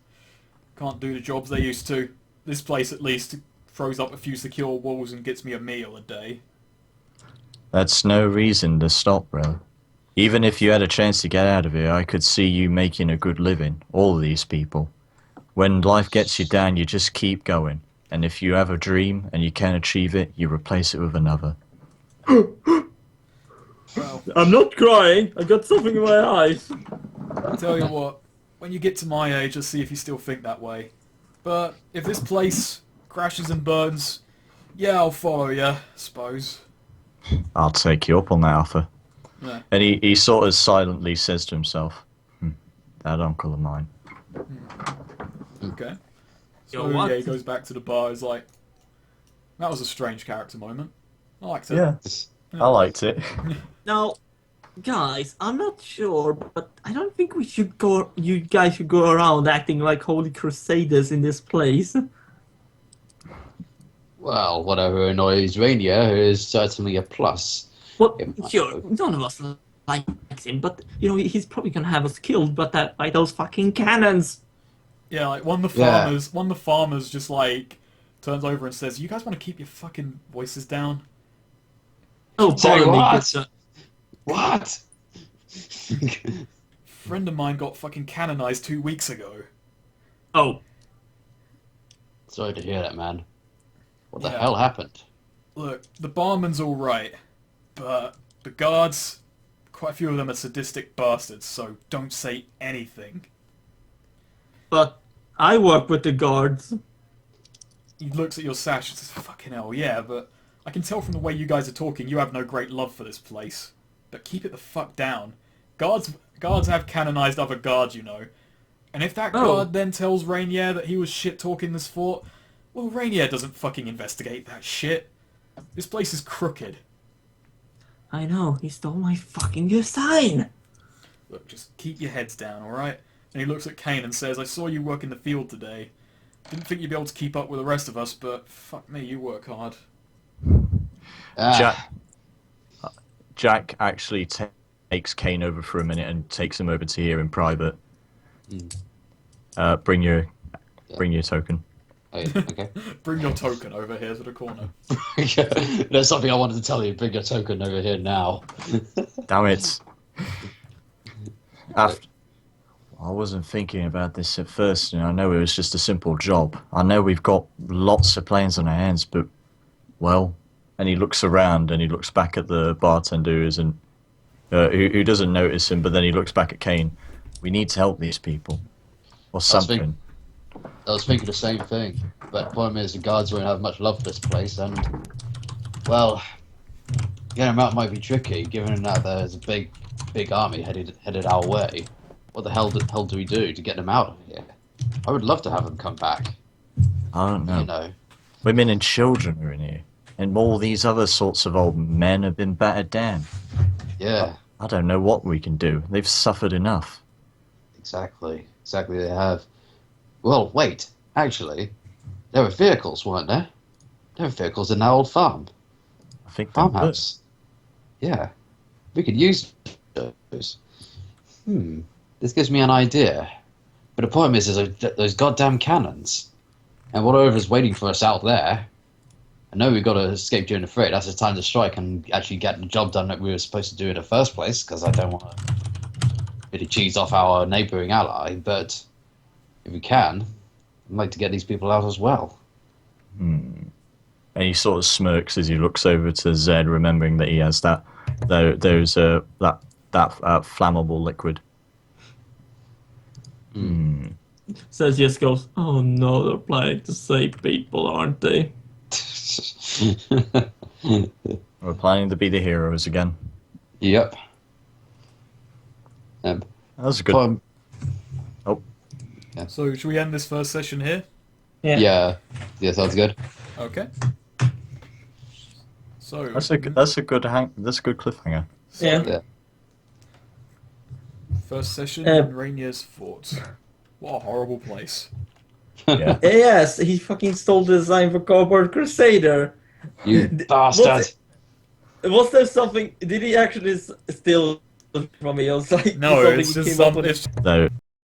can't do the jobs they used to, this place at least throws up a few secure walls and gets me a meal a day. That's no reason to stop, bro. Even if you had a chance to get out of here, I could see you making a good living. All these people. When life gets you down, you just keep going. And if you have a dream and you can't achieve it, you replace it with another. Well, I'm not crying. I got something in my eyes. I'll tell you what, when you get to my age, let's see if you still think that way. But if this place crashes and burns, yeah, I'll follow you, I suppose. I'll take you up on that offer. Yeah. And he sort of silently says to himself, that uncle of mine. Okay. Yo, So what? yeah, he goes back to the bar. He's like, that was a strange character moment. I liked it. Yeah, I liked it. Now, guys, I'm not sure, but I don't think we should go. You guys should go around acting like holy crusaders in this place. Well, whatever annoys Rainier is certainly a plus. Well, It might sure, be. none of us likes him, but you know he's probably gonna have us killed, but that by those fucking cannons. Yeah, like one of the Yeah. farmers just like turns over and says, "You guys want to keep your fucking voices down?" Oh, Say pardon me, what? good sir. What? Friend of mine got fucking canonized 2 weeks ago. Oh, Sorry to hear that, man. What the Yeah. hell happened? Look, the barman's all right, but the guards, quite a few of them are sadistic bastards. So don't say anything. but I work with the guards. He looks at your sash and says, "Fucking hell, yeah, but I can tell from the way you guys are talking, you have no great love for this place. But keep it the fuck down. Guards have canonized other guards, you know. And if that Oh. guard then tells Rainier that he was shit-talking this fort, well, Rainier doesn't fucking investigate that shit. This place is crooked. I know, he stole my fucking good sign. Look, just keep your heads down, alright?" And he looks at Kane and says, "I saw you work in the field today. Didn't think you'd be able to keep up with the rest of us, but fuck me, you work hard." Jack, Jack actually takes Kane over for a minute and takes him over to here in private. Bring your token. Hey, okay. Bring your token over here to the corner. There's something I wanted to tell you. Bring your token over here now. Damn it. After, I wasn't thinking about this at first, and I know it was just a simple job. I know we've got lots of plans on our hands, but, well... And he looks around, and he looks back at the bartender who doesn't notice him, but then he looks back at Kane. We need to help these people. Or something. I was thinking the same thing, but the problem is the guards won't have much love for this place, and well, getting them out might be tricky, given that there's a big army headed our way. What the hell do we do to get them out of here? I would love to have them come back. I don't know. You know, Women and children are in here. And all these other sorts of old men have been battered down. yeah, I don't know what we can do. They've suffered enough. exactly they have. Well, wait, actually, there were vehicles, weren't there? There were vehicles in that old farm. I think they would. Farmhouse. Yeah, we could use those. This gives me an idea. But the problem is those goddamn cannons. And whatever's waiting for us out there, I know we've got to escape during the fray. That's the time to strike and actually get the job done that we were supposed to do in the first place, because I don't want to really cheese off our neighbouring ally. But if we can, I'd like to get these people out as well. And he sort of smirks as he looks over to Zed, remembering that he has that flammable liquid. So just goes, oh no, they're planning to save people, aren't they? We're planning to be the heroes again. Yep. That was a good. Fun. So should we end this first session here? Yeah, sounds good. Okay. So That's a good cliffhanger. Yeah. Yeah. first session Uh, in Rainier's fort. What a horrible place. Yeah. Yes, he fucking stole the design for Cardboard Crusader. You D- bastard! Was there something? Did he actually steal from me? Or was like No, something it's he just came up some. with? It's No.